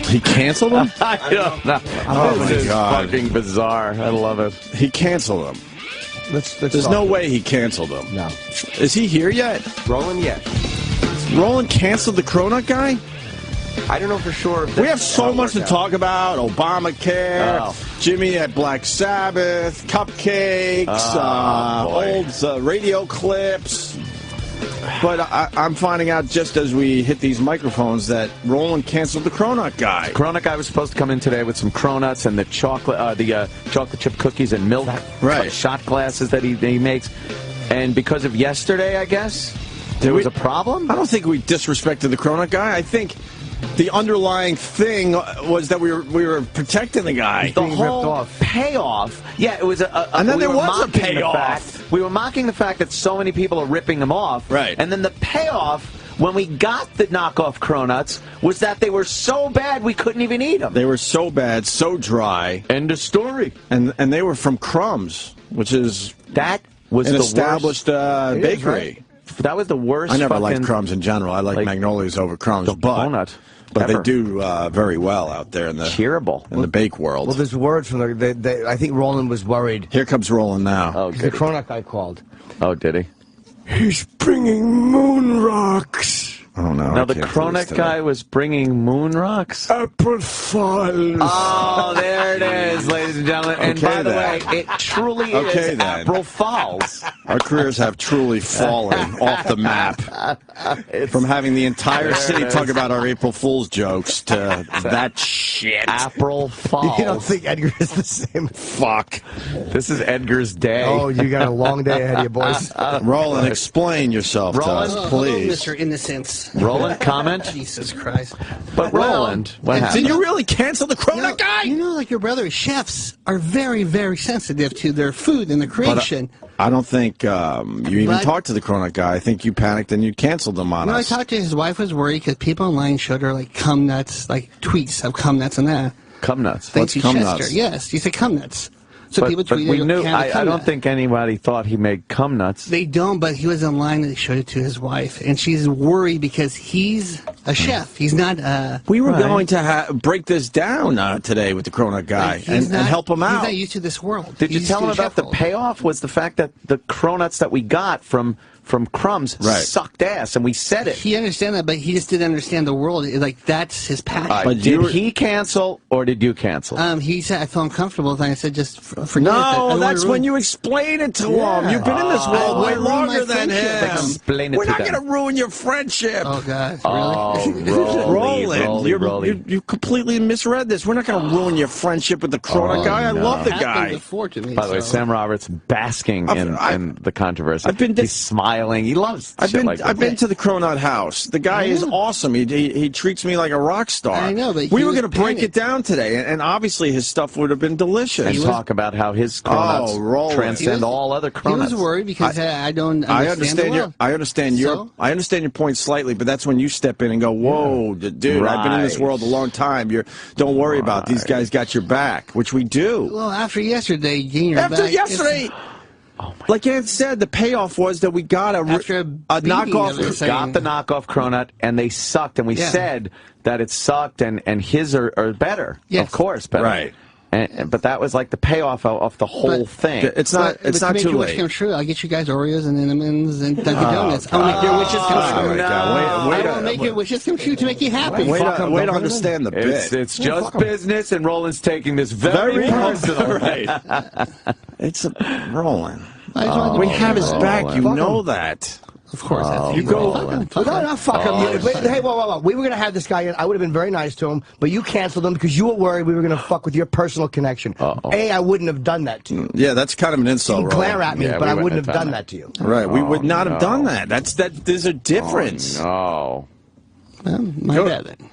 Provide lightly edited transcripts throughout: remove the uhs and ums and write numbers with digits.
He canceled him? I don't know. Oh, this my is God. fucking bizarre. I love it. He canceled him. There's no way he canceled him. No. Is he here yet? Roland, yes. Roland canceled the cronut guy? I don't know for sure. If we have so much to talk about. Obamacare, Jimmy at Black Sabbath, cupcakes, old radio clips. But I'm finding out just as we hit these microphones that Roland canceled the cronut guy. Cronut guy was supposed to come in today with some cronuts and the chocolate chip cookies and milk shot glasses that he makes. And because of yesterday, I guess, there was a problem? I don't think we disrespected the cronut guy. I think the underlying thing was that we were protecting the guy. The whole payoff. Yeah, it was and then there was a payoff. We were mocking the fact that so many people are ripping them off. Right. And then the payoff, when we got the knockoff cronuts, was that they were so bad we couldn't even eat them. They were so bad, so dry. End of story. And they were from Crumbs, which is an established bakery. That was the worst. I never liked Crumbs in general. I like Magnolias over Crumbs, but they do very well out there in the the bake world. Well, there's word from I think Roland was worried. Here comes Roland now. Oh, the cronut guy called. Oh, did he? He's bringing moon rocks. Oh, no. Now, the cronut guy was bringing moon rocks? April Fools. Oh, there it is, ladies and gentlemen. And by the way, it truly is April Fools. Our careers have truly fallen off the map. From having the entire city talk about our April Fool's jokes to that shit. April Fools. You don't think Edgar is the same? Fuck. This is Edgar's day. Oh, you got a long day ahead of you, boys. Roland, explain yourself to us, please. Hello, Mr. Innocence. Roland, comment? Jesus Christ. But Roland, what happened? Did you really cancel the cronut guy? You know, like your brother, chefs are very, very sensitive to their food and the creation. I don't think you even talked to the cronut guy. I think you panicked and you canceled him on us. I talked to his wife was worried because people online showed her like cum nuts, like tweets of cum nuts and that. Cum nuts? What's cum nuts? Yes, he said cum nuts. So people tweeted. We knew. I don't think anybody thought he made cum nuts. They don't, but he was online and they showed it to his wife, and she's worried because he's a chef. He's not. We were going to break this down today with the cronut guy and help him out. He's not used to this world. Did you tell him about the payoff? Was the fact that the cronuts that we got from Crumbs sucked ass, and we said it. He understood that, but he just didn't understand the world. Like, that's his passion. But did he cancel, or did you cancel? He said, I felt uncomfortable, and I said, just forget it. No, that's when you explain it to him. You've been in this world way longer than him. Explain it We're to not them. going to ruin your friendship. Oh, God. Roland, you completely misread this. We're not going to ruin your friendship with the cronut guy. I love the guy. Before to me, By the way, Sam Roberts basking in the controversy. He's smiling. He loves I've shit been like that. I've been to the cronut house. The guy is awesome. He treats me like a rock star. I know, but we were going to break it down today, and obviously his stuff would have been delicious. And talk about how his cronuts transcend all other cronuts. He was worried because I don't understand I understand your point slightly, but that's when you step in and go, "Whoa, dude! I've been in this world a long time. Don't worry about it. These guys got your back," which we do. Well, after yesterday, getting your after back, yesterday. Like Ed said, the payoff was that we got a knockoff. Got the knockoff cronut, and they sucked. And we said that it sucked, and his are better. Of course, better. Right. But that was like the payoff of the whole thing. It's not too late. To make your wish come true, I'll get you guys Oreos and M&Ms and Dunkin' Donuts. I'll make your wishes come true. I will make your wishes come true to make you happy. Way to understand the bit. It's just business, and Roland's taking this very personal. Right. It's Roland. We have his back. You know that. Of course. You go. No, fuck him. Hey, whoa. We were going to have this guy in. I would have been very nice to him, but you canceled him because you were worried we were going to fuck with your personal connection. I wouldn't have done that to you. Yeah, that's kind of an insult, You can glare at me, but I wouldn't have done that to you. Right. We would not have done that. There's a difference. Oh, no. Well, my bad then.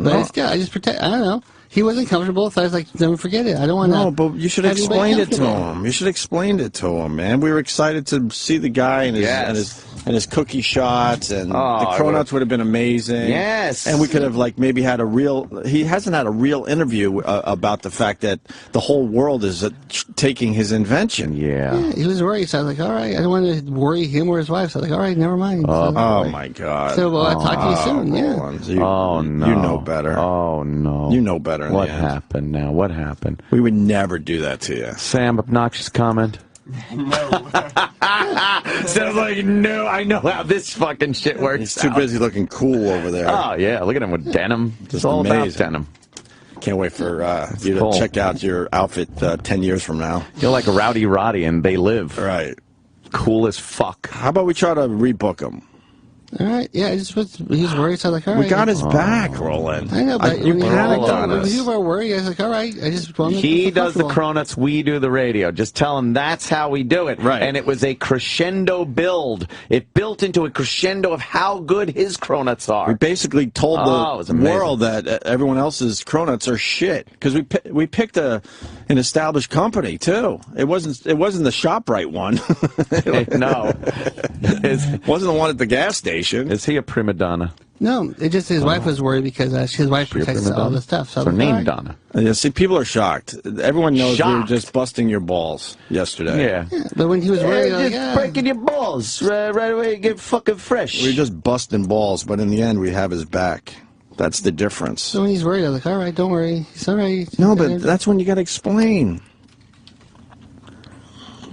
But I just pretend. I don't know. He wasn't comfortable, so I was like, don't forget it. I don't want to. No, but you should explain it to him. You should explain it to him, man. We were excited to see the guy and his and his cookie shots, and the cronuts would have been amazing. Yes. And we could have, like, maybe had a real... He hasn't had a real interview about the fact that the whole world is taking his invention. Yeah, he was worried, so I was like, all right, I don't want to worry him or his wife, so I was like, all right, never mind. Oh, my God. So, well, I'll talk to you soon, Roland, no. You know better. Oh, no. You know better in What the end. happened now? What happened? We would never do that to you. Sam, obnoxious comment? No. Sounds like, no, I know how this fucking shit works. He's too busy looking cool over there. Oh, yeah, look at him with denim. It's all about denim. Can't wait for you to check out your outfit 10 years from now. You're like Rowdy Roddy and They Live. Right. Cool as fuck. How about we try to rebook him? All right, yeah, he was worried, so I was like, all right. We got his back, Roland. I know, but you panicked on us. You were worried, I was like, all right, I just want to He does the cronuts, we do the radio. Just tell him that's how we do it. Right. And it was a crescendo build. It built into a crescendo of how good his cronuts are. We basically told the world that everyone else's cronuts are shit because we picked an established company too. It wasn't the ShopRite one. No, it wasn't the one at the gas station. Is he a prima donna? No, it just his wife was worried because his wife protects all the stuff. So her name Donna. Yeah, see, people are shocked. Everyone knows we were just busting your balls yesterday. Yeah. But when he was worried, just breaking your balls right away, get fucking fresh. We were just busting balls, but in the end, we have his back. That's the difference. So when he's worried, I was like, all right, don't worry. It's all right. No, but that's when you got to explain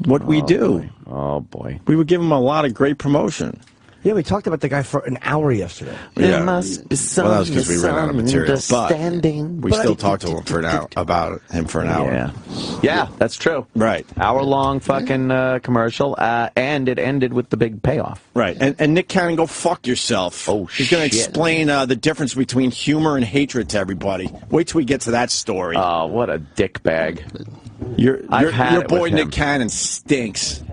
what we do. Boy. Oh, boy. We would give him a lot of great promotion. Yeah, we talked about the guy for an hour yesterday. There must be some that was because we ran out of material. But we But still talked to him for an hour, about him for an hour. Yeah, that's true. Right. Hour-long fucking commercial, and it ended with the big payoff. Right. And Nick Cannon, go fuck yourself. Oh, He's going to explain the difference between humor and hatred to everybody. Wait till we get to that story. Oh, what a dick bag. Your boy with him. Nick Cannon stinks.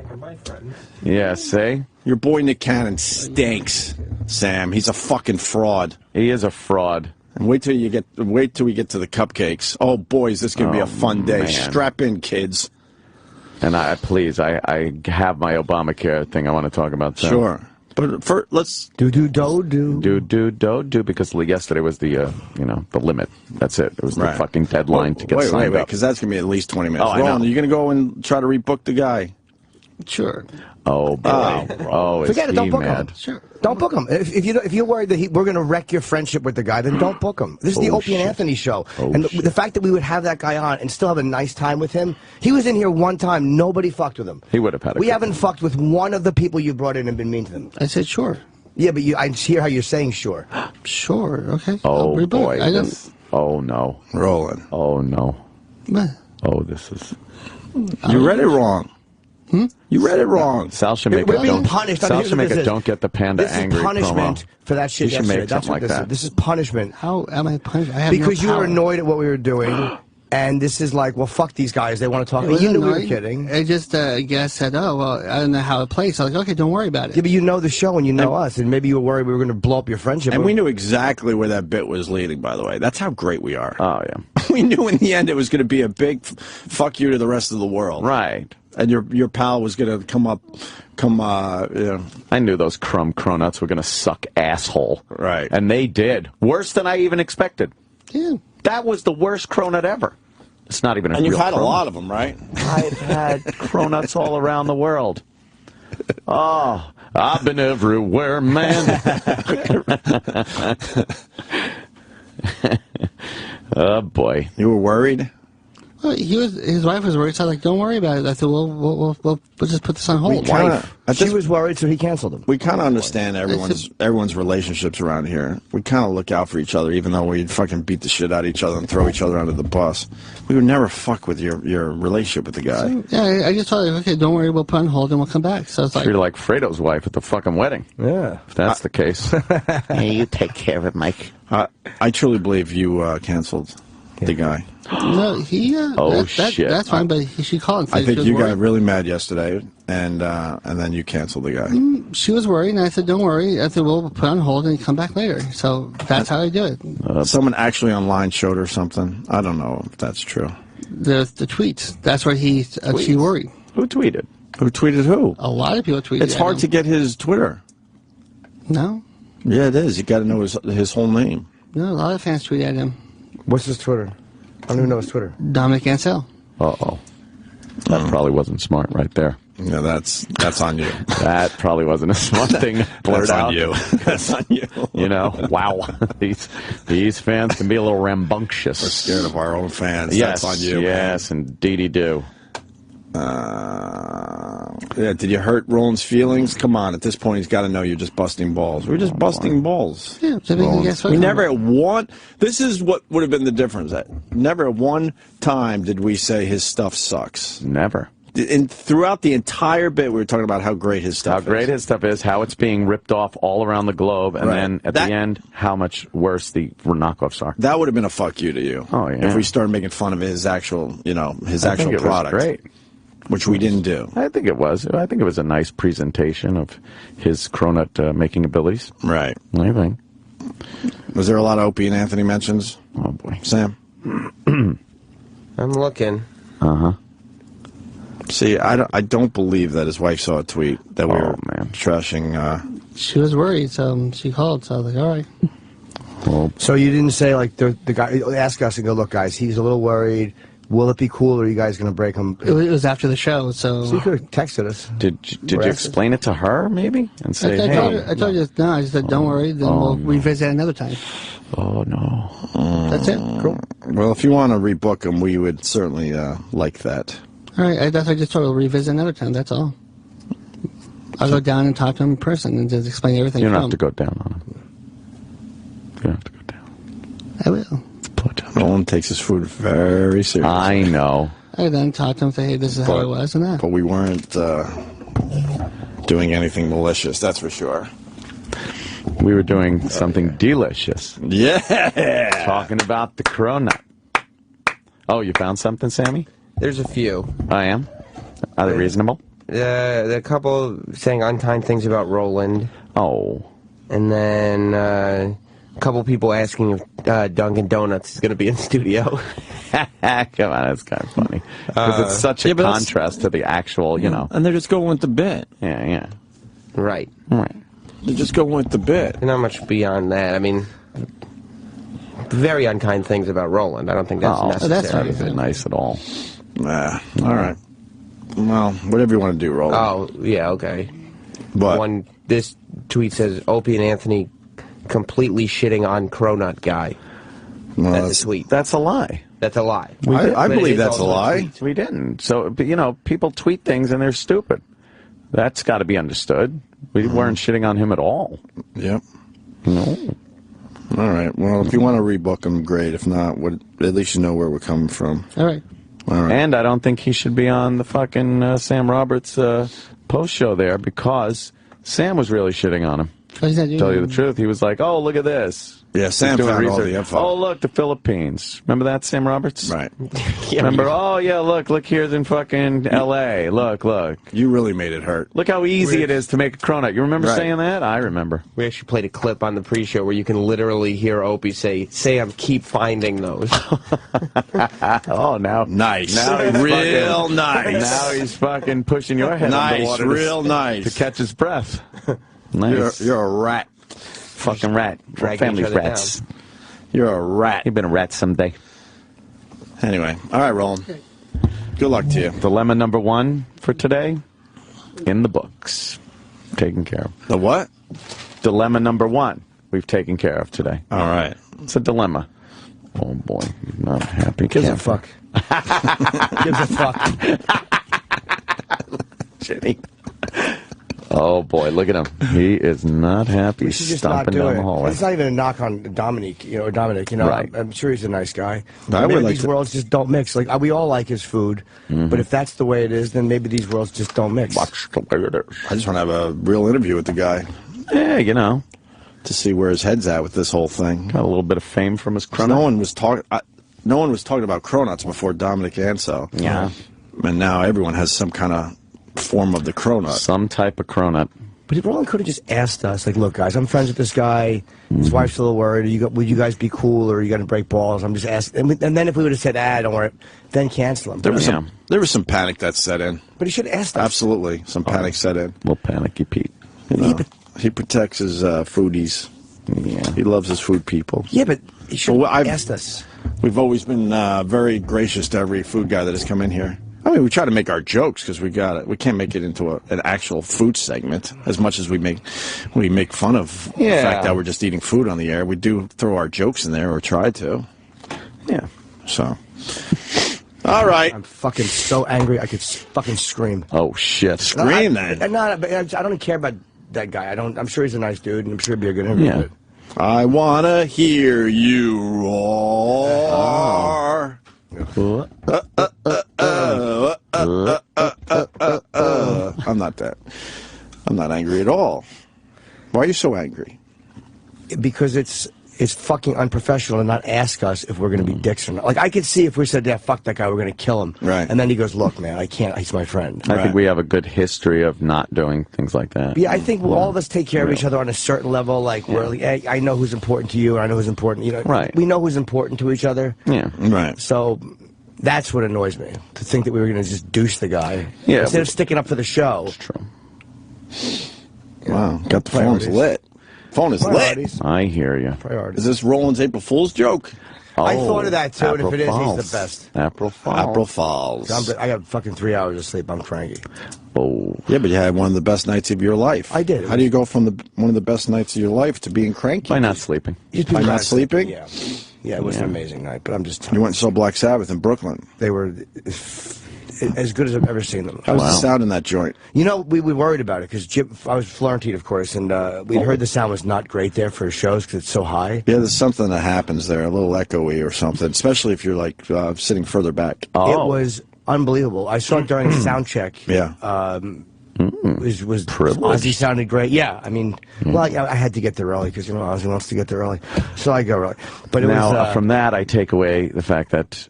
Yeah, see? Your boy Nick Cannon stinks, Sam. He's a fucking fraud. He is a fraud. And wait till we get to the cupcakes. Oh, boys, this is going to be a fun day. Man. Strap in, kids. And I have my Obamacare thing I want to talk about. So. Sure. But let's do because yesterday was the the limit. That's it. It was the fucking deadline to get signed up. Because that's going to be at least 20 minutes. Oh, I know. Roland, are you going to go and try to rebook the guy? Sure. Oh, boy. Forget it. Don't book mad? him. Sure. Don't book him. If you're worried that we're going to wreck your friendship with the guy, then don't book him. This is the Opie and Anthony show. And the fact that we would have that guy on and still have a nice time with him, he was in here one time. Nobody fucked with him. He would have had a We haven't fucked with one of the people you brought in and been mean to them. I said, sure. Yeah, but I hear how you're saying sure. Sure, okay. Oh, boy. Oh, no. Roland. Oh, no. What? Oh, this is... You read it wrong. You read it wrong. Sal should make We're being punished. Sal should make a don't get the panda this angry is punishment promo. for that shit You should yesterday. make That's something what like this that. is. This is punishment. How am I punished? I have because no you were power. annoyed at what we were doing. And this is like, well, fuck these guys. They want to talk. It You knew we were annoying. kidding. I just, guess said, oh, well, I don't know how it plays. So I was like, okay, don't worry about it. Yeah, but you know the show and you know us. And maybe you were worried we were going to blow up your friendship. And we knew exactly where that bit was leading, by the way. That's how great we are. Oh, yeah. We knew in the end it was going to be a big fuck you to the rest of the world. Right. And your pal was going to come. I knew those cronuts were going to suck asshole. Right. And they did. Worse than I even expected. Yeah. That was the worst cronut ever. It's not even a And you've real had cronut. a lot of them, right? I've had cronuts all around the world. Oh, I've been everywhere, man. Oh, boy. You were worried? Well, his wife was worried, so I was like, don't worry about it. I said, we'll just put this on hold. She was worried, so he canceled him. We kind of understand everyone's relationships around here. We kind of look out for each other, even though we fucking beat the shit out of each other and throw each other under the bus. We would never fuck with your relationship with the guy. So, yeah, I just told her, okay, don't worry, we'll put on hold and we'll come back. So it's like, You're like Fredo's wife at the fucking wedding. Yeah. If that's the case. Yeah, you take care of it, Mike. I truly believe you canceled the guy. no, shit. That's fine, but she called and said I think she was you worried. got really mad yesterday, and then you canceled the guy. She was worried, and I said, don't worry. I said, we'll put on hold and come back later. So that's how I do it. Someone actually online showed her something. I don't know if that's true. The tweets. That's where she worried. Who tweeted? Who tweeted who? A lot of people tweeted. It's hard to get his Twitter. No. Yeah, it is. You got to know his whole name. No, a lot of fans tweet at him. What's his Twitter? I don't even know his Twitter. Dominic Ansel. Uh-oh. That probably wasn't smart right there. Yeah, that's on you. That probably wasn't a smart thing to blurt out. On you. That's on you. You know, wow. These fans can be a little rambunctious. We're scared of our own fans. Yes, that's on you. Yes, indeedy do. Yeah, did you hurt Roland's feelings? Come on, at this point, he's got to know you're just busting balls. We're just busting balls. Yeah, so we never at one. This is what would have been the difference. Never at one time did we say his stuff sucks. Never. And throughout the entire bit, we were talking about how great his stuff is. How great his stuff is, how it's being ripped off all around the globe, and then at the end, how much worse the knockoffs are. That would have been a fuck you to you. Oh, yeah. If we started making fun of his actual, his actual product. Was great. Which we didn't do. I think it was. I think it was a nice presentation of his cronut making abilities. Right. I think. Was there a lot of Opie and Anthony mentions? Oh, boy. Sam? I'm looking. Uh-huh. See, I don't believe that his wife saw a tweet that we were trashing. She was worried, so she called. So I was like, all right. Well, so you didn't say, like, the guy, ask us and go, look, guys, he's a little worried. Will it be cool, or are you guys going to break him? It was after the show, so you could have texted us. Did you explain it to her, maybe? And say, hey. I told you, no, I just said, don't worry, then we'll revisit another time. Oh, no. That's it. Cool. Well, if you want to rebook him, we would certainly like that. All right, that's what I just told her. We'll revisit another time, that's all. I'll go down and talk to him in person and just explain everything. You don't have to go down on him. You don't have to go down. I will. Roland takes his food very seriously. I know. I then talk to him and say, hey, this is how it was and that. But we weren't doing anything malicious, that's for sure. We were doing something delicious. Yeah! Talking about the cronut. Oh, you found something, Sammy? There's a few. I am? Are they reasonable? A couple saying unkind things about Roland. Oh. And then a couple people asking if Dunkin' Donuts is going to be in the studio. Come on, that's kind of funny. Because it's such a contrast to the actual, And they're just going with the bit. Yeah. Right. Right. They're just going with the bit. Not much beyond that. I mean, very unkind things about Roland. I don't think that's necessary. That's not nice at all. Nah. All right. Well, whatever you want to do, Roland. Oh, yeah, okay. But this tweet says, Opie and Anthony completely shitting on cronut guy. No, that's a tweet. That's a lie. That's a lie. I believe that's a lie. We didn't. So, people tweet things and they're stupid. That's got to be understood. We weren't shitting on him at all. Yep. No. All right. Well, if you want to rebook him, great. If not, at least you know where we're coming from. All right. And I don't think he should be on the fucking Sam Roberts post show there because Sam was really shitting on him. Tell you the truth, he was like, "Oh, look at this." Yeah, Sam found all the info. Oh, look, the Philippines. Remember that, Sam Roberts? Right. Remember? Oh, yeah, look here's in fucking L.A. Look. You really made it hurt. Look how easy it is to make a cronut. You remember saying that? I remember. We actually played a clip on the pre-show where you can literally hear Opie say, Sam, keep finding those. Oh, now. Nice. Now he's real nice. Now he's fucking pushing your head underwater real nice. To catch his breath. Nice. You're a rat. Fucking rat. Family's rats. Down. You're a rat. You've been a rat someday. Anyway. All right, Roland. Good luck to you. Dilemma number 1 for today, in the books. Taken care of. The what? Dilemma number 1 we've taken care of today. All right. It's a dilemma. Oh, boy. He's not happy. Gives a fuck. Gives a fuck. Shitty. Oh, boy, look at him. He is not happy stomping down the hallway. It's not even a knock on Dominic. Right. I'm sure he's a nice guy. Maybe these worlds just don't mix. Like, we all like his food, but if that's the way it is, then maybe these worlds just don't mix. Watch the way it is. I just want to have a real interview with the guy. Yeah, to see where his head's at with this whole thing. Got a little bit of fame from his cronut. No one was talking about cronuts before Dominic Ansel. Yeah. And now everyone has some kind of form of the cronut. Some type of cronut. But Roland could have just asked us, like, look, guys, I'm friends with this guy. His wife's a little worried. Would you guys be cool, or are you going to break balls? I'm just asking. And then if we would have said, don't worry, then cancel him. There was some panic that set in. But he should have asked us. Absolutely. Some panic set in. Little panicky Pete. He protects his foodies. Yeah. He loves his food people. Yeah, but he should have asked us. We've always been very gracious to every food guy that has come in here. I mean, we try to make our jokes because we can't make it into an actual food segment as much as we make fun of the fact that we're just eating food on the air. We do throw our jokes in there or try to. Yeah. So. All right. I'm fucking so angry I could fucking scream. Oh shit! Scream then. I don't care about that guy. I'm sure he's a nice dude, and I'm sure he'd be a good interview. Yeah. I wanna hear you roar. I'm not that. I'm not angry at all. Why are you so angry? Because it's fucking unprofessional to not ask us if we're going to be dicks or not. Like, I could see if we said, yeah, fuck that guy, we're going to kill him. Right. And then he goes, look, man, I can't, he's my friend. I think we have a good history of not doing things like that. Yeah, I think all of us take care of each other on a certain level. Like, we're like, hey, I know who's important to you, and I know who's important. You know, right. We know who's important to each other. Yeah. Right. So that's what annoys me, to think that we were going to just douche the guy. Yeah. Instead of sticking up for the show. That's true. Wow. Got the phones lit. Phone is lit. I hear you. Priorities. Is this Roland's April Fool's joke? I thought of that, too, and if it is, Falls. he's the best. April Falls. April Falls. I got fucking 3 hours of sleep. I'm cranky. Oh. Yeah, but you had one of the best nights of your life. I did. How do you go from one of the best nights of your life to being cranky? By not sleeping. By not sleeping? Yeah. Yeah, it was an amazing night, but I'm just You went and saw Black Sabbath in Brooklyn. They were as good as I've ever seen them. How was the sound in that joint? You know, we worried about it because I was Florentine, of course, and we'd heard the sound was not great there for shows because it's so high. Yeah, there's something that happens there, a little echoey or something, especially if you're like sitting further back. It was unbelievable. I saw it during sound check. Yeah. Was privileged. Ozzy sounded great. Yeah, I mean, well, I had to get there early because Ozzy wants to get there early, so I go early. But it was, from that, I take away the fact that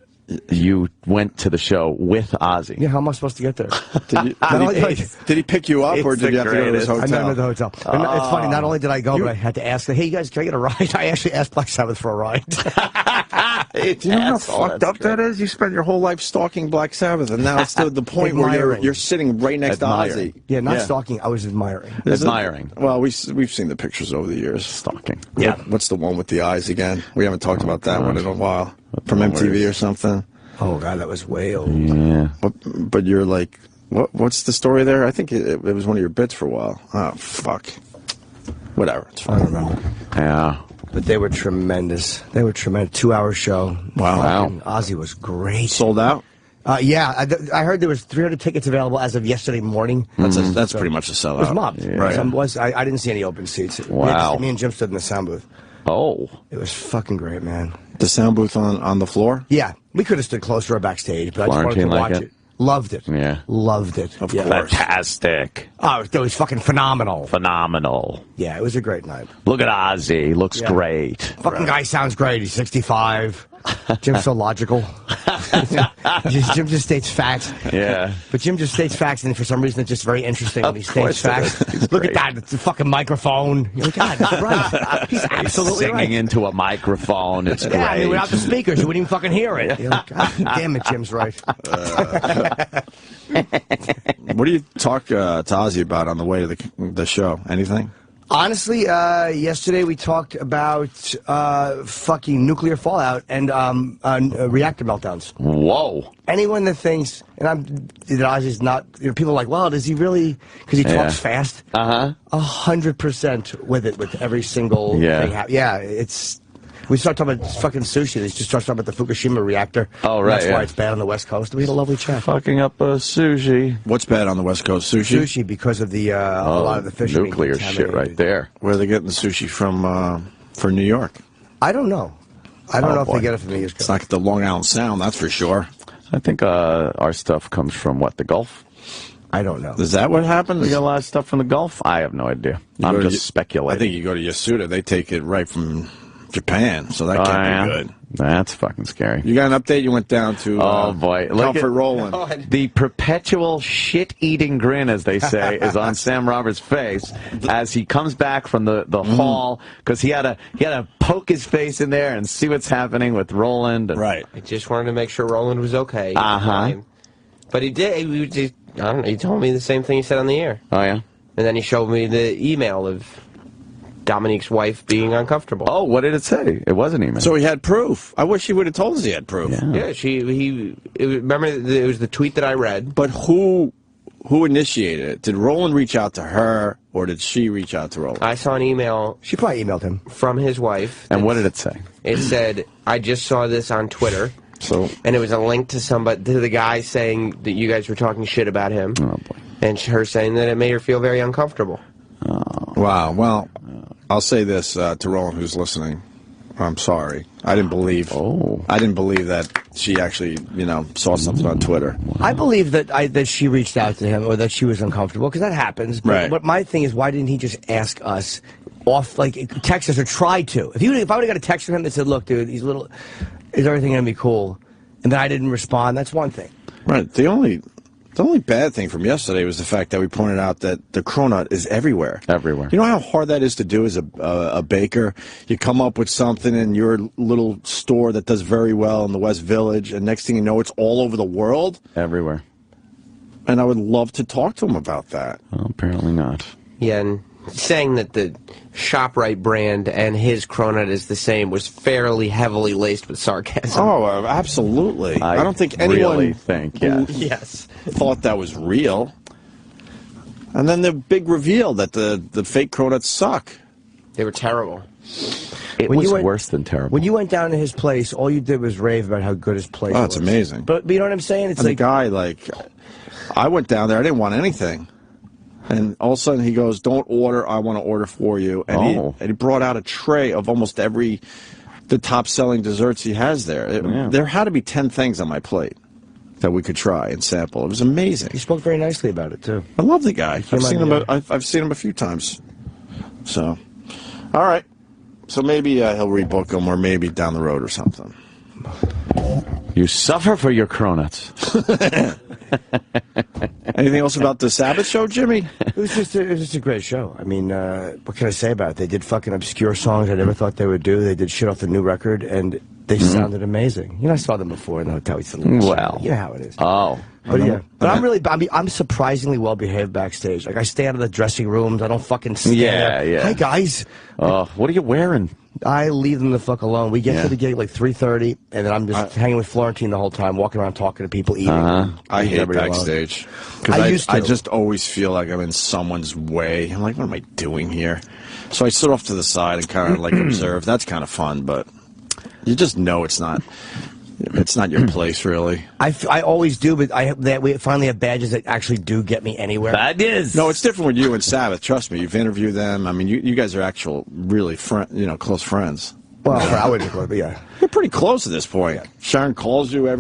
you went to the show with Ozzy. yeah, how am I supposed to get there? Did he pick you up, or did you have to go to his hotel? I met him at the hotel. And it's funny, not only did I go, but I had to ask, hey, you guys, can I get a ride? I actually asked Black Sabbath for a ride. Do you know how fucked up that is? You spent your whole life stalking Black Sabbath, and now it's to the point where you're sitting right next to Ozzy. Yeah, not stalking, I was admiring. Admiring. Well, we've seen the pictures over the years. Stalking. Yeah. What's the one with the eyes again? We haven't talked about that one in a while. From MTV or something. Oh, God, that was way old. Yeah. But you're like, what's the story there? I think it was one of your bits for a while. Oh, fuck. Whatever. It's fine. I don't remember. Yeah. But they were tremendous. They were tremendous. 2-hour show. Wow. Fucking Ozzy was great. Sold out? Yeah, I heard there was 300 tickets available as of yesterday morning. That's pretty much a sellout. It was mobbed. Yeah. Right. I didn't see any open seats. Wow. Me and Jim stood in the sound booth. Oh. It was fucking great, man. The sound booth on the floor? Yeah, we could have stood closer or backstage, but I just wanted to watch it. Loved it. Yeah. Loved it. Of course. Fantastic. Oh, it was fucking phenomenal. Phenomenal. Yeah, it was a great night. Look at Ozzy. Looks great. Fucking guy sounds great. He's 65. Jim's so logical. Jim just states facts. Yeah. But Jim just states facts, and for some reason it's just very interesting when he states facts. He's Look great. at that. It's a fucking microphone. You're like, God, that's right. He's absolutely Singing right. into a microphone. It's great. Yeah, I mean, without the speakers, you wouldn't even fucking hear it. You're like, God damn it, Jim's right. What do you talk to Ozzy about on the way to the show? Anything? Honestly, yesterday we talked about fucking nuclear fallout and reactor meltdowns. Whoa. Anyone that thinks, that Ozzy's not, people are like, well, does he really, because he talks fast? 100% with it, with every single thing. It's, we start talking about fucking sushi. They just start talking about the Fukushima reactor. Oh, right, That's why it's bad on the West Coast. We had a lovely chat. Fucking up sushi. What's bad on the West Coast? Sushi? Sushi, because of the, a lot of the fish being nuclear shit right there. Where are they getting the sushi from for New York? I don't know. I don't know if they get it from the East Coast. It's not the Long Island Sound, that's for sure. I think our stuff comes from, the Gulf? I don't know. Is that what happened? We get a lot of stuff from the Gulf? I have no idea. I'm just speculating. I think you go to Yasuda, they take it right from Japan, so that can't be good. That's fucking scary. You got an update? You went down to oh boy, Comfort Roland. The perpetual shit-eating grin, as they say, is on Sam Roberts' face as he comes back from the hall because he had to poke his face in there and see what's happening with Roland. Right. I just wanted to make sure Roland was okay. Uh-huh. But he did. I don't know. He told me the same thing he said on the air. Oh yeah. And then he showed me the email of Dominique's wife being uncomfortable. Oh, what did it say? It was an email. So he had proof. I wish he would have told us he had proof. Yeah, remember, it was the tweet that I read. But who initiated it? Did Roland reach out to her, or did she reach out to Roland? I saw an email. She probably emailed him. From his wife. And what did it say? It said, I just saw this on Twitter. So, and it was a link to the guy saying that you guys were talking shit about him. Oh, boy. And her saying that it made her feel very uncomfortable. Oh. Wow. Well, I'll say this to Roland, who's listening. I'm sorry. I didn't believe that she actually, saw something on Twitter. I believe that she reached out to him, or that she was uncomfortable, because that happens. But, but my thing is, why didn't he just ask us text us, or try to? If I would have got a text from him that said, "Look, dude, is everything gonna be cool?" and then I didn't respond, that's one thing. Right. The only bad thing from yesterday was the fact that we pointed out that the cronut is everywhere. Everywhere. You know how hard that is to do as a baker? You come up with something in your little store that does very well in the West Village, and next thing you know, it's all over the world? Everywhere. And I would love to talk to him about that. Well, apparently not. Yeah, and saying that the ShopRite brand and his cronut is the same was fairly heavily laced with sarcasm. Oh, absolutely. I don't think anyone really think, yes, thought that was real. And then the big reveal that the fake cronuts suck. They were terrible. It was worse than terrible. When you went down to his place, all you did was rave about how good his place was. Oh, it's amazing. But you know what I'm saying? It's and the guy, I went down there, I didn't want anything. And all of a sudden he goes, "Don't order, I want to order for you." And he brought out a tray of almost the top-selling desserts he has there. There had to be 10 things on my plate that we could try and sample. It was amazing. He spoke very nicely about it, too. I love the guy. I've seen him a few times. So, all right. So maybe he'll rebook him, or maybe down the road or something. You suffer for your cronuts. Anything else about the Sabbath show, Jimmy? It was just a great show. I mean, what can I say about it? They did fucking obscure songs I never thought they would do. They did shit off the new record, and they sounded amazing. I saw them before in the hotel. Well, you know how it is. Oh. But yeah, but I'm surprisingly well behaved backstage. Like, I stay out of the dressing rooms. I don't fucking stand there. Hi guys. What are you wearing? I leave them the fuck alone. We get to the gig like 3:30, and then I'm just hanging with Florentine the whole time, walking around talking to people, eating. I hate backstage because I just always feel like I'm in someone's way. I'm like, what am I doing here? So I sit off to the side and kind of observe. That's kind of fun, but you just know it's not. It's not your place, really. I always do, but we finally have badges that actually do get me anywhere. Badges? No, it's different with you and Sabbath. Trust me, you've interviewed them. I mean, you guys are actual, really, close friends. Well, I wouldn't close, but yeah. You're pretty close at this point. Sharon calls you a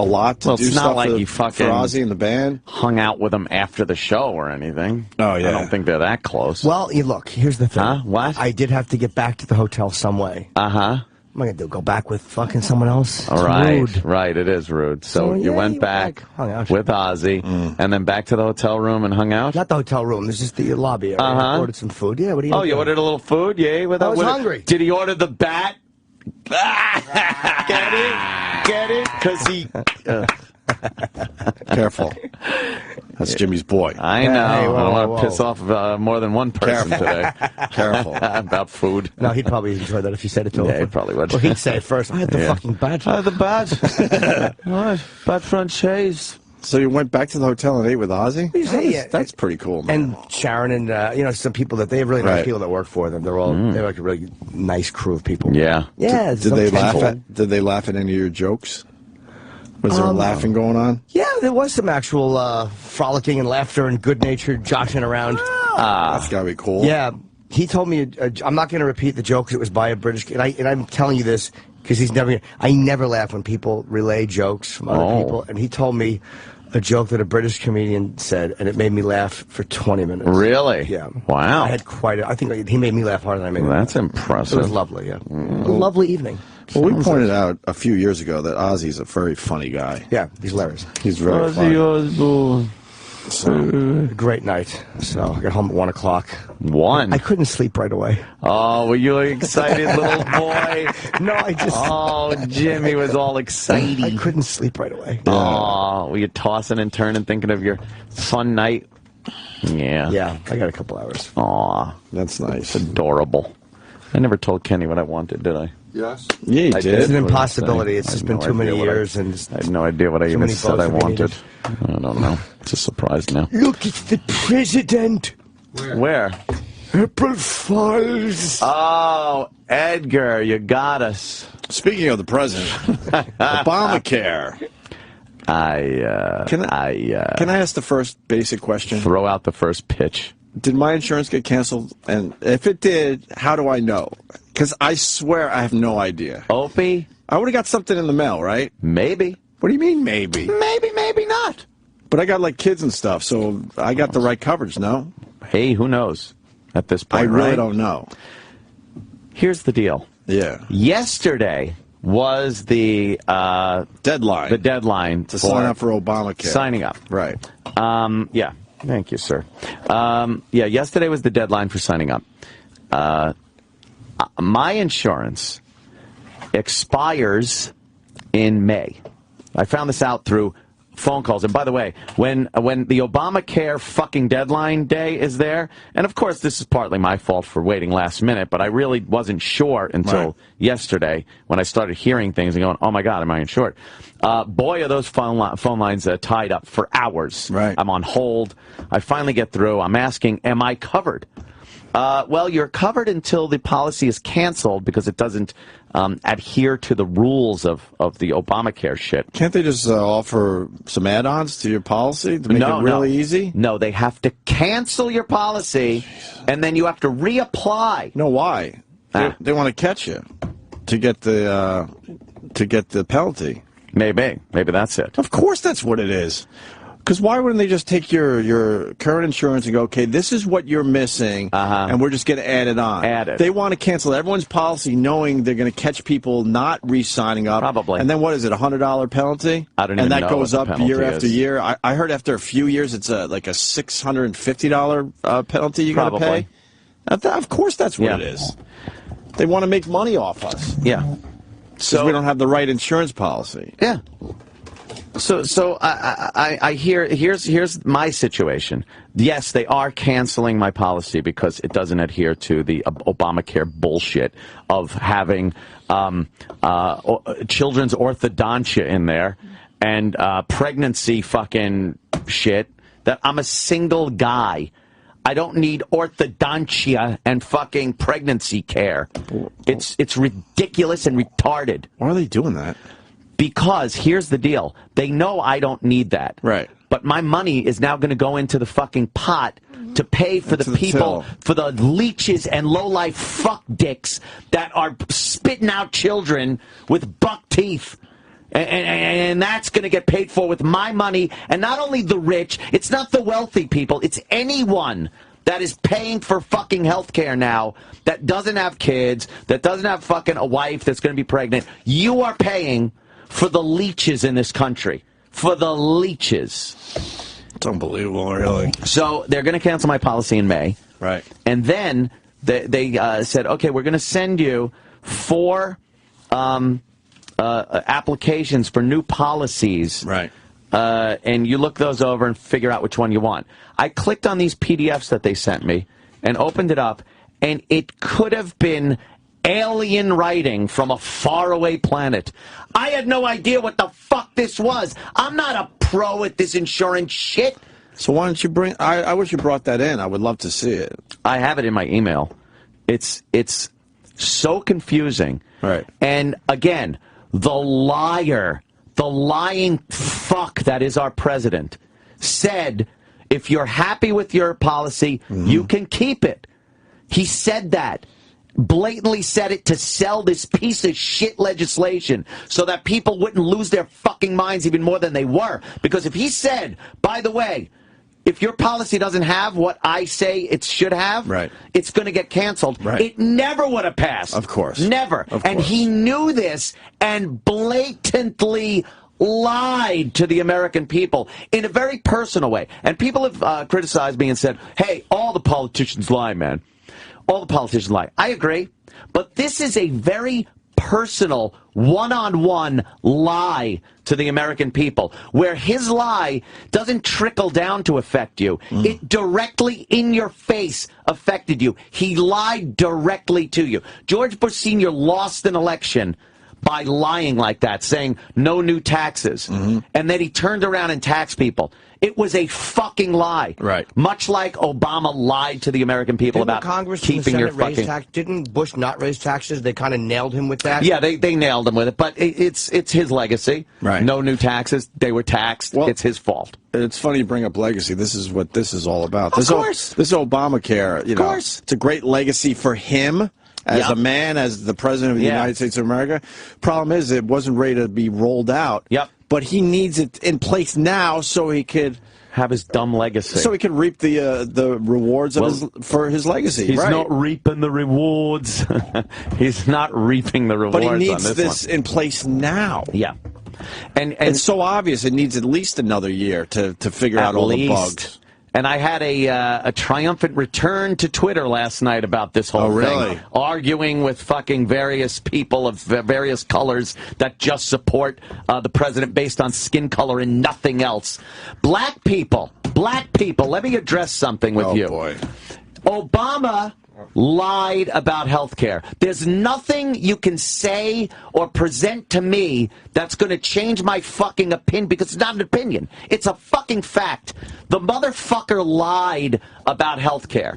lot to do it's stuff not like you for Ozzy and the band. Hung out with them after the show or anything. Oh, yeah. I don't think they're that close. Well, look, here's the thing. Huh? What? I did have to get back to the hotel some way. Uh-huh. What am I going to do, go back with fucking someone else? All right, rude. Right, it is rude. So you went back hung out. with Ozzy, and then back to the hotel room and hung out? Not the hotel room, it's just the lobby area. I ordered some food. Yeah, what do you you ordered a little food? Yeah, I was hungry. Did he order the bat? Get it? Because he... Careful. That's Jimmy's boy. I know. Hey, I don't want to piss off more than one person today. Careful. About food. No, he'd probably enjoy that if you said it to him. Yeah, he probably would. Well, he'd say it first. I had the fucking badge. I had the badge. All right. Bad franchise. So you went back to the hotel and ate with Ozzy? Yeah. That's pretty cool, man. And Sharon and, some people they have really nice people that work for them. They're like a really nice crew of people. Yeah. Yeah. Did they laugh at any of your jokes? Was there laughing going on? Yeah, there was some actual frolicking and laughter and good-natured joshing around. That's gotta be cool. Yeah, he told me. I'm not going to repeat the joke because it was by a British. And I'm telling you this because I never laugh when people relay jokes from other people. And he told me a joke that a British comedian said, and it made me laugh for 20 minutes. Really? Yeah. Wow. I had I think he made me laugh harder than I made him. That's impressive. It was lovely. Yeah. A lovely evening. Well, we pointed out a few years ago that Ozzy's a very funny guy. Yeah, he's hilarious. He's very funny. So, great night. So I got home at 1 o'clock. 1? I couldn't sleep right away. Oh, were you excited, little boy? No, I just... Oh, Jimmy was all excited. I couldn't sleep right away. Oh, were you tossing and turning thinking of your fun night? Yeah. Yeah, I got a couple hours. Aw, That's nice. adorable. I never told Kenny what I wanted, did I? Yes. Yeah, you did. It's an impossibility. It's I just have been no too many idea what years. And I have no idea what I even many said I votes to be wanted. needed. I don't know. It's a surprise now. Look, it's the president. Where? April Fools. Oh, Edgar, you got us. Speaking of the president, Obamacare. Can I ask the first basic question? Throw out the first pitch. Did my insurance get canceled? And if it did, how do I know? Because I swear I have no idea. Opie? I would have got something in the mail, right? Maybe. What do you mean, maybe? Maybe not. But I got, like, kids and stuff, so I got the right coverage, no? Hey, who knows at this point, I really right? don't know. Here's the deal. Yeah. Yesterday was the deadline. The deadline to sign up for Obamacare. Signing up. Right. Yeah. Thank you, sir. Yesterday was the deadline for signing up. My insurance expires in May. I found this out through phone calls. And by the way, when the Obamacare fucking deadline day is there, and of course this is partly my fault for waiting last minute, but I really wasn't sure until yesterday when I started hearing things and going, oh my God, am I insured? Boy, are those phone lines tied up for hours. Right. I'm on hold. I finally get through. I'm asking, am I covered? Well, you're covered until the policy is canceled because it doesn't adhere to the rules of the Obamacare shit. Can't they just offer some add-ons to your policy to make it really easy? No, they have to cancel your policy, and then you have to reapply. No, why? They want to catch you to get the penalty. Maybe that's it. Of course that's what it is. Because why wouldn't they just take your current insurance and go, okay, this is what you're missing, and we're just going to add it on. Add it. They want to cancel everyone's policy knowing they're going to catch people not re-signing up. Probably. And then what is it, $100 penalty? I don't even know. And that goes what the up year penalty after is. year. I heard after a few years it's like a $650 penalty you got to pay. Of course that's what it is. They want to make money off us. Yeah. So we don't have the right insurance policy. Yeah. So I hear here's my situation. Yes, they are canceling my policy because it doesn't adhere to the Obamacare bullshit of having children's orthodontia in there and pregnancy fucking shit. That I'm a single guy. I don't need orthodontia and fucking pregnancy care. It's ridiculous and retarded. Why are they doing that? Because here's the deal. They know I don't need that. Right. But my money is now going to go into the fucking pot to pay for the people, for the leeches and low-life fuck dicks that are spitting out children with buck teeth. And that's going to get paid for with my money. And not only the rich, it's not the wealthy people, it's anyone that is paying for fucking health care now that doesn't have kids, that doesn't have fucking a wife that's going to be pregnant. You are paying for the leeches in this country. For the leeches. It's unbelievable, really. So they're going to cancel my policy in May. Right. And then they said, okay, we're going to send you 4 applications for new policies. Right. And you look those over and figure out which one you want. I clicked on these PDFs that they sent me and opened it up, and it could have been alien writing from a faraway planet. I had no idea what the fuck this was. I'm not a pro at this insurance shit. So why don't you bring... I wish you brought that in. I would love to see it. I have it in my email. It's so confusing. Right. And again, the liar, the lying fuck that is our president, said, if you're happy with your policy, you can keep it. He said that. Blatantly said it to sell this piece of shit legislation so that people wouldn't lose their fucking minds even more than they were. Because if he said, by the way, if your policy doesn't have what I say it should have, it's going to get canceled. Right. It never would have passed. Of course. Never. And he knew this and blatantly lied to the American people in a very personal way. And people have criticized me and said, hey, all the politicians lie, man. All the politicians lie. I agree. But this is a very personal, one-on-one lie to the American people, where his lie doesn't trickle down to affect you. It directly in your face affected you. He lied directly to you. George Bush Sr. lost an election by lying like that, saying no new taxes. And then he turned around and taxed people. It was a fucking lie. Right. Much like Obama lied to the American people Didn't about Congress keeping your fucking... Didn't Bush not raise taxes? They kind of nailed him with that. Yeah, they nailed him with it, but it's his legacy. Right. No new taxes. They were taxed. Well, it's his fault. It's funny you bring up legacy. This is what this is all about. Of course. This Obamacare, Of course. it's a great legacy for him as a man, as the president of the United States of America. Problem is, it wasn't ready to be rolled out. Yep. But he needs it in place now so he could have his dumb legacy. So he could reap the rewards of for his legacy. He's not reaping the rewards. He's not reaping the rewards. But he needs on this in place now. Yeah. And it's so obvious it needs at least another year to figure out all the bugs. And I had a triumphant return to Twitter last night about this whole thing. Arguing with fucking various people of various colors that just support the president based on skin color and nothing else. Black people, let me address something with you. Oh, boy. Obama lied about health care. There's nothing you can say or present to me that's going to change my fucking opinion, because it's not an opinion. It's a fucking fact. The motherfucker lied about health care.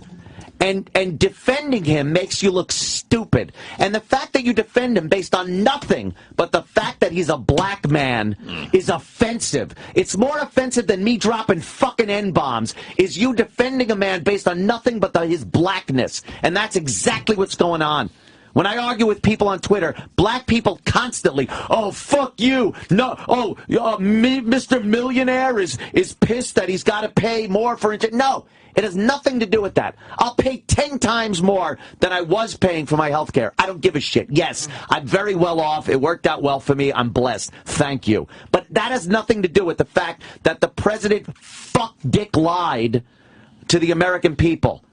And defending him makes you look stupid. And the fact that you defend him based on nothing but the fact that he's a black man is offensive. It's more offensive than me dropping fucking N-bombs, is you defending a man based on nothing but his blackness. And that's exactly what's going on. When I argue with people on Twitter, black people constantly, oh, fuck you. No, Mr. Millionaire is pissed that he's got to pay more for it. No. It has nothing to do with that. I'll pay 10 times more than I was paying for my health care. I don't give a shit. Yes, I'm very well off. It worked out well for me. I'm blessed. Thank you. But that has nothing to do with the fact that the president dick lied to the American people.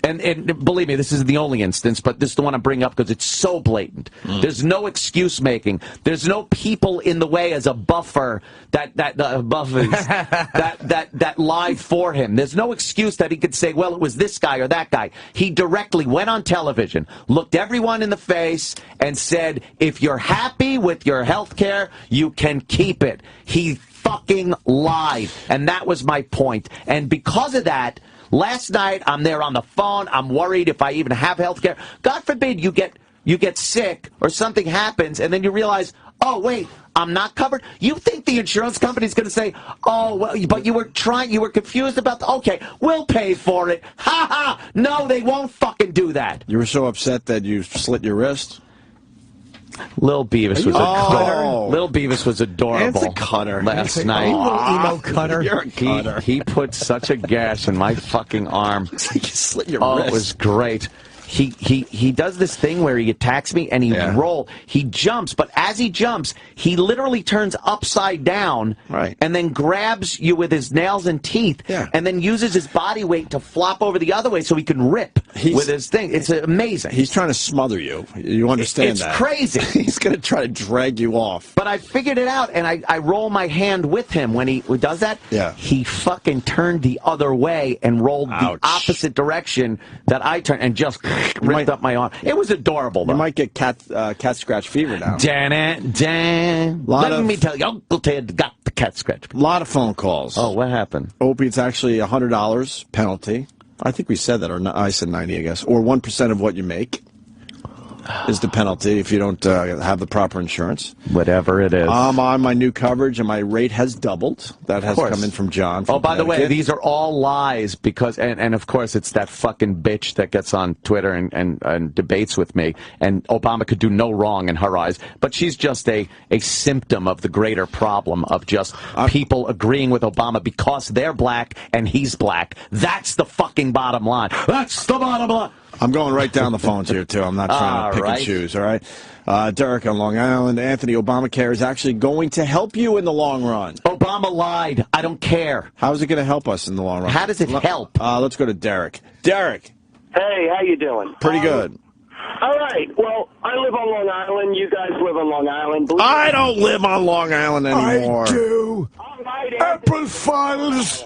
And believe me, this isn't the only instance, but this is the one I bring up because it's so blatant. There's no excuse making. There's no people in the way as a buffer that lied for him. There's no excuse that he could say, well, it was this guy or that guy. He directly went on television, looked everyone in the face, and said, if you're happy with your health care, you can keep it. He fucking lied. And that was my point. And because of that, last night, I'm there on the phone. I'm worried if I even have health care. God forbid you get sick or something happens, and then you realize, oh, wait, I'm not covered. You think the insurance company's going to say, oh, well, but you were confused about okay, we'll pay for it. Ha ha! No, they won't fucking do that. You were so upset that you slit your wrist? Lil Beavis was a cutter. Lil Beavis was adorable. It's a cutter. Last night. Emo cutter. You're a cutter. He put such a gash in my fucking arm. You slit your wrist. It was great. He does this thing where he attacks me and he jumps, but as he jumps, he literally turns upside down and then grabs you with his nails and teeth and then uses his body weight to flop over the other way so he can rip with his thing. It's amazing. He's trying to smother you. You understand that? It's crazy. He's going to try to drag you off. But I figured it out, and I roll my hand with him when he does that. Yeah. He fucking turned the other way and rolled the opposite direction that I turned and just ripped up my arm. It was adorable, though. You might get cat scratch fever now. Let me tell you, Uncle Ted got the cat scratch fever. A lot of phone calls. Oh, what happened? Opie, it's actually $100 penalty. I think we said that, or I said 90, I guess. Or 1% of what you make is the penalty if you don't have the proper insurance. Whatever it is. I'm on my new coverage, and my rate has doubled. That has come in from John. From by the way, these are all lies because, and of course, it's that fucking bitch that gets on Twitter and debates with me. And Obama could do no wrong in her eyes, but she's just a symptom of the greater problem of just people agreeing with Obama because they're black and he's black. That's the fucking bottom line. That's the bottom line. I'm going right down the phones here, too. I'm not trying to pick and choose, all right? Derek on Long Island. Anthony, Obamacare is actually going to help you in the long run. Obama lied. I don't care. How is it going to help us in the long run? How does it help? Let's go to Derek. Derek. Hey, how you doing? Pretty good. All right. Well, I live on Long Island. You guys live on Long Island. I don't live on Long Island anymore. I do. All right, April Fools.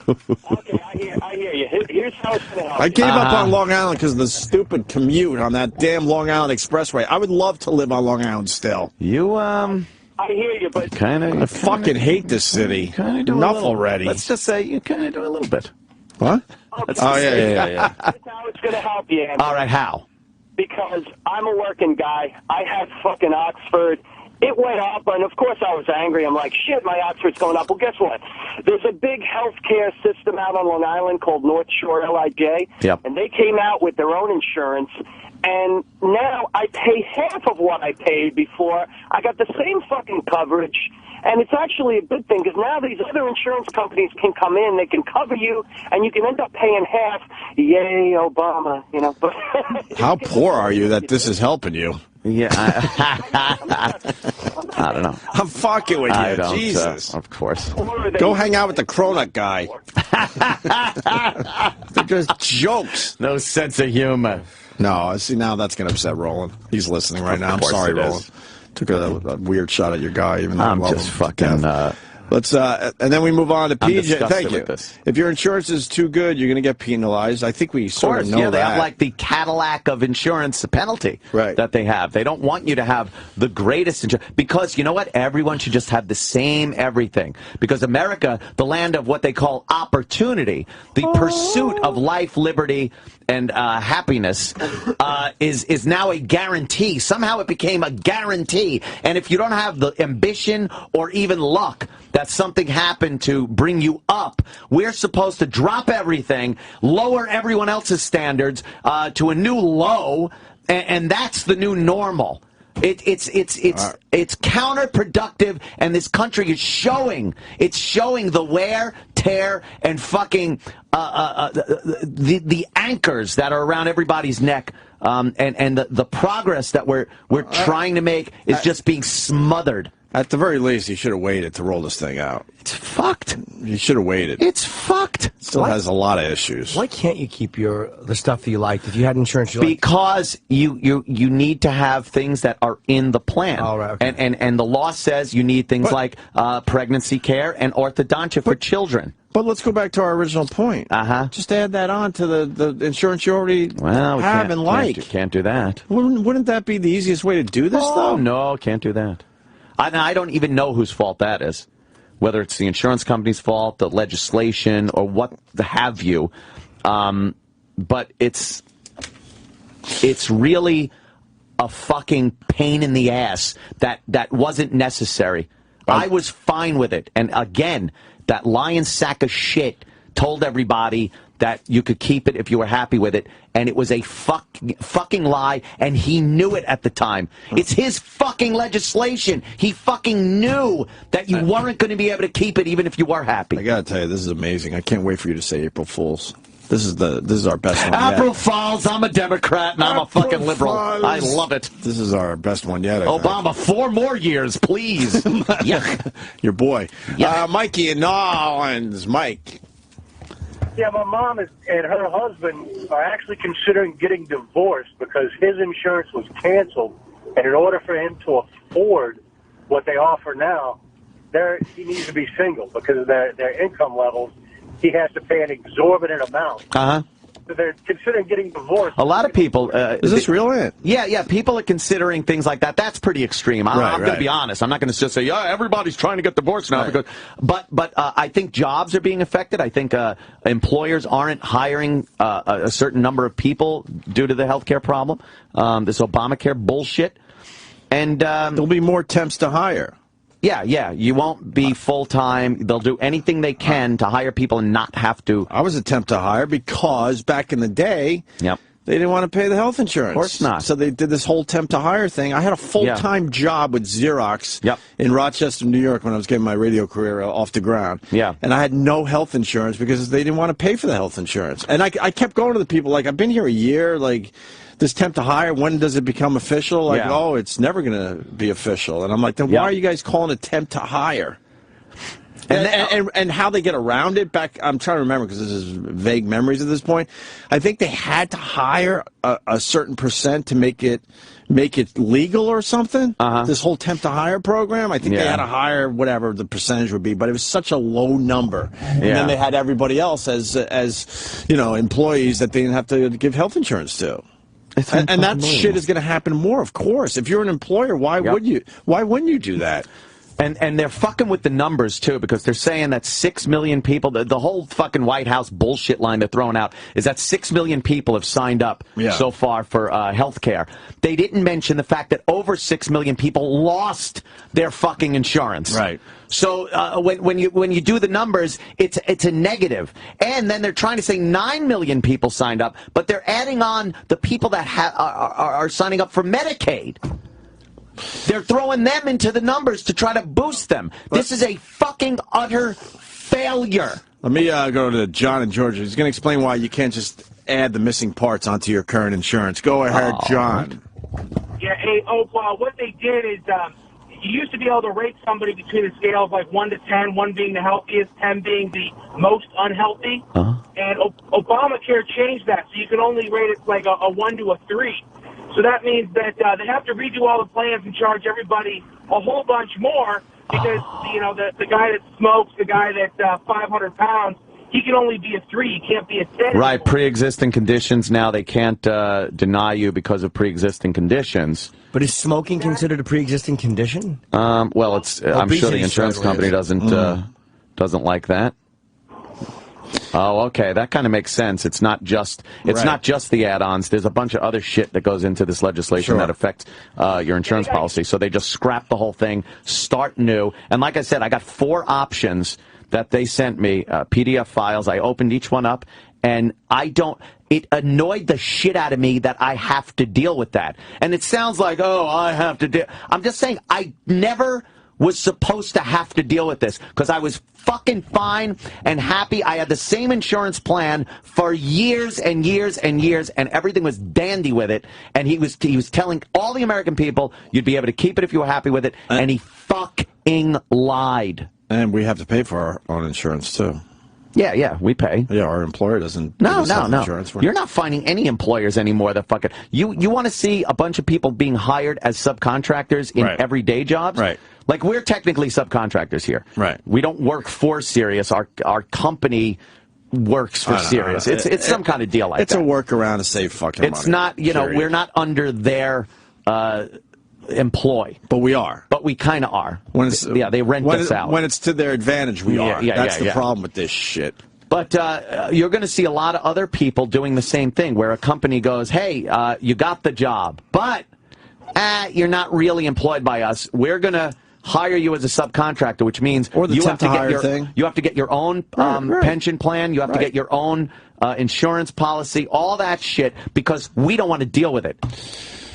Okay, I hear you. Here's how it's going to help. I gave up on Long Island because of the stupid commute on that damn Long Island Expressway. I would love to live on Long Island still. You, I hear you, but I fucking hate this city. Enough already. Let's just say you kind of do a little bit. What? okay. Oh, yeah. Here's how it's going to help you, Andy. All right, how? Because I'm a working guy. I had fucking Oxford. It went up, and of course I was angry. I'm like, shit, my Oxford's going up. Well, guess what? There's a big healthcare system out on Long Island called North Shore LIJ, and they came out with their own insurance, and now I pay half of what I paid before. I got the same fucking coverage, and it's actually a good thing because now these other insurance companies can come in, they can cover you, and you can end up paying half. Yay, Obama, you know. But How poor are you that this is helping you? Yeah, I don't know. I'm fucking with you. I don't, Jesus. of course. Go hang out with the cronut guy. They're just jokes. No sense of humor. No, see, now that's going to upset Roland. He's listening right now. I'm sorry, Roland. Took a weird shot at your guy, even though I'm I love just him. fucking... Let's and then we move on to PJ. Thank you. With this. If your insurance is too good, you're going to get penalized. I think we sort of know that. They have like the Cadillac of insurance penalty that they have. They don't want you to have the greatest insurance because you know what? Everyone should just have the same everything. Because America, the land of what they call opportunity, the pursuit of life, liberty, and happiness is now a guarantee. Somehow it became a guarantee. And if you don't have the ambition or even luck that something happened to bring you up, we're supposed to drop everything, lower everyone else's standards to a new low, and that's the new normal. It's counterproductive, and this country is showing the wear, tear, and fucking the anchors that are around everybody's neck, and the progress that we're trying to make is just being smothered. At the very least, you should have waited to roll this thing out. It's fucked. You should have waited. It's fucked. It still has a lot of issues. Why can't you keep the stuff that you liked? If you had insurance, you liked? Because you need to have things that are in the plan. All right, okay. And the law says you need things like pregnancy care and orthodontia for children. But let's go back to our original point. Just add that on to the insurance you already have and like. Can't do that. Wouldn't that be the easiest way to do this, though? No, can't do that. I don't even know whose fault that is, whether it's the insurance company's fault, the legislation, or what have you. But it's really a fucking pain in the ass that wasn't necessary. I was fine with it. And again, that lying sack of shit told everybody that you could keep it if you were happy with it, and it was a fucking lie, and he knew it at the time. It's his fucking legislation. He fucking knew that you weren't going to be able to keep it even if you were happy. I gotta tell you, this is amazing. I can't wait for you to say April Fools. This is our best one yet. April Fools, I'm a Democrat, and I'm a fucking liberal. I love it. This is our best one yet. Obama, 4 more years, please. Your boy. Yeah. Mikey in New Orleans. Mike. Yeah, my mom and her husband are actually considering getting divorced because his insurance was canceled, and in order for him to afford what they offer now, he needs to be single because of their income levels. He has to pay an exorbitant amount. So they're considering getting divorced. A lot of people... is this real? Yeah, people are considering things like that. That's pretty extreme. I'm going to be honest. I'm not going to just say, yeah, everybody's trying to get divorced now. Because, but I think jobs are being affected. I think employers aren't hiring a certain number of people due to the health care problem, this Obamacare bullshit. And there'll be more attempts to hire. Yeah, you won't be full-time. They'll do anything they can to hire people and not have to. I was attempt to hire because back in the day, they didn't want to pay the health insurance. Of course not. So they did this whole attempt to hire thing. I had a full-time job with Xerox in Rochester, New York when I was getting my radio career off the ground. Yeah. And I had no health insurance because they didn't want to pay for the health insurance. And I kept going to the people, like, I've been here a year, like... This temp to hire, when does it become official? Like, oh, it's never going to be official. And I'm like, then why are you guys calling it temp to hire? And how they get around it back, I'm trying to remember because this is vague memories at this point. I think they had to hire a certain percent to make it legal or something. This whole temp to hire program, I think they had to hire whatever the percentage would be, but it was such a low number. And then they had everybody else as employees that they didn't have to give health insurance to. And that shit is going to happen more, of course. If you're an employer, why wouldn't you do that? And they're fucking with the numbers, too, because they're saying that 6 million people, the whole fucking White House bullshit line they're throwing out is that 6 million people have signed up so far for health care. They didn't mention the fact that over 6 million people lost their fucking insurance. Right. So when you do the numbers, it's a negative. And then they're trying to say 9 million people signed up, but they're adding on the people that are signing up for Medicaid. They're throwing them into the numbers to try to boost them. This is a fucking utter failure. Let me go to John in Georgia. He's going to explain why you can't just add the missing parts onto your current insurance. Go ahead, John. Yeah, what they did is you used to be able to rate somebody between a scale of like 1 to 10, 1 being the healthiest, 10 being the most unhealthy. And Obamacare changed that, so you can only rate it like a 1 to a 3. So that means that they have to redo all the plans and charge everybody a whole bunch more because, the guy that smokes, the guy that's 500 pounds, he can only be a 3. He can't be a 10. Right, pre-existing conditions now, they can't deny you because of pre-existing conditions. But is smoking considered a pre-existing condition? Well, I'm sure the insurance company doesn't like that. Oh, okay. That kind of makes sense. It's not just the add-ons. There's a bunch of other shit that goes into this legislation that affects your insurance policy. So they just scrap the whole thing, start new. And like I said, I got 4 options that they sent me, PDF files. I opened each one up, and it annoyed the shit out of me that I have to deal with that. And it sounds like, I have to deal. I'm just saying, I never was supposed to have to deal with this because I was fucking fine and happy. I had the same insurance plan for years and years and years, and everything was dandy with it. And he was telling all the American people you'd be able to keep it if you were happy with it, and he fucking lied. And we have to pay for our own insurance too. Yeah, we pay. Yeah, our employer doesn't. No. You're not finding any employers anymore that fucking. You want to see a bunch of people being hired as subcontractors in everyday jobs? Right. Like, we're technically subcontractors here. Right. We don't work for Sirius. Our company works for Sirius. It's some kind of deal like that. It's a workaround to save fucking money. It's not, we're not under their employ. But we are. But we kind of are. They rent us out. When it's to their advantage, we are. That's the problem with this shit. But you're going to see a lot of other people doing the same thing, where a company goes, hey, you got the job, but you're not really employed by us. We're going to hire you as a subcontractor, which means you have to get your own pension plan, you have to get your own insurance policy, all that shit, because we don't want to deal with it.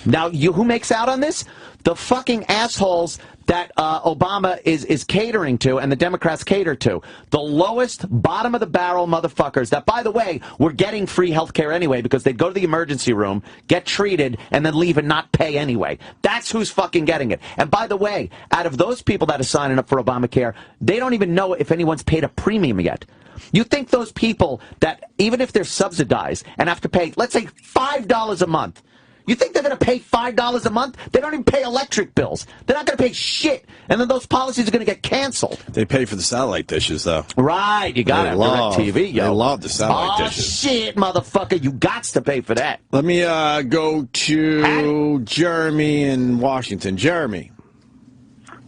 Now, who makes out on this? The fucking assholes that Obama is catering to and the Democrats cater to. The lowest, bottom-of-the-barrel motherfuckers that, by the way, were getting free health care anyway because they'd go to the emergency room, get treated, and then leave and not pay anyway. That's who's fucking getting it. And by the way, out of those people that are signing up for Obamacare, they don't even know if anyone's paid a premium yet. You think those people that, even if they're subsidized and have to pay, let's say, $5 a month, you think they're going to pay $5 a month? They don't even pay electric bills. They're not going to pay shit. And then those policies are going to get canceled. They pay for the satellite dishes, though. Right. You got to have DirecTV, yo. They love the satellite dishes. Oh, shit, motherfucker. You got to pay for that. Let me go to Jeremy in Washington. Jeremy.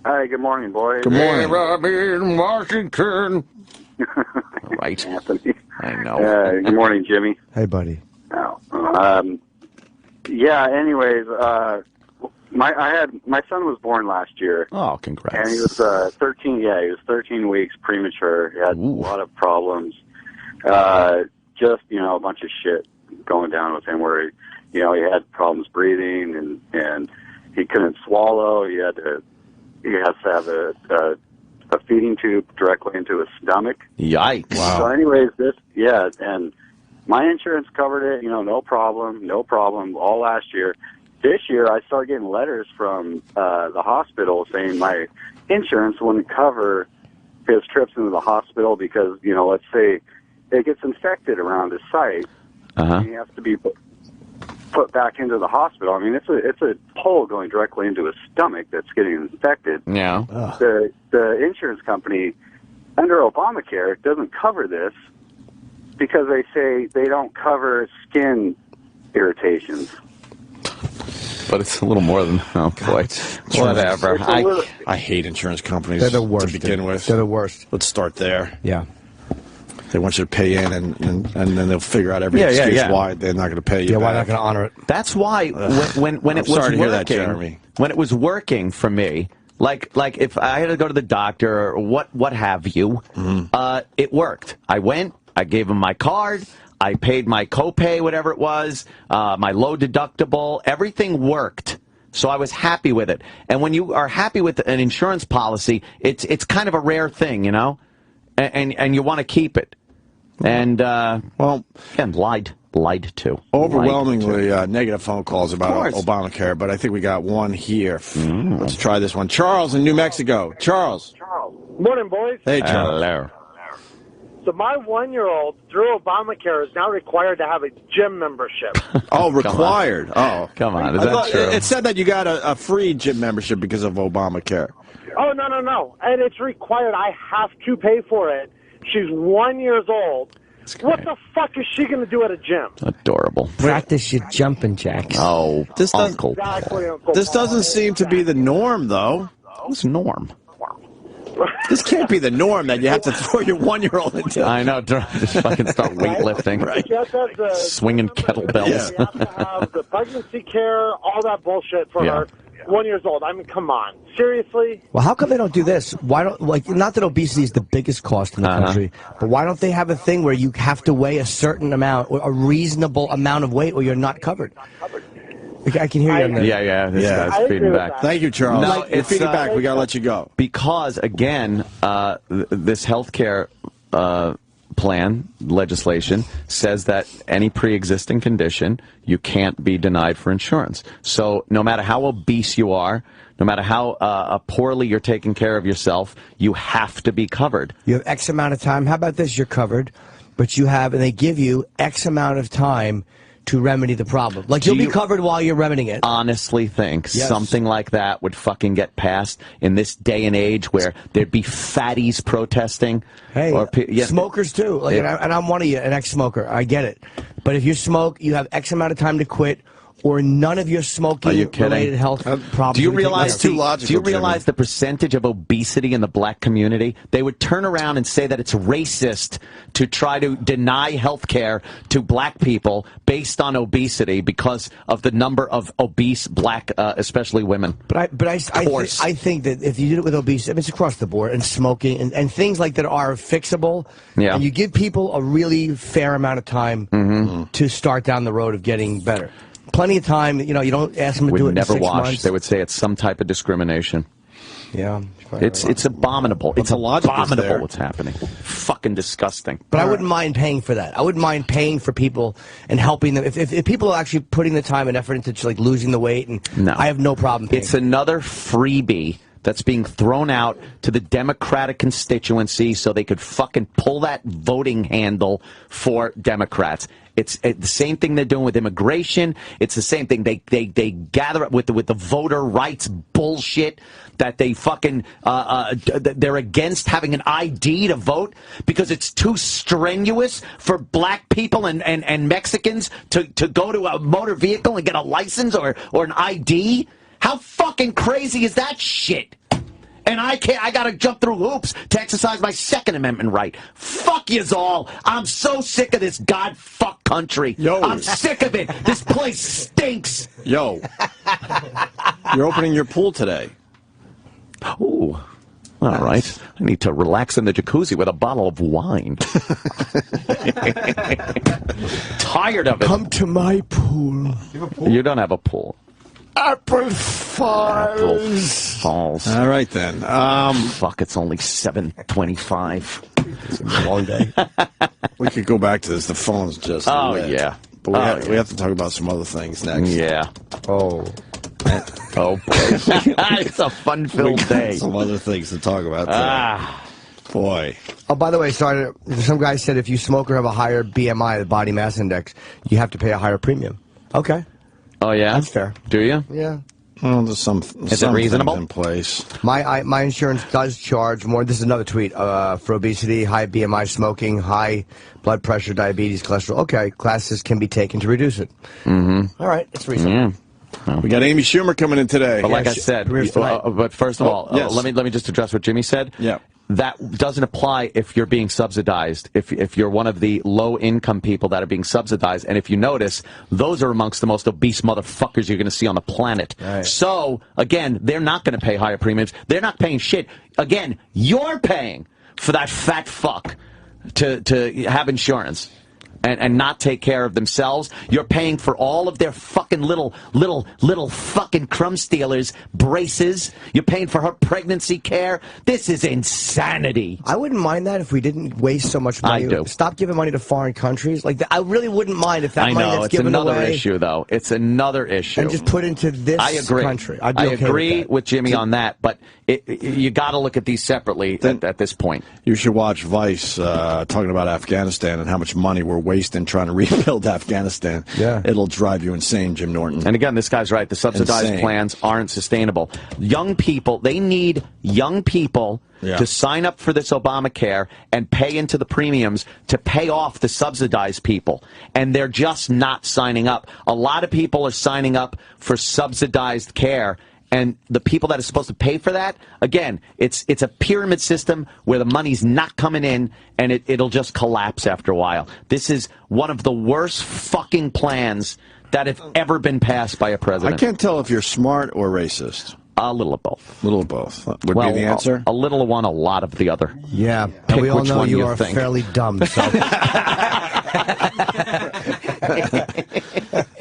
Hi, good morning, boys. Good morning. Hey, Robbie in Washington. Right. Anthony. I know. Good morning, Jimmy. Hey, buddy. Anyways, my son was born last year. Oh, congrats. And he was 13. Yeah, he was 13 weeks premature. He had a lot of problems. Just a bunch of shit going down with him, where he had problems breathing and he couldn't swallow. He has to have a feeding tube directly into his stomach. Yikes! Wow. So, anyways, and my insurance covered it, no problem, all last year. This year, I started getting letters from the hospital saying my insurance wouldn't cover his trips into the hospital because, you know, let's say it gets infected around his site, and he has to be put back into the hospital. I mean, it's a hole going directly into his stomach that's getting infected. Yeah. The insurance company under Obamacare doesn't cover this because they say they don't cover skin irritations. But it's a little more than, oh boy, whatever. I hate insurance companies. They're the worst to begin with. They're the worst. Let's start there. Yeah. They want you to pay in, and then they'll figure out every excuse why they're not going to pay you. Yeah, why back. not going to honor it? That's why when it was sorry to working, hear that, Jeremy. When it was working for me, like if I had to go to the doctor or what have you, it worked. I went, I gave him my card, I paid my copay, whatever it was, my low deductible, everything worked. So I was happy with it. And when you are happy with an insurance policy, it's kind of a rare thing, you know, and you want to keep it. And well, again, lied to. Overwhelmingly negative phone calls about Obamacare, but I think we got one here. Let's try this one. Charles in New Mexico. Charles. Morning, boys. Hey, Charles. Hello. So my 1-year-old, through Obamacare, is now required to have a gym membership. Oh, required. Oh, come on. Is that true? It said that you got a free gym membership because of Obamacare. Oh, no. And it's required. I have to pay for it. She's 1 year old. What the fuck is she going to do at a gym? Adorable. Practice your jumping jacks. Oh, this Uncle. This doesn't seem to be the norm, though. What's norm? This can't be the norm that you have to throw your 1-year-old into. I know. Just fucking start weightlifting. Right. Swinging kettlebells. You have to have the pregnancy care, all that bullshit for her. 1 year old. I mean, come on. Seriously? Well, how come they don't do this? Why don't, not that obesity is the biggest cost in the country, but why don't they have a thing where you have to weigh a certain amount, or a reasonable amount of weight, or you're not covered? I can hear you on that. Yeah. This guy's feeding back. Thank you, Charles. No, you're feeding back. We got to let you go. Because, again, this health care plan, legislation, says that any pre-existing condition, you can't be denied for insurance. So no matter how obese you are, no matter how poorly you're taking care of yourself, you have to be covered. You have X amount of time. How about this? You're covered, but you have, and they give you X amount of time to remedy the problem. Like, you'll be covered while you're remedying it. Honestly think something like that would fucking get passed in this day and age where there'd be fatties protesting? Hey, smokers too. Like, and I'm one of you, an ex-smoker. I get it. But if you smoke, you have X amount of time to quit, or none of your smoking-related health problems. Do you realize the percentage of obesity in the black community? They would turn around and say that it's racist to try to deny health care to black people based on obesity because of the number of obese black, especially women. But I think that if you did it with obesity, I mean, it's across the board, and smoking, and things like that are fixable, and you give people a really fair amount of time to start down the road of getting better. Plenty of time, you know, you don't ask them to do it in 6 months. They would say it's some type of discrimination. Yeah. It's abominable. It's abominable what's happening. Fucking disgusting. But I wouldn't mind paying for that. I wouldn't mind paying for people and helping them. If people are actually putting the time and effort into just, like, losing the weight, and I have no problem paying. It's another freebie that's being thrown out to the Democratic constituency so they could fucking pull that voting handle for Democrats. It's the same thing they're doing with immigration. It's the same thing. They gather up with the voter rights bullshit that they fucking they're against having an ID to vote because it's too strenuous for black people and Mexicans to go to a motor vehicle and get a license or an ID. How fucking crazy is that shit? And I gotta jump through hoops to exercise my Second Amendment right. Fuck yous all. I'm so sick of this god-fuck country. I'm sick of it. This place stinks. You're opening your pool today. Ooh. All right. I need to relax in the jacuzzi with a bottle of wine. Tired of it. Come to my pool. You don't have a pool. Apple Falls. All right, then. Fuck, it's only 7:25. It's a long day. We could go back to this. The phone's just lit. Yeah. But we have to talk about some other things next. Yeah. Oh, boy. It's a fun-filled day. Some other things to talk about today. Boy. Oh, by the way, sorry, some guy said if you smoke or have a higher BMI, the body mass index, you have to pay a higher premium. Okay. Oh, yeah? That's fair. Do you? Yeah. Well, there's some Is it reasonable? in place. My insurance does charge more. This is another tweet for obesity, high BMI, smoking, high blood pressure, diabetes, cholesterol. Okay, classes can be taken to reduce it. Mm-hmm. All right, it's reasonable. Yeah. We got Amy Schumer coming in today. But like I said, but first of all, yes. let me just address what Jimmy said. Yeah. That doesn't apply if you're being subsidized, if you're one of the low-income people that are being subsidized. And if you notice, those are amongst the most obese motherfuckers you're going to see on the planet. Right. So, again, they're not going to pay higher premiums. They're not paying shit. Again, you're paying for that fat fuck to have insurance. And not take care of themselves. You're paying for all of their fucking little fucking crumb stealers braces. You're paying for her pregnancy care. This is insanity. I wouldn't mind that if we didn't waste so much money. I do. Stop giving money to foreign countries. Like I really wouldn't mind if that money that's given away. It's another issue, though. It's another issue. And just put into this country. I'd be okay agree with Jimmy on that, but you got to look at these separately at this point. You should watch Vice talking about Afghanistan and how much money we're wasting trying to rebuild Afghanistan. Yeah. It'll drive you insane, Jim Norton. And again, this guy's right. The subsidized plans aren't sustainable. Young people, they need young people to sign up for this Obamacare and pay into the premiums to pay off the subsidized people. And they're just not signing up. A lot of people are signing up for subsidized care. And the people that are supposed to pay for that, again, it's a pyramid system where the money's not coming in, and it'll just collapse after a while. This is one of the worst fucking plans that have ever been passed by a president. I can't tell if you're smart or racist. A little of both. A little of both would be the answer? A little of one, a lot of the other. Yeah. Pick And we all which know one you you are think. fairly dumb. So.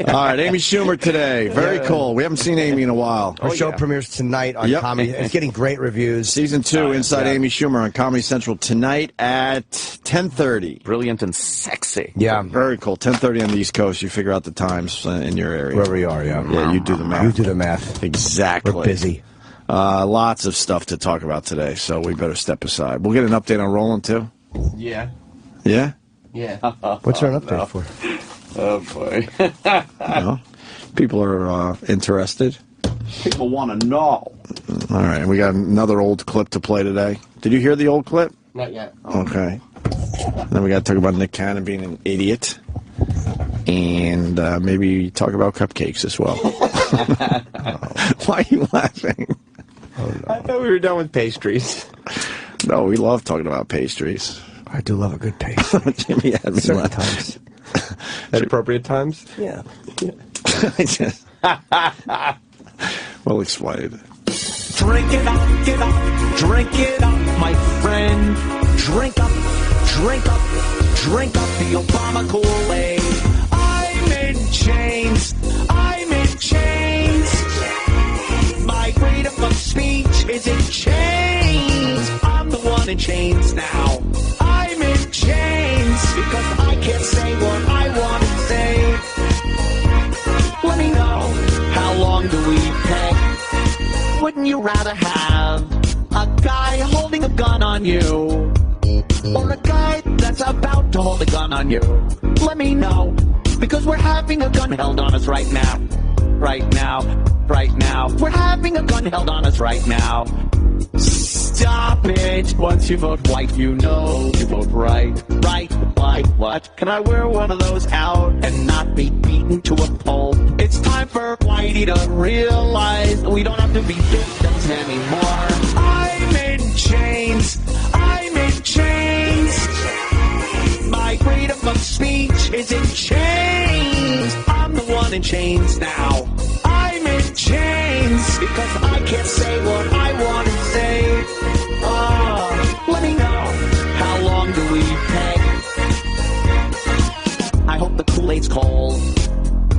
All right, Amy Schumer today. Very cool. We haven't seen Amy in a while. Our show premieres tonight on Comedy. It's getting great reviews. Season 2, Inside Amy Schumer on Comedy Central tonight at 10:30. Brilliant and sexy. Yeah. Very cool. 10:30 on the East Coast. You figure out the times in your area. Wherever you are, yeah. Yeah, you do the math. You do the math. Exactly. We're busy. Lots of stuff to talk about today, so we better step aside. We'll get an update on Roland, too. Yeah. Yeah? Yeah. What's there an update for? Oh, boy. No? People are interested. People want to know. All right, we got another old clip to play today. Did you hear the old clip? Not yet. Okay. Then we got to talk about Nick Cannon being an idiot. And maybe talk about cupcakes as well. Why are you laughing? Oh, no. I thought we were done with pastries. No, we love talking about pastries. I do love a good pastry. Jimmy had me Certain laugh. times. At appropriate times? Yeah. Well explained. Drink it up, drink it up, my friend. Drink up, drink up the Obama Kool-Aid. I'm in chains, my freedom of speech is in chains. I'm the one in chains now. I'm in chains because I can't say what I want to say. Let me know, how long do we pay? Wouldn't you rather have a guy holding a gun on you, or a guy that's about to hold a gun on you? Let me know, because we're having a gun held on us right now. Right now. We're having a gun held on us right now. Stop it. Once you vote white, you know you vote right. Right, what? Can I wear one of those out and not be beaten to a pulp? It's time for Whitey to realize we don't have to be victims anymore. I'm in chains. My freedom of speech is in chains. I'm the one in chains now. I'm in chains because I can't say what I want to say. Let me know, how long do we pay? I hope the Kool-Aid's cold.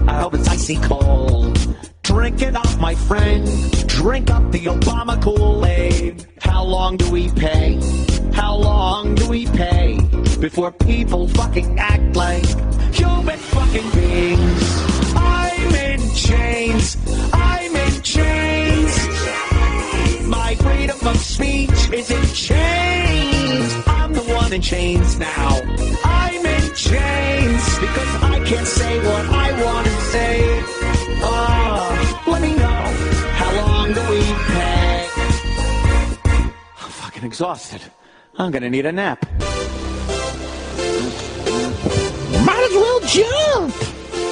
I hope it's icy cold. Drink it up, my friend. Drink up the Obama Kool-Aid. How long do we pay? How long do we pay before people fucking act like human fucking beings? I'm in chains. My freedom of speech is in chains. one in chains now. I'm in chains because I can't say what I want to say. Let me know, how long do we pay? I'm fucking exhausted. I'm gonna need a nap. Might as well jump.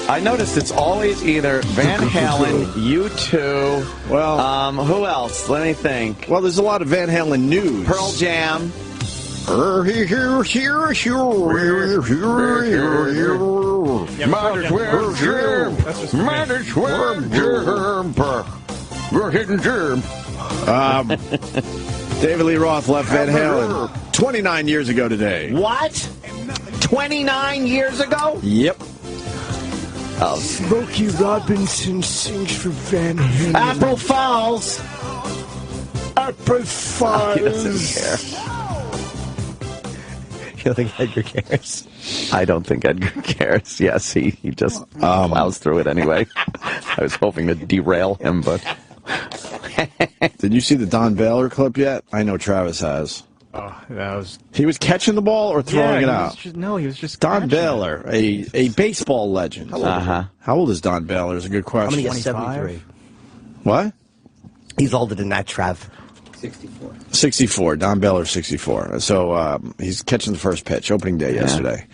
I noticed it's always either Van Halen, U2, well, who else? Let me think. Well, there's a lot of Van Halen news. Pearl Jam. Might as well jump. Might as well jump. We're hitting jump. David Lee Roth left Van Halen 29 years ago today. What? 29 years ago? Yep. Oh, Smokey Robinson sings for Van Halen. April Fools. April Fools. He doesn't care. You don't think Edgar cares? I don't think Edgar cares. Yes, he just plows through it anyway. I was hoping to derail him, but... Did you see the Don Baylor clip yet? I know Travis has. Oh, that was... He was catching the ball or throwing it out? He was just Don Baylor, a baseball legend. How old is Don Baylor is a good question. I'm going to get 73. What? He's older than that, Trav. 64. Don Baylor, 64. So he's catching the first pitch, opening day yesterday.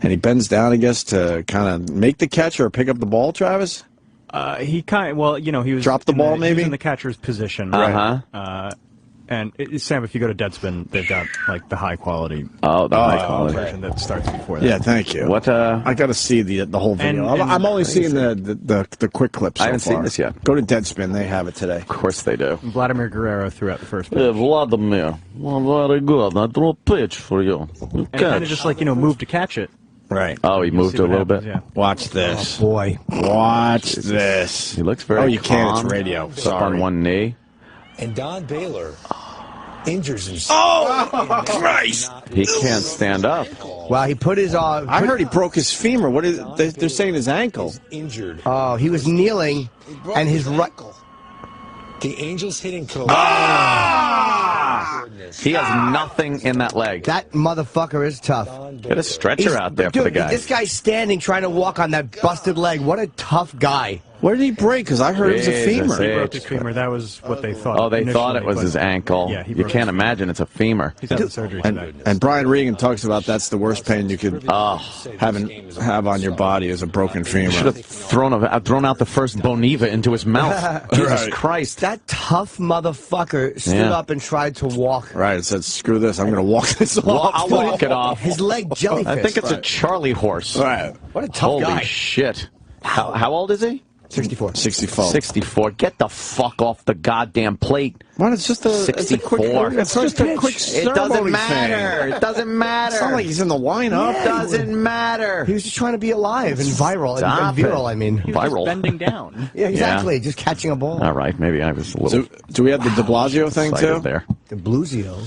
And he bends down, I guess, to kind of make the catch or pick up the ball, Travis? He kind of, well, you know, he was... Drop the ball, maybe? He was in the catcher's position. And Sam, if you go to Deadspin, they've got like the high quality, high quality version that starts before that. Yeah, thank you. What? I got to see the whole video. I'm only seeing the quick clips. I haven't seen this yet. Go to Deadspin; they have it today. Of course they do. Vladimir Guerrero threw out the first pitch. Yeah, Vladimir. Well, very good. I threw a pitch for you. And kind of just like moved to catch it. Right. Oh, he moved a little bit. Yeah. Watch this. Oh, boy. Watch this. He looks very. Oh, you calm. can't. It's radio. It's up on one knee. And Don Baylor injures himself. Oh, Christ! He can't stand up. Well, he put his... I heard he broke his femur. What is? They're saying his ankle. He's injured. Oh, he was kneeling, and his right... The Angels hitting coach. He has nothing in that leg. That motherfucker is tough. Get a stretcher out there for the guy. This guy's standing trying to walk on that busted leg. What a tough guy. Where did he break? Because I heard it was a femur. He broke his femur. That was what they thought. Oh, they thought it was his ankle. Yeah, you can't imagine it's a femur. He's had the surgery today. And Brian Regan talks about that's the worst pain you could have on your body is a broken femur. Should have thrown out the first Boniva into his mouth. Jesus Christ. That tough motherfucker stood up and tried to walk. Right, it said, screw this, I'm going to walk this off. Well, I'll walk it off. His leg jellyfish. I think it's a Charlie horse. Right. What a tough guy. Holy shit. How old is he? 64. 64. Get the fuck off the goddamn plate. What? It's just a 64. It's just a quick It doesn't matter. It doesn't matter. It's not like he's in the lineup. It doesn't matter. He was just trying to be alive and viral. Stop and viral, it. I mean. He was just bending down. Yeah, exactly. Just catching a ball. All right. Maybe I was a little. So, do we have the de Blasio thing, too? There. De Blasio.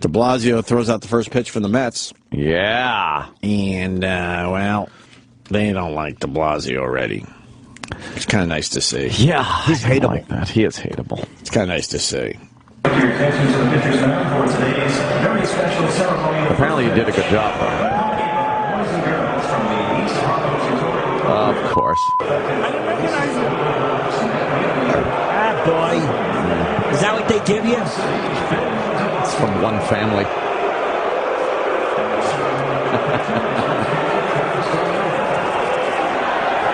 De Blasio throws out the first pitch for the Mets. Yeah. And, well, they don't like de Blasio already. It's kind of nice to see. Yeah. He's hateable. Like that. He is hateable. It's kind of nice to see. Apparently you did a good job, though. Of course. Ah, boy. Is that what they give you? It's from one family.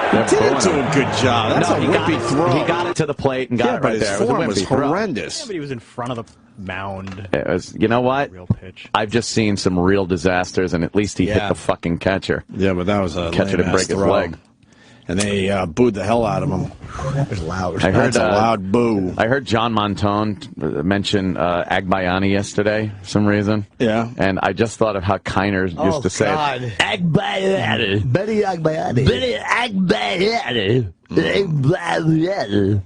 He didn't do a good job. That's a whippy throw. He got it to the plate and got it right there. His form was a wimpy throw. horrendous. Yeah, but he was in front of the mound. It was, you know what? Real pitch. I've just seen some real disasters, and at least he hit the fucking catcher. Yeah, but that was a catcher didn't break his leg. And they booed the hell out of him. That was loud. That's a loud boo. I heard John Montone mention Agbayani yesterday for some reason. Yeah. And I just thought of how Kiner used to say it. Agbayani. Betty Agbayani. Betty Agbayani. Agbayani.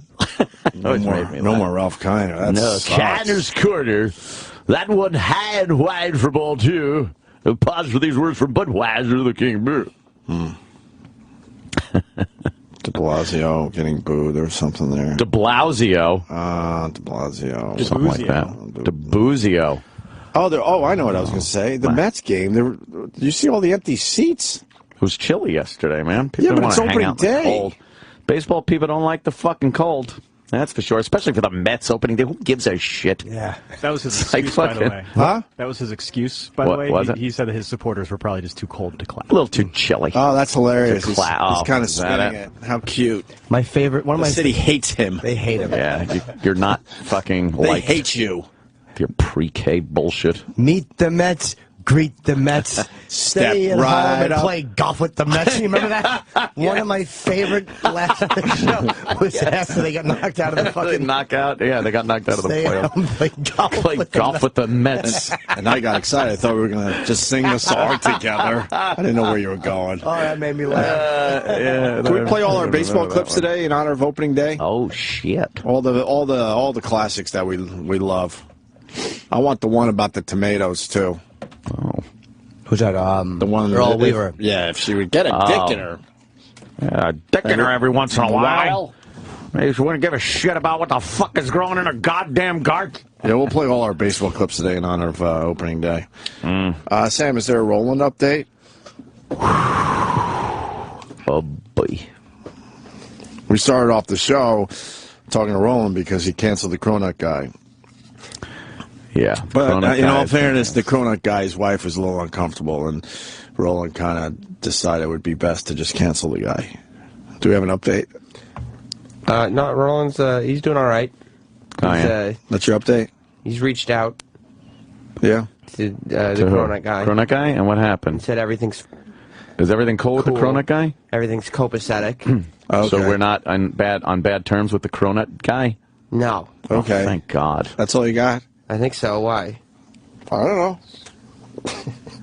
No more Ralph Kiner. That sucks. Kiner's corner. That one high and wide for ball two. Pause for these words from Budweiser, the King Beer. De Blasio getting booed or something there. De Blasio. De Blasio. Something like that. De Buzio. Oh, I know what I was going to say. The Mets game. Did you see all the empty seats? It was chilly yesterday, man. People Yeah, but don't it's wanna hang opening out in the day. cold. Baseball people don't like the fucking cold. That's for sure, especially for the Mets opening day. Who gives a shit? Yeah. That was his Like excuse, by the fucking- way. Huh? That was his excuse, by the What way. was it? He said that his supporters were probably just too cold to clap. A little too chilly. Oh, that's hilarious. He's Oh, kind of is that spinning it? it. How cute. My favorite. One of The my city hates him. They hate him. Yeah, you're not fucking They like hate you. your pre-K bullshit. Meet the Mets. Greet the Mets. Stay at right home and up. play golf with the Mets. You remember that? One of my favorite laughs of the show was after they got knocked out of the fucking knockout. Yeah, they got knocked out of the Stay at home, playoffs. play golf With the Mets. And I got excited. I thought we were going to just sing the song together. I didn't know where you were going. Oh, that made me laugh. Can we play all our baseball clips today in honor of opening day? Oh shit! All the classics that we love. I want the one about the tomatoes too. Oh. Who's that? The one Earl Weaver. Yeah, if she would get a dick in her. Yeah, a dick in her every once in a while. Maybe she wouldn't give a shit about what the fuck is growing in her goddamn garden. Yeah, we'll play all our baseball clips today in honor of opening day. Sam, is there a Roland update? Oh boy. We started off the show talking to Roland because he canceled the cronut guy. Yeah, But in all fairness, the cronut guy's wife was a little uncomfortable, and Roland kind of decided it would be best to just cancel the guy. Do we have an update? No, Roland's he's doing all right. That's your update? He's reached out. Yeah. To the To who? cronut guy. Cronut guy, and what happened? Said everything's. Is everything cool with the cronut guy? Everything's copacetic. Okay. So we're not on bad terms with the cronut guy? No. Okay. Oh, thank God. That's all you got? I think so. Why? I don't know.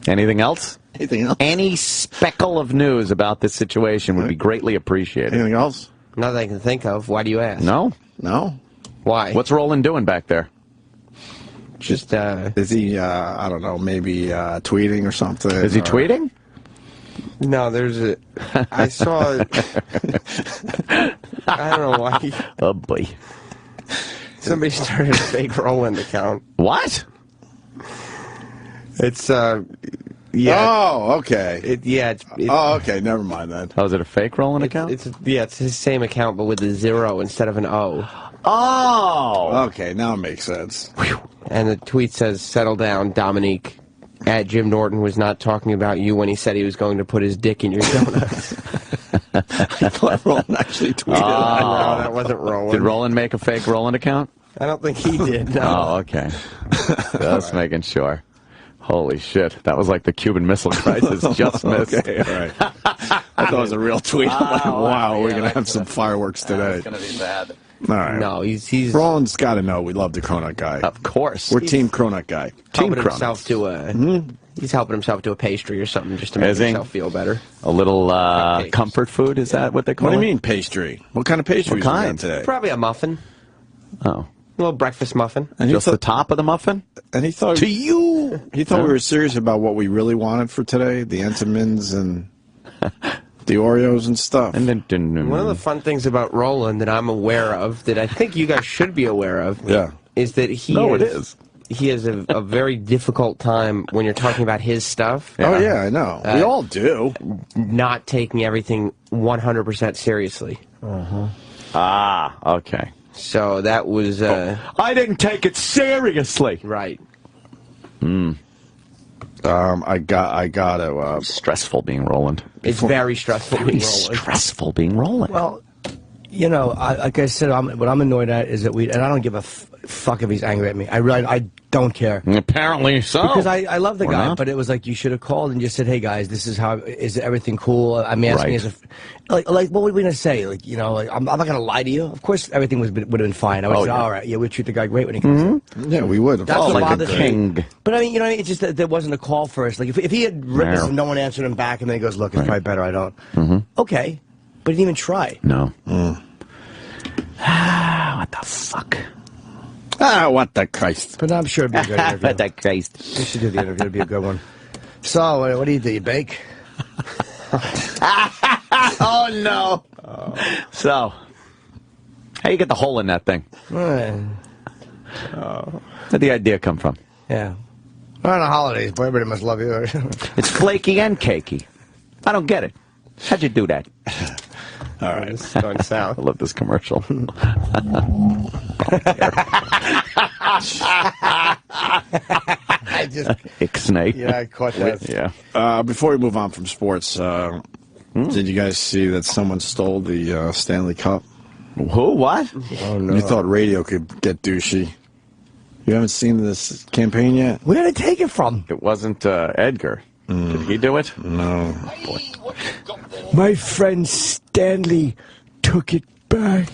Anything else? Anything else? Any speckle of news about this situation would be greatly appreciated. Anything else? Not that I can think of. Why do you ask? No? No. Why? What's Roland doing back there? Just, Is he, I don't know, maybe tweeting or something? Is he tweeting? No, there's a. I saw. I don't know why. Oh, boy. Somebody started a fake Roland account. What? It's, yeah. Oh, okay. It's oh, okay. Never mind then. Oh, is it a fake Roland account? It's his same account, but with a 0 instead of an O. Oh! Okay, now it makes sense. And the tweet says, "Settle down, Dominique. At Jim Norton was not talking about you when he said he was going to put his dick in your donuts." I thought Roland actually tweeted that. No, that wasn't Roland. Did Roland make a fake Roland account? I don't think he did. No. Oh, okay. Just making sure. Holy shit. That was like the Cuban Missile Crisis. Just missed. Okay, all right. I thought it was a real tweet. I'm like, wow, we're going to have some fireworks today. It's going to be bad. All right. No, he's Roland's got to know we love the cronut guy. Of course. We're Team Cronut guy. Team helping himself to a. He's helping himself to a pastry or something just to make Is he? himself feel better. A little comfort food? Is that what they call What it? do you mean pastry? What kind of pastry What kind? today? Probably a muffin, Oh. a little breakfast muffin. And Just the top of the muffin? And he thought To you! He thought we were serious about what we really wanted for today, the Entenmann's and the Oreos and stuff. And then One of the fun things about Roland that I'm aware of, that I think you guys should be aware of, is that he has a very difficult time when you're talking about his stuff. Oh, yeah, I know. We all do. Not taking everything 100% seriously. Ah, okay. So that was... I didn't take it seriously. Right. I got to... stressful being Roland. It's very stressful being Roland. Stressful being Roland. Well, you know, like I said, what I'm annoyed at is that and I don't give a fuck if he's angry at me. I don't care. Apparently so. Because I love the Or guy, not. but it was like you should have called and just said, "Hey guys, this is how is everything cool?" I'm asking Right. as a like what were we gonna say? Like like I'm not gonna lie to you. Of course, everything would have been fine. I would say, "All right, yeah, we treat the guy great when he comes in." Yeah, we would. That's what like a bothers me. king. But I mean, it's just that there wasn't a call first. Like if he had ripped us and no one answered him back, and then he goes, "Look, it's probably better I don't." Okay, but he didn't even try. No. What the fuck? What the Christ. But I'm sure it'd be a good interview. What the Christ? We should do the interview. It'd be a good one. So, what do you do? You bake? Oh, no. So, how you get the hole in that thing? Where'd the idea come from? Yeah. On the holidays, boy, everybody must love you. It's flaky and cakey. I don't get it. How'd you do that? All right, this is going south. I love this commercial. I just Ixnay. Yeah, I caught that. Yeah. Before we move on from sports, did you guys see that someone stole the Stanley Cup? Who? What? Oh no! You thought radio could get douchey. You haven't seen this campaign yet? Where did they take it from? It wasn't Edgar. Did he do it? No. My friend Stanley took it back.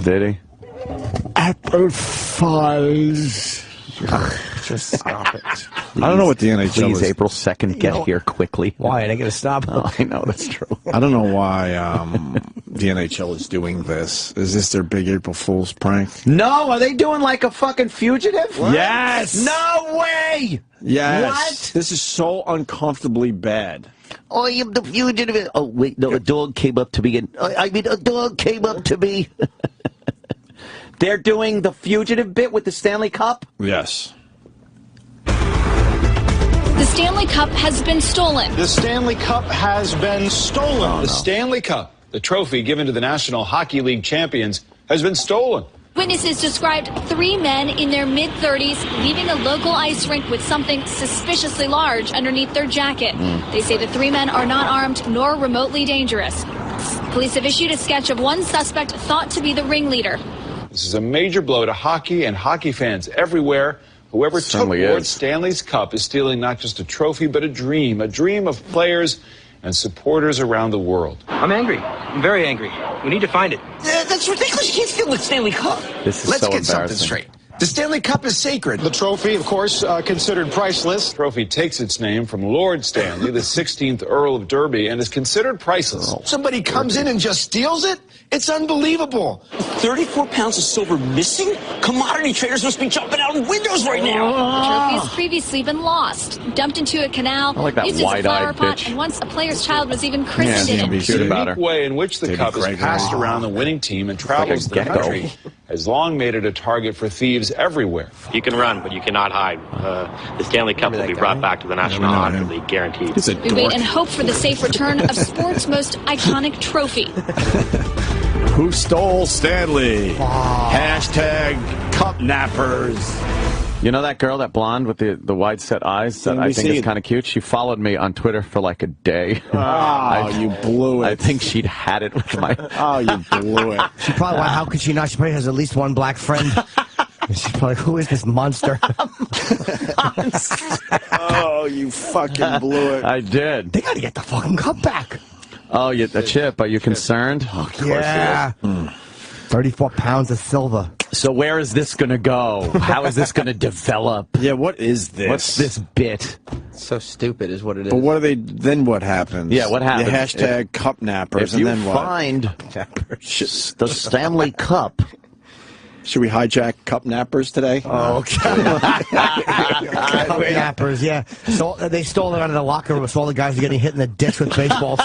Did he? Apple Files. Just stop it. I don't know what the NHL Please, is. April 2nd, get here quickly. Why? Are they going to stop? Oh, I know, that's true. I don't know why the NHL is doing this. Is this their big April Fool's prank? No, are they doing like a fucking fugitive? What? Yes! No way! Yes. What? This is so uncomfortably bad. Oh, I'm the fugitive. Oh, wait, no, a dog came up to me. A dog came up to me. They're doing the fugitive bit with the Stanley Cup? Yes. The Stanley Cup has been stolen. The Stanley Cup has been stolen. Oh, no. The Stanley Cup, the trophy given to the National Hockey League champions, has been stolen. Witnesses described 3 men in their mid-30s leaving a local ice rink with something suspiciously large underneath their jacket. They say the 3 men are not armed nor remotely dangerous. Police have issued a sketch of one suspect thought to be the ringleader. This is a major blow to hockey and hockey fans everywhere. Whoever took Lord Stanley's Cup is stealing not just a trophy, but a dream of players and supporters around the world. I'm angry. I'm very angry. We need to find it. That's ridiculous. You can't steal the Stanley Cup. This is Let's so get something embarrassing. straight. The Stanley Cup is sacred. The trophy, of course, considered priceless. The trophy takes its name from Lord Stanley, the 16th Earl of Derby, and is considered priceless. Somebody comes in and just steals it? It's unbelievable. 34 pounds of silver missing? Commodity traders must be jumping out of windows right now. The trophy has previously been lost, dumped into a canal, I like that used as a wide-eyed flower pot, bitch. and once a player's child was even christened in it. Shoot The about unique her. way in which the David cup Gregg. is passed around the winning team and travels the gecko. country has long made it a target for thieves everywhere. You can run, but you cannot hide. The Stanley Cup will be brought back to the National Hockey League, guaranteed. He's a We dork. wait and hope for the safe return of sport's most iconic trophy. Who stole Stanley? Hashtag cup nappers. You know that girl, that blonde with the wide set eyes that I think is kind of cute? She followed me on Twitter for like a day. Oh, you blew it. I think she'd had it with my... Oh, you blew it. She probably, how could she not? She probably has at least one black friend. She's probably, who is this monster? Oh, you fucking blew it. I did. They got to get the fucking cup back. Oh, Chip, are you concerned? Oh, of course Yeah. 34 pounds of silver. So where is this going to go? How is this going to develop? Yeah, what is this? What's this bit? So stupid is what it is. But what are they? Then what happens? Yeah, what happens? The hashtag cup nappers, If and you then what? find the Stanley Cup... Should we hijack cup nappers today? Oh, okay. Cup nappers, yeah. So they stole it out of the locker room, so all the guys are getting hit in the dicks with baseballs.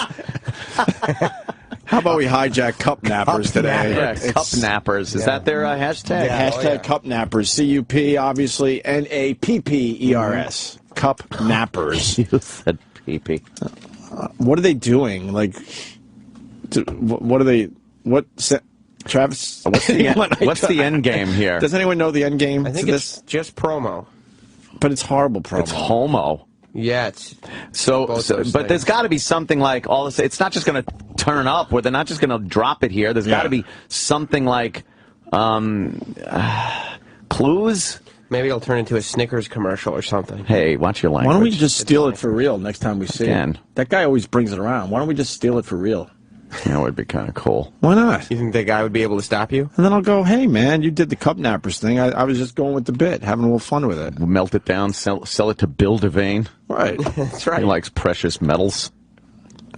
How about we hijack cup nappers today? Yeah, cup nappers. Is that their hashtag? Yeah, hashtag cup nappers. C-U-P, obviously, N-A-P-P-E-R-S. Cup nappers. You said pee-pee. What are they doing? Like, what are they? Travis? What's the end game here? Does anyone know the end game? I think it's just promo. But it's horrible promo. It's homo. Yeah, it's but there's got to be something like all this. It's not just going to turn up, where they're not just going to drop it here. There's got to be something like clues. Maybe it'll turn into a Snickers commercial or something. Hey, watch your language. Why don't we just steal it for real next time we see it? That guy always brings it around. Why don't we just steal it for real? That would be kind of cool. Why not? You think that guy would be able to stop you? And then I'll go, hey, man, you did the cup nappers thing. I was just going with the bit, having a little fun with it. We'll melt it down, sell it to Bill Devane. Right. That's right. He likes precious metals.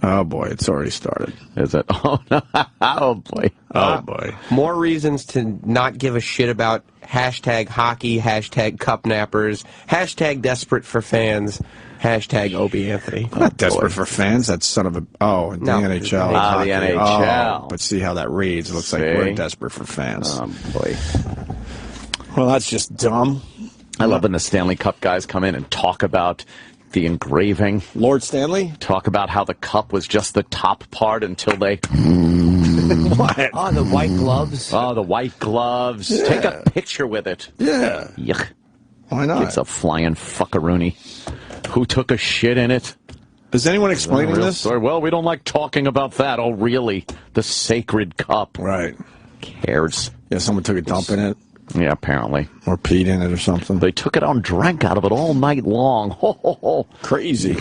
Oh, boy, it's already started. Is it? Oh, no. Oh, boy. Oh, boy. More reasons to not give a shit about hashtag hockey, hashtag cup nappers, hashtag desperate for fans, hashtag Obie Anthony. I'm not desperate for fans. That son of a... Oh, the NHL. Ah, the NHL. Oh, but see how that reads. It looks like we're desperate for fans. Oh, boy. Well, that's just dumb. I love when the Stanley Cup guys come in and talk about the engraving. Lord Stanley? Talk about how the cup was just the top part until they... What? Oh, the white gloves. Oh, the white gloves. Yeah. Take a picture with it. Yeah. Yuck. Why not? It's a flying fuckaroony. Who took a shit in it? Is anyone explaining this? Story? Well, we don't like talking about that. Oh, really? The sacred cup. Right. Cares. Yeah, someone took a dump in it. Yeah, apparently. Or peed in it or something. They took it out and drank out of it all night long. Ho, ho, ho. Crazy.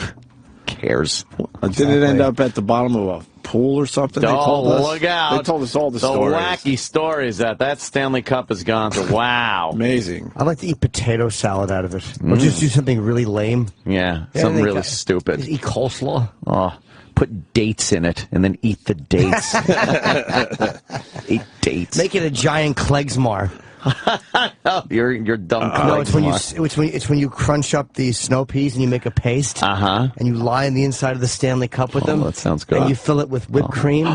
Cares. Did it end up at the bottom of a pool or something? Oh, look out. They told us all the stories. wacky stories that Stanley Cup has gone to. Wow. Amazing. I'd like to eat potato salad out of it. Or just do something really lame. Yeah, something really stupid. Just eat coleslaw. Oh, put dates in it and then eat the dates. Eat dates. Make it a giant Klegsmar. You're dumb. No, it's when you crunch up the snow peas and you make a paste. And you line the inside of the Stanley Cup with them. That sounds good. And you fill it with whipped cream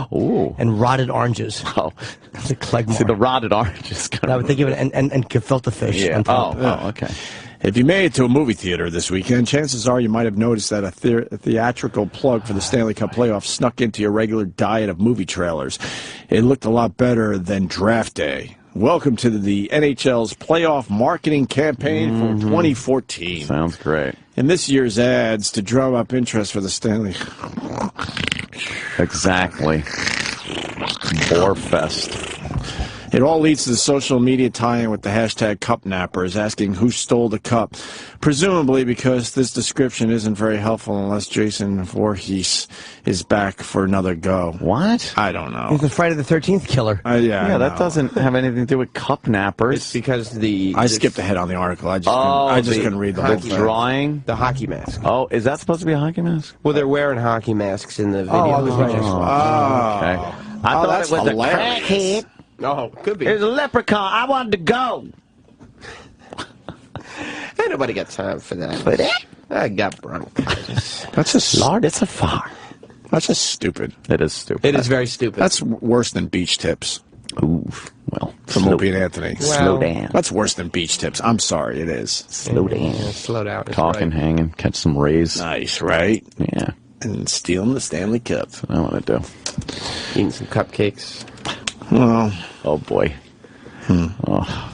and rotted oranges. Oh, it's a Klegsmar. See, the rotted oranges. No, but they give it and gefilte fish. Yeah. On top. Oh, okay. If you made it to a movie theater this weekend, chances are you might have noticed that a theatrical plug for the Stanley Cup playoffs snuck into your regular diet of movie trailers. It looked a lot better than Draft Day. Welcome to the NHL's playoff marketing campaign for 2014. Sounds great. In this year's ads, to drum up interest for the Stanley... Exactly. Borefest. It all leads to the social media tie-in with the hashtag cupnappers, asking who stole the cup. Presumably because this description isn't very helpful unless Jason Voorhees is back for another go. What? I don't know. He's the Friday the 13th killer. Yeah, that doesn't have anything to do with cup nappers. It's because I skipped ahead on the article. I just couldn't read the whole thing. Drawing? The hockey mask. Oh, is that supposed to be a hockey mask? Well, they're wearing hockey masks in the video. I was right. Okay. I thought that's it was hilarious. a crackhead. Oh, could be. There's a leprechaun. I wanted to go. Ain't nobody got time for that. I got bronchitis. That's just... Lord, it's a fire. That's just stupid. It is stupid. It is very stupid. That's worse than beach tips. Ooh, well. From Opie and Anthony. Slow down. That's worse than beach tips. I'm sorry, it is. Slow down. Yeah, slow down. Talking, hanging, catch some rays. Nice, right? Yeah. And stealing the Stanley Cup. That's what I want to do. Eating some cupcakes. Well, oh boy. Oh.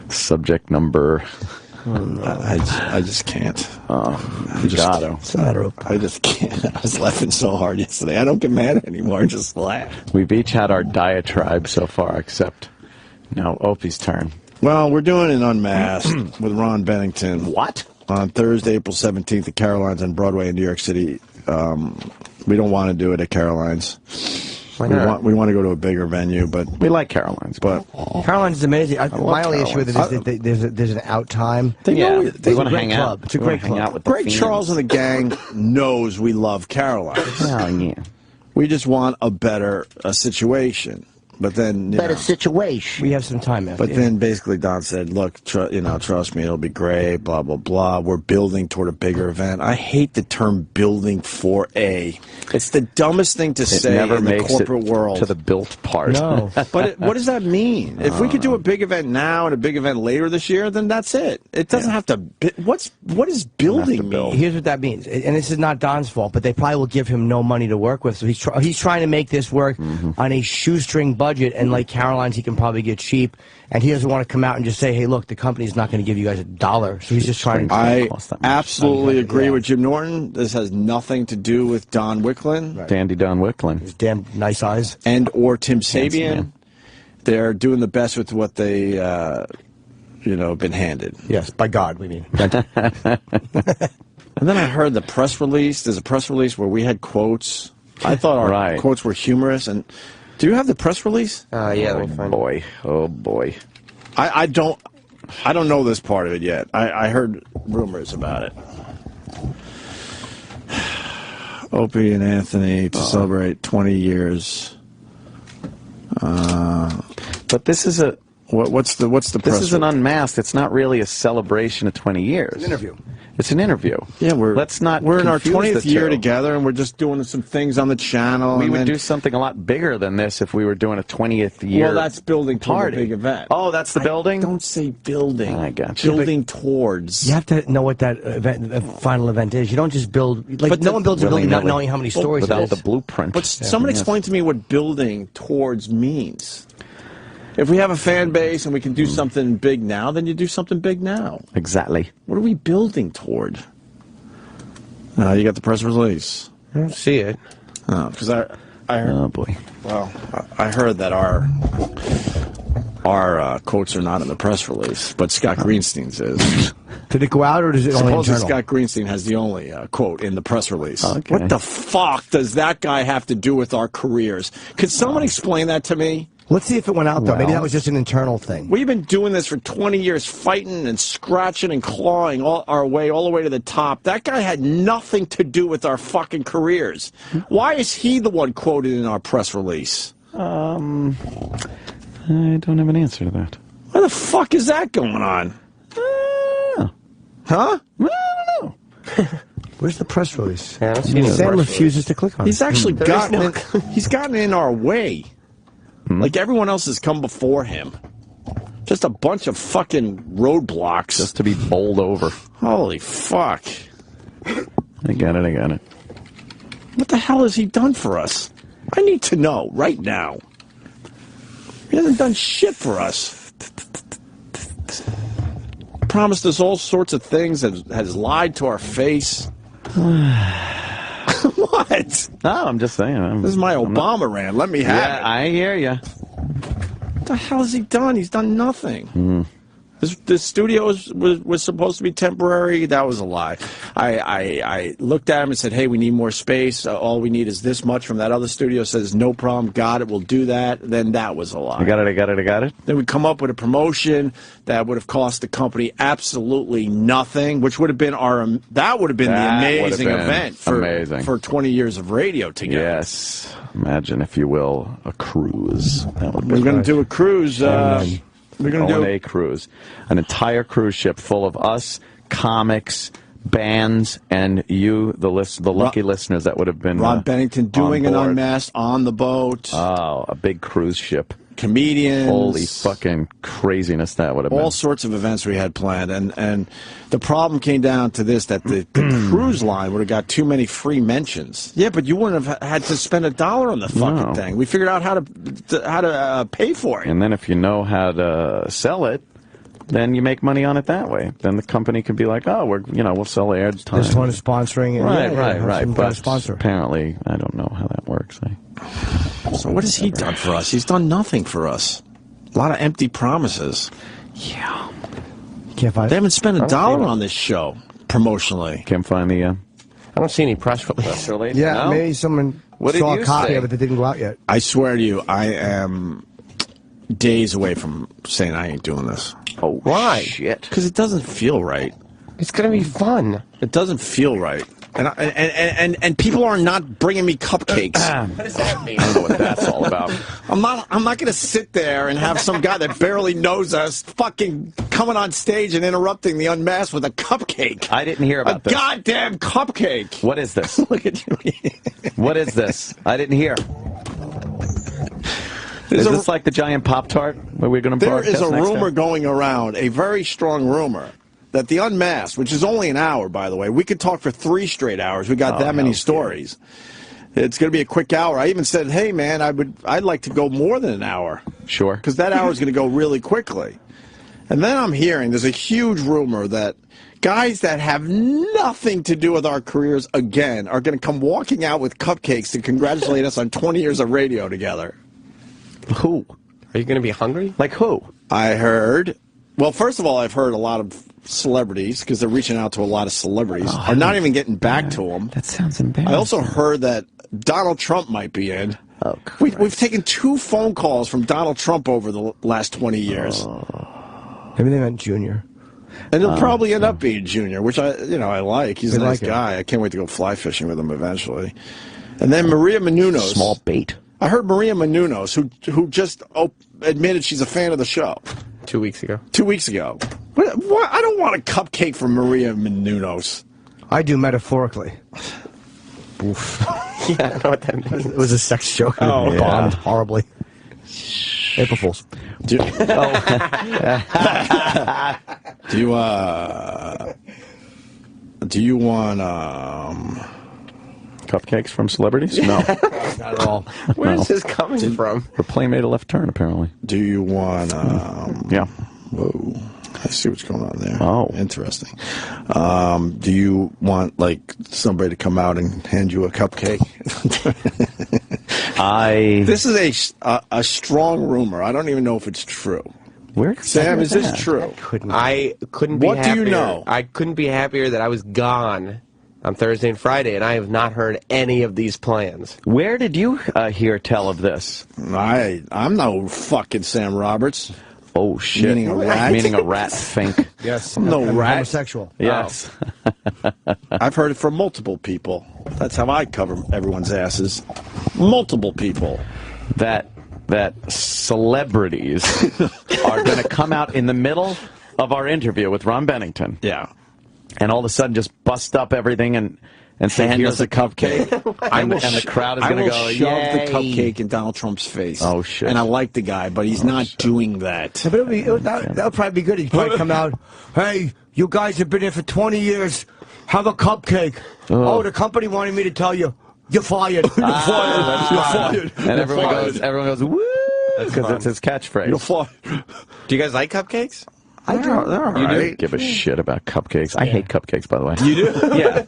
Subject number. I just can't. I just can't. I was laughing so hard yesterday. I don't get mad anymore. I just laugh. We've each had our diatribe so far, except now Opie's turn. Well, we're doing an Unmasked with Ron Bennington. What? On Thursday, April 17th at Caroline's on Broadway in New York City. We don't want to do it at Caroline's. Why not? We want to go to a bigger venue, but we like Caroline's. But Caroline's is amazing. My only issue with it is Caroline's. that there's an out time. They want to hang out. It's a great club. Greg Charles and the gang knows we love Caroline's. Oh, yeah. We just want a better situation. But then, situation. We have some time after. But then basically Don said, look, trust me, it'll be great, blah, blah, blah. We're building toward a bigger event. I hate the term building for a. It's the dumbest thing to say in the corporate world. To the built part. No. But what does that mean? If we could do a big event now and a big event later this year, then that's it. It doesn't have to. What is building mean? Here's what that means. And this is not Don's fault, but they probably will give him no money to work with. So he's trying to make this work on a shoestring budget. And like Caroline's, he can probably get cheap, and he doesn't want to come out and just say, "Hey, look, the company's not going to give you guys $1." So he's just trying to. I absolutely agree with Jim Norton. This has nothing to do with Don Wicklund, Dandy Don Wicklund, his damn nice eyes, and or Tim Sabian. They're doing the best with what they, been handed. Yes, by God, we mean. And then I heard the press release. There's a press release where we had quotes. I thought our quotes were humorous. And do you have the press release? Yeah. Oh boy. I don't know this part of it yet. I heard rumors about it. Opie and Anthony to celebrate 20 years. But this is a what's the This is an Unmasked. It's not really a celebration of 20 years. It's an interview. It's an interview. Yeah, we're in our 20th year together, and we're just doing some things on the channel. We would do something a lot bigger than this if we were doing a 20th year. Well, that's building toward a big event. Oh, that's the building? Don't say building. I got you. Building towards. You have to know what that final event is. You don't just build. Like no one builds a building not knowing how many stories without it is. the blueprint. But someone explain to me what building towards means. If we have a fan base and we can do something big now, then you do something big now. Exactly. What are we building toward? You got the press release. I don't see it. Oh, because I heard. Oh boy. Well, I heard that our quotes are not in the press release, but Scott Greenstein's is. Did it go out, or is it only Supposedly internal? Scott Greenstein has the only quote in the press release. Okay. What the fuck does that guy have to do with our careers? Could someone explain that to me? Let's see if it went out, though. Maybe that was just an internal thing. We've been doing this for 20 years, fighting and scratching and clawing all the way to the top. That guy had nothing to do with our fucking careers. Why is he the one quoted in our press release? I don't have an answer to that. What the fuck is that going on? Huh? I don't know. Where's the press release? Yeah, I don't see any Sam press refuses to click on it. He's actually he's gotten in our way. Like everyone else has come before him. Just a bunch of fucking roadblocks. Just to be bowled over. Holy fuck. I got it. What the hell has he done for us? I need to know right now. He hasn't done shit for us. Promised us all sorts of things, has lied to our face. What? No, I'm just saying. This is my Obama rant. Let me have it. I hear you. What the hell has he done? He's done nothing. This studio was supposed to be temporary. That was a lie. I looked at him and said, hey, we need more space. All we need is this much from that other studio. Says, no problem. Got it. We'll do that. Then that was a lie. I got it. Then we come up with a promotion that would have cost the company absolutely nothing, which would have been the amazing event for 20 years of radio together. Yes. Imagine, if you will, a cruise. That would be We're going to do a cruise. We're going to do a cruise. An entire cruise ship full of us, comics, bands, and you, the lucky listeners that would have been Ron Bennington doing an unmasked on the boat. Oh, a big cruise ship. Comedians. Holy fucking craziness that would have been. All sorts of events we had planned. And the problem came down to this, that the cruise line would have got too many free mentions. Yeah, but you wouldn't have had to spend $1 on the fucking thing. We figured out how to pay for it. And then if you know how to sell it, then you make money on it that way. Then the company can be like, oh, we'll sell airtime. This one is sponsoring it. Right. But apparently, I don't know how that works. So what has he done for us? He's done nothing for us. A lot of empty promises. Yeah. Can't find. They haven't spent $1 on this show promotionally. Can't find the. I don't see any press release. Yeah, maybe someone saw a copy of it that didn't go out yet. I swear to you, I am days away from saying I ain't doing this. Oh, why? Shit. Because it doesn't feel right. It's going to be fun. It doesn't feel right. And people are not bringing me cupcakes. What does that mean? I don't know what that's all about. I'm not going to sit there and have some guy that barely knows us fucking coming on stage and interrupting the unmasked with a cupcake. I didn't hear about this. A goddamn cupcake. What is this? Look at you. What is this? I didn't hear. Is this like the giant Pop-Tart where we're going to broadcast There is a next rumor time? going around, a very strong rumor, that the Unmasked, which is only an hour, by the way, we could talk for 3 straight hours. We got that many stories. It's going to be a quick hour. I even said, hey, man, I'd like to go more than an hour. Sure. Because that hour is going to go really quickly. And then I'm hearing there's a huge rumor that guys that have nothing to do with our careers, again, are going to come walking out with cupcakes to congratulate us on 20 years of radio together. Who? Are you going to be hungry? Like who? I heard. Well, first of all, I've heard a lot of celebrities, because they're reaching out to a lot of celebrities, are not even getting back to them. That sounds embarrassing. I also heard that Donald Trump might be in. Oh, we've taken 2 phone calls from Donald Trump over the last 20 years. Maybe they meant Junior. And he'll probably end up being Junior, which I like. He's a nice guy. Him. I can't wait to go fly fishing with him eventually. And then Maria Menounos. Small bait. I heard Maria Menounos, who just admitted she's a fan of the show. 2 weeks ago. 2 weeks ago. What? I don't want a cupcake from Maria Menounos. I do metaphorically. Oof. Yeah, I don't know what that means. It was a sex joke. Oh, Bombed horribly. April Fools. Do you want cupcakes from celebrities? No. Not at all. Where's this coming from? The plane made a left turn, apparently. Do you want yeah. Whoa. I see what's going on there. Oh. Interesting. Do you want, like, somebody to come out and hand you a cupcake? This is a strong rumor. I don't even know if it's true. Where, Sam, is this true? I couldn't be What happier. do you know? I couldn't be happier that I was gone on Thursday and Friday, and I have not heard any of these plans. Where did you hear tell of this? I'm no fucking Sam Roberts. Oh, shit. Meaning a rat? Meaning a rat fink. Yes. I'm no rat. Homosexual. Yes. I've heard it from multiple people. That's how I cover everyone's asses. Multiple people. That celebrities are going to come out in the middle of our interview with Ron Bennington. Yeah. And all of a sudden just bust up everything and say, here's a cupcake. and the crowd is going to go, I will shove yay. the cupcake in Donald Trump's face. Oh, shit. And I like the guy, but he's not doing that. But that would probably be good. He'd probably come out, hey, you guys have been here for 20 years. Have a cupcake. Oh, the company wanted me to tell you. You're fired. You're fired. You're fired. And everyone goes, woo! Because it's his catchphrase. You're fired. Do you guys like cupcakes? I do. You don't give a shit about cupcakes. I hate cupcakes, by the way. You do? Yeah.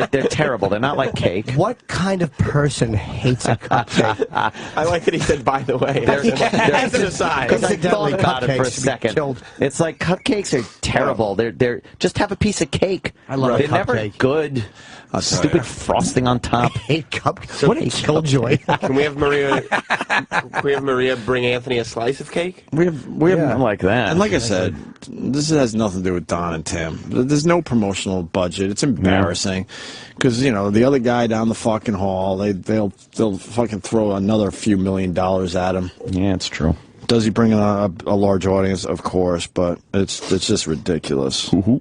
They're terrible. They're not like cake. What kind of person hates a cupcake? I like that he said, by the way. As an aside. Because I thought about it for a Cupcakes to be second. killed. It's like cupcakes are terrible. They're just have a piece of cake. I love a They're never cupcake. good. Stupid frosting on top. I hate cupcakes. What a killjoy. Can we have Maria bring Anthony a slice of cake? We have like that. And like I said, this has nothing to do with Don and Tim. There's no promotional budget. It's embarrassing because the other guy down the fucking hall, they'll fucking throw another few $1 million at him. Yeah, it's true. Does he bring in a large audience? Of course, but it's just ridiculous. Mm-hmm.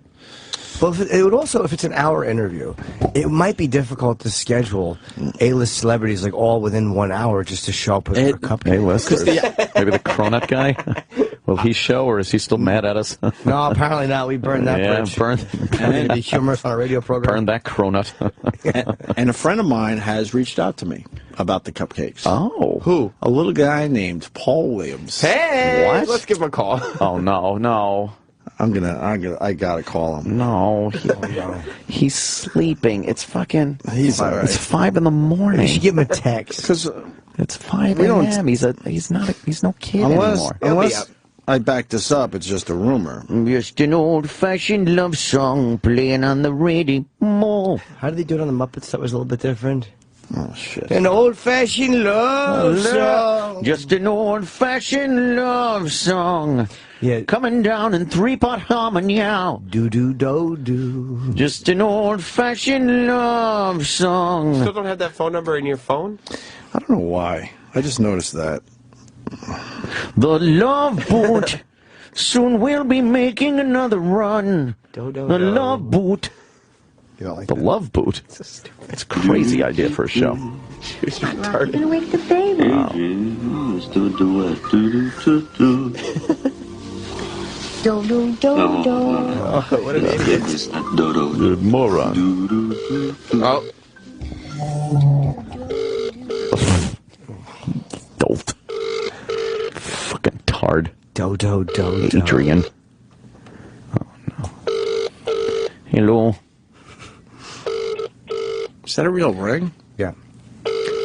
But it would also, if it's an hour interview, it might be difficult to schedule A-list celebrities like all within 1 hour just to show up with a cupcake. A-listers. Maybe the cronut guy. Will he show, or is he still mad at us? No, apparently not. We burned that bridge. Burn the humorous on a radio program. Burn that cronut. And a friend of mine has reached out to me about the cupcakes. Oh. Who? A little guy named Paul Williams. Hey! What? Let's give him a call. Oh, no. I gotta call him. No, he's sleeping. It's fucking. He's all right. It's 5 in the morning. You should give him a text. Because it's 5 a.m. He's no kid anymore. Unless I back this up, it's just a rumor. Just an old-fashioned love song playing on the radio. How did they do it on the Muppets? That was a little bit different. Oh shit! An old-fashioned love song. Just an old-fashioned love song. Yeah. Coming down in 3-part harmony. Do-do-do-do. Just an old-fashioned love song. You still don't have that phone number in your phone? I don't know why. I just noticed that. The Love Boot. Soon we'll be making another run. The Love Boot. You don't like the that? Love Boot. It's a crazy idea for a show. I'm gonna wake the baby. Let's do a duet. Do-do-do-do. Do do do do. What an idiot. Do-do. Good moron. Oh. Dolt. Fucking tard. Do-do-do-do. Adrian. Oh, no. Hello. Is that a real ring? Yeah.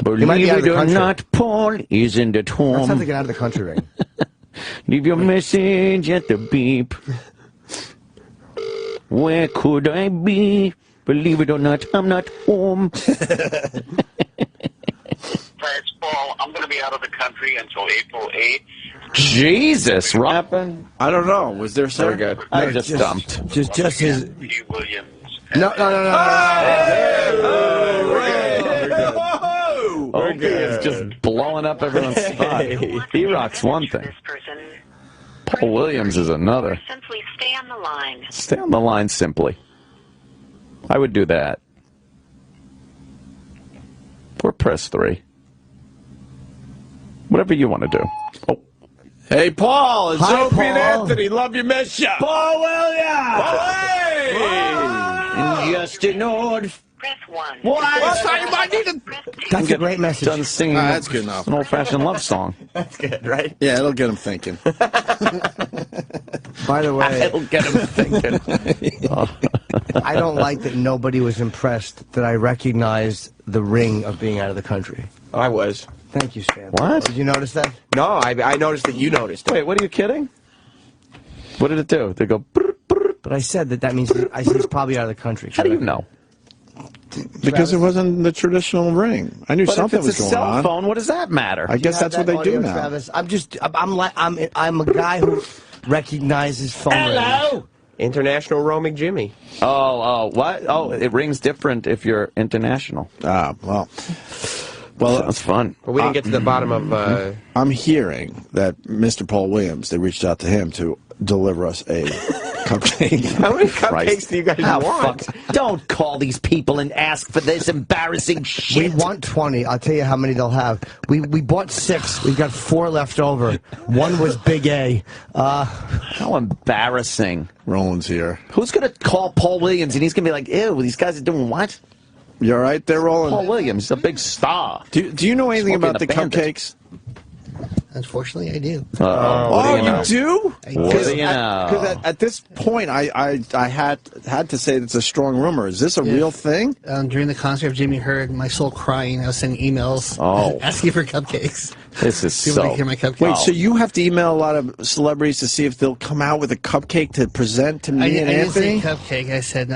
Believe might be out of it the or country. not, Paul isn't at That home. sounds like an out of the country ring. Leave your message at the beep. Where could I be? Believe it or not, I'm not home. It's Paul. I'm going to be out of the country until April 8th. Jesus, what happened? I don't know. Was there some? Very good. I just dumped. Just his. P. Williams. No. Opie is just blowing up everyone's spot. He rocks one thing. Paul Williams is another. Simply stay on the line. Stay on the line, simply. I would do that. Or press 3. Whatever you want to do. Oh. Hey, Paul, it's Hi, Opie and Paul. Anthony. Love you, miss ya. Paul Williams! Hey! Just ignored. Press 1. That's a great message. Done singing. That's good enough. An old-fashioned love song. That's good, right? Yeah, it'll get him thinking. By the way, It'll get him thinking. I don't like that nobody was impressed that I recognized the ring of being out of the country. I was. Thank you, Stan. What? Did you notice that? No, I noticed that you noticed it. Wait, what are you kidding? What did it do? They go. Brr, brr. But I said that means he's probably out of the country. How do you know? Because it wasn't the traditional ring. I knew But something if was it's a going cell on. phone, what does that matter? I guess that's what they do now. Travis? I'm a guy who recognizes phone rings. International roaming Jimmy. Oh, what? Oh, it rings different if you're international. Ah, well, that's fun. But we didn't get to the bottom of... I'm hearing that Mr. Paul Williams, they reached out to him to deliver us a cupcake. How many cupcakes do you guys want? Don't call these people and ask for this embarrassing shit. We want 20. I'll tell you how many they'll have. We bought 6. We've got 4 left over. One was Big A. How embarrassing. Roland's here. Who's going to call Paul Williams and he's going to be like, ew, these guys are doing what? You all right there, Roland? Paul Williams, a big star. Do you know anything Smoking about the a bandit. cupcakes? Unfortunately, I do. Oh, you do? What do you know? Because at this point, I had to say it's a strong rumor. Is this a real thing? During the concert of Jimmy Heard, my soul crying, I was sending emails asking for cupcakes. This is People so... like hear my cupcake. Wait, so you have to email a lot of celebrities to see if they'll come out with a cupcake to present to me and Anthony? I didn't say cupcake. I said,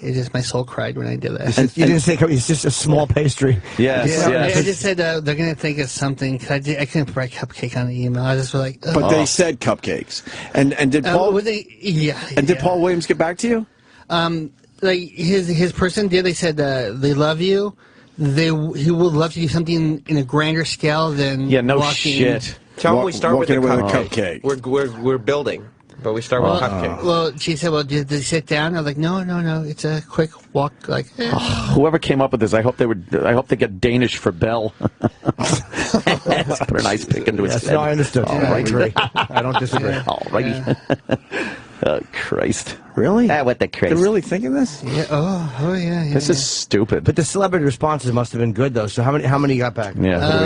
it just, my soul cried when I did that. You didn't say it's just a small pastry. Yes. I just said they're going to think it's something. Cause I couldn't write cupcake on the email. I just was like, But they said cupcakes. And did Paul? Did Paul Williams get back to you? Like his person did. They said they love you. He would love to do something in a grander scale than shit. Tell them we start with a cupcake. We're building. But we start with cupcakes. Well, she said, well, did they sit down? I was like, no. It's a quick walk. Like, whoever came up with this, I hope they get Danish for Bell. Put an ice pick into his head. No, I understood. I agree. I don't disagree. All right. Oh, Christ. Really? What the Christ? They're really thinking this? Yeah. Oh, yeah. This is stupid. But the celebrity responses must have been good, though. So how many got back? Yeah, what do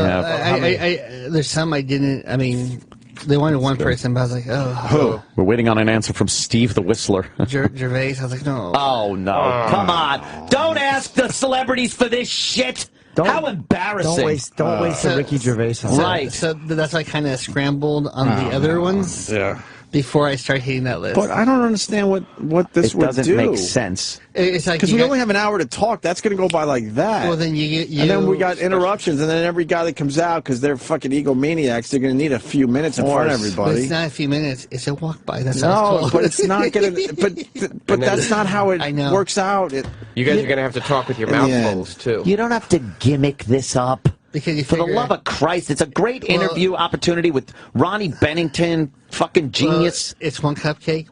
we have? There's some I didn't. I mean, they wanted one person, but I was like, Who? We're waiting on an answer from Steve the Whistler. Gervais. I was like, no. Oh, no. Come on. Don't ask the celebrities for this shit. How embarrassing. Don't waste the Ricky Gervais. Right. So that's why I kind of scrambled on the other ones. Yeah. Before I start hitting that list. But I don't understand what this would do. It doesn't make sense. It's like because we only have an hour to talk. That's going to go by like that. Well, then and then we got interruptions, and then every guy that comes out, because they're fucking egomaniacs, they're going to need a few minutes in front of everybody. But it's not a few minutes. It's a walk by. That's no, but it's not going to. But that's not how it works out. You guys are going to have to talk with your mouth closed too. You don't have to gimmick this up. Because for the love of Christ, it's a great interview opportunity with Ronnie Bennington, fucking genius. It's one cupcake.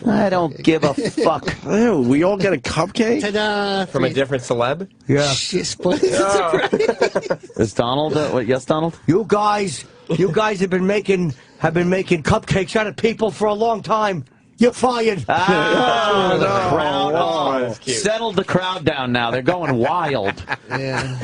I don't give a fuck. Ew, we all get a cupcake? Ta-da! From a different celeb? Yeah. Is Donald? Yes, Donald? You guys have been making cupcakes out of people for a long time. You're fired. Settled the crowd down now. They're going wild. Yeah.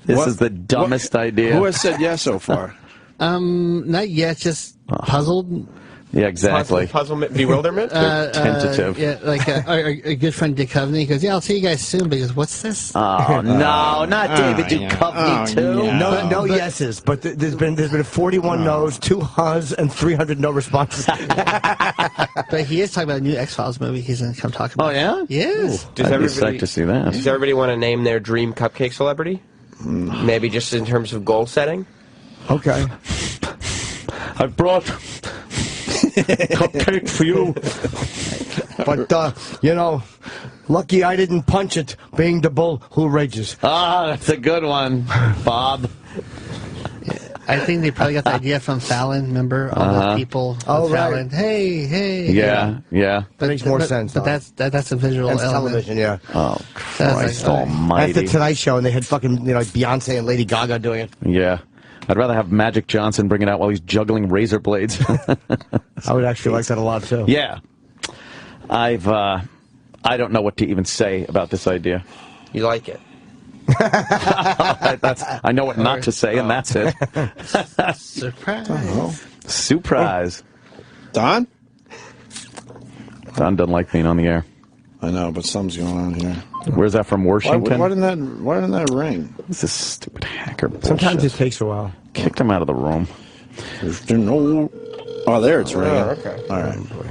This is the dumbest idea. Who has said yes so far? Not yet. Just puzzled. Yeah, exactly. Puzzlement, bewilderment? Tentative. Yeah, like our good friend Dick Coveney goes, I'll see you guys soon, because what's this? Oh, no, not David Duchovny, too. Yeah. No yeses, but there's been 41 no's, 2 huhs, and 300 no responses. But he is talking about a new X-Files movie he's going to come talk about. Oh, yeah? Yes. I'd be psyched to see that. Does everybody want to name their dream cupcake celebrity? Maybe just in terms of goal setting? Okay. I brought cupcake for you. But, lucky I didn't punch it, being the bull who rages. Ah, that's a good one, Bob. I think they probably got the idea from Fallon. Remember all the people? Oh, right. Fallon. Hey. Yeah. But, makes more sense. But that's a visual That's element. television, yeah. Oh, Christ almighty. That's the Tonight Show, and they had fucking like Beyonce and Lady Gaga doing it. Yeah. I'd rather have Magic Johnson bring it out while he's juggling razor blades. I would actually like that a lot, too. Yeah. I don't know what to even say about this idea. You like it? I know what not to say, and that's it. Surprise. Surprise. Don? Don doesn't like being on the air. I know, but something's going on here. Where's that from, Washington? Why didn't that ring? This is stupid hacker bullshit. Sometimes it takes a while. Kicked him out of the room. Oh, there it's ringing. Oh, okay. All right. Oh, boy.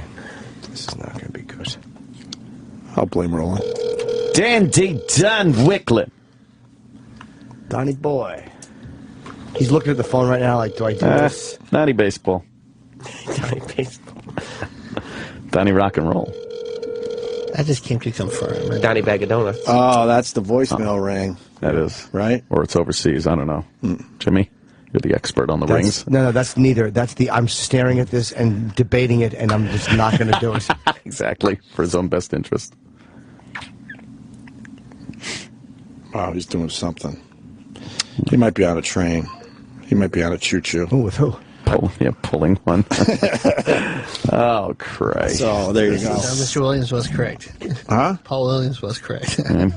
This is not going to be good. I'll blame Roland. Dandy Don Wicklet. Donnie boy. He's looking at the phone right now like, do I do this? Donnie baseball. Donnie baseball. Donnie rock and roll. I just came to confirm. Donnie Bag of Donuts. Oh, that's the voicemail ring. That is. Right? Or it's overseas. I don't know. Jimmy, you're the expert on the rings. No, that's neither. That's the I'm staring at this and debating it, and I'm just not going to do it. Exactly. For his own best interest. Wow, he's doing something. He might be on a train. He might be on a choo-choo. Oh, with who? Pulling one. Oh, Christ. So, there you go. Mr. Williams was correct. Huh? Paul Williams was correct. Yeah,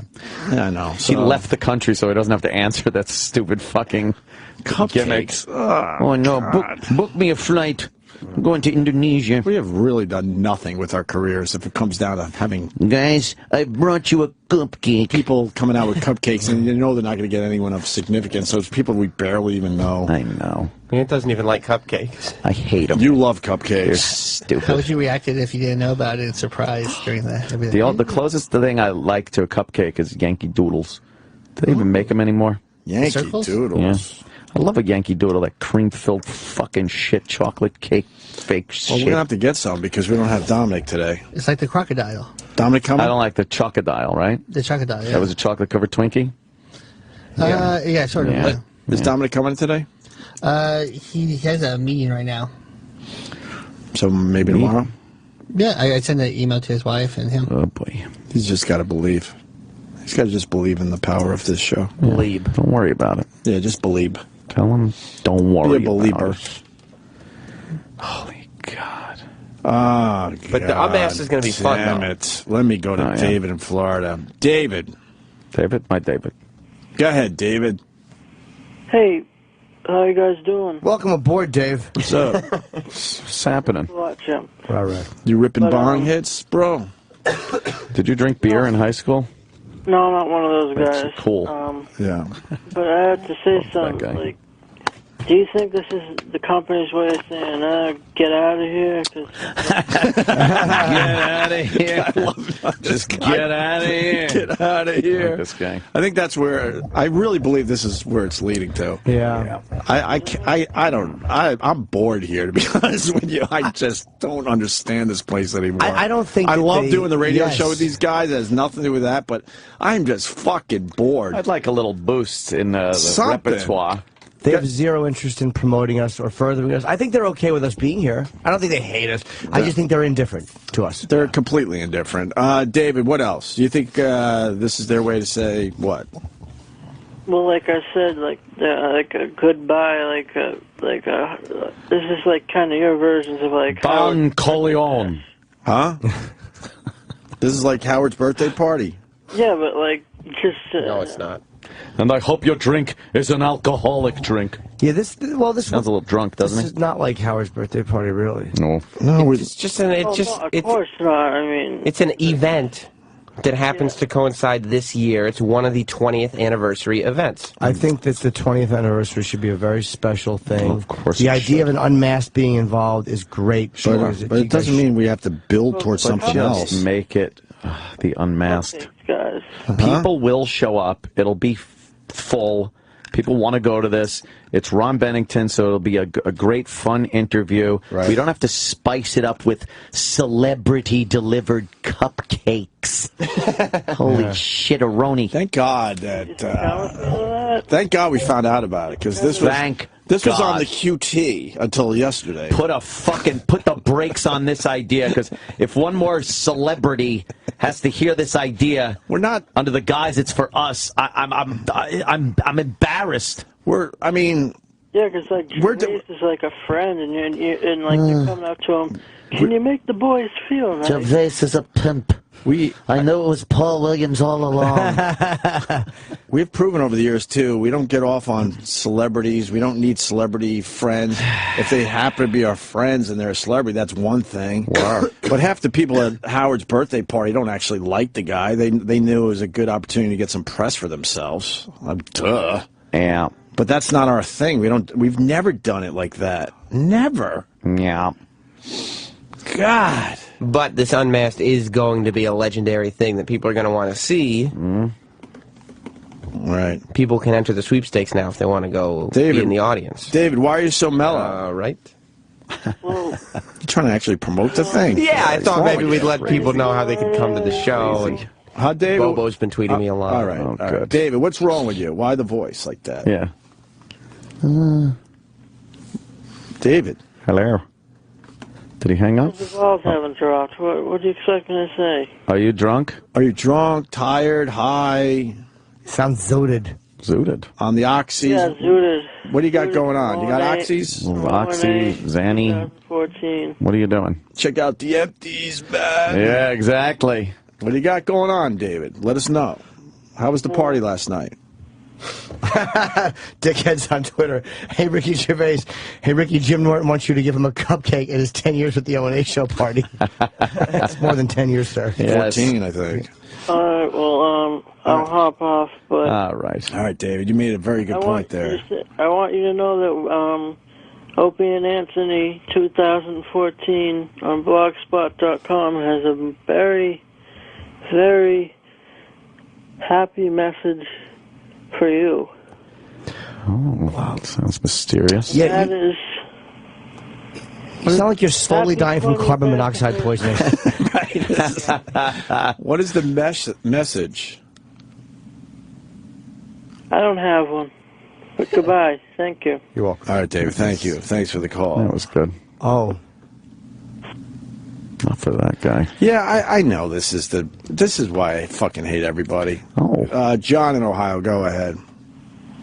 I know. He left the country so he doesn't have to answer that stupid fucking gimmicks. Oh, no. Book me a flight. I'm going to Indonesia. We have really done nothing with our careers if it comes down to having... Guys, I brought you a cupcake. People coming out with cupcakes, and you know they're not going to get anyone of significance, so it's people we barely even know. I know. It doesn't even like cupcakes. I hate them. You love cupcakes. They're stupid. How would you react if you didn't know about it and surprised during that? The closest thing I like to a cupcake is Yankee Doodles. Do they even make them anymore? Yankee Circles? Doodles. Yeah. I love a Yankee Doodle, that cream-filled fucking shit chocolate cake fake shit. Well, we're going to have to get some because we don't have Dominic today. It's like the crocodile. Dominic coming? I don't like the chocodile, right? The crocodile, yeah. That was a chocolate-covered Twinkie? Yeah, sort of. Yeah. Is Dominic coming today? He has a meeting right now. So maybe tomorrow? Yeah, I sent an email to his wife and him. Oh, boy. He's just got to believe. He's got to just believe in the power of this show. Believe. Don't worry about it. Yeah, just believe. Tell him, don't worry Be a believer. about it. Holy God. Oh, But the unmasked is going to be fun, Damn though. it. Let me go to David in Florida. David. David? My David. Go ahead, David. Hey, how you guys doing? Welcome aboard, Dave. What's up? What's happening? Watch him. All right. You ripping bong hits, bro? Did you drink beer in high school? No, I'm not one of those guys. That's cool. Yeah. But I have to say something. Like, do you think this is the company's way of saying, get out of here? Get out of here. I love Just get out of here. Get out of here. This guy. I think that's where I really believe this is where it's leading to. Yeah. I'm bored here, to be honest with you. I just don't understand this place anymore. I don't think I that love they- doing the radio yes. show with these guys. It has nothing to do with that, but I'm just fucking bored. I'd like a little boost in the Something. repertoire. They have zero interest in promoting us or furthering us. I think they're okay with us being here. I don't think they hate us. I just think they're indifferent to us. They're completely indifferent. David, what else? Do you think this is their way to say what? Well, like I said, like a goodbye, this is like kind of your versions of like Bon Corleone. Huh? This is like Howard's birthday party. Yeah, but like just No, it's not. And I hope your drink is an alcoholic drink. Yeah, this Sounds a little drunk, doesn't this it? is not like Howard's birthday party, really. No. No, It's just an. It's just. no, of It's, course not. I mean, it's an event that happens to coincide this year. It's one of the 20th anniversary events. I think that the 20th anniversary should be a very special thing. Of course the it idea of an unmasked being involved is great. But it doesn't mean we have to build towards something else. Just make it the unmasked. guys. People will show up. It'll be full. People want to go to this. It's Ron Bennington, so it'll be a great, fun interview. Right. We don't have to spice it up with celebrity-delivered cupcakes. Holy shit-a-roni. Thank God that. Thank God we found out about it because this was. Thank This was on the QT until yesterday. Put the brakes on this idea, because if one more celebrity has to hear this idea, we're not under the guise it's for us. I'm embarrassed. Yeah, because like Gervais is like a friend, and you're coming up to him. Can you make the boys feel right? Gervais is a pimp. I know it was Paul Williams all along. We've proven over the years, too, we don't get off on celebrities. We don't need celebrity friends. If they happen to be our friends and they're a celebrity, that's one thing. Wow. But half the people at Howard's birthday party don't actually like the guy. They knew it was a good opportunity to get some press for themselves. Duh. Yeah. But that's not our thing. We've never done it like that. Never. Yeah. God. But this Unmasked is going to be a legendary thing that people are going to want to see. Right. People can enter the sweepstakes now if they want to go be in the audience. David, why are you so mellow? Right. You're trying to actually promote the thing. Yeah, I thought maybe we'd let people know how they could come to the show. And how, David? Bobo's been tweeting me a lot. All right. All right. David, what's wrong with you? Why the voice like that? Yeah. David. Hello. Did he hang up? The balls haven't dropped. What do you expect me to say? Are you drunk? Are you drunk, tired, high? Sounds zooted. Zooted. On the oxys? Yeah, zooted. What do you got going on? You got oxys? Oxy, Zanny. 14. What are you doing? Check out the empties, man. Yeah, exactly. What do you got going on, David? Let us know. How was the party last night? Dickheads on Twitter. Hey, Ricky Gervais. Hey, Ricky, Jim Norton wants you to give him a cupcake at his 10 years with the O&A show party. That's more than 10 years, sir. Yes. 14, I think. All right, well, I'll hop off, but... All right. All right, David, you made a very good point there. I want you to know that Opie and Anthony 2014 on blogspot.com has a very, very happy message for you. Oh, wow. Sounds mysterious. Yeah, that is... You sound like you're slowly dying from carbon monoxide poisoning. What is the message? I don't have one. But goodbye. Thank you. You're welcome. All right, David. Thank you. Thanks for the call. That was good. Oh. Not for that guy. Yeah, I know this is why I fucking hate everybody. Oh. John in Ohio, go ahead.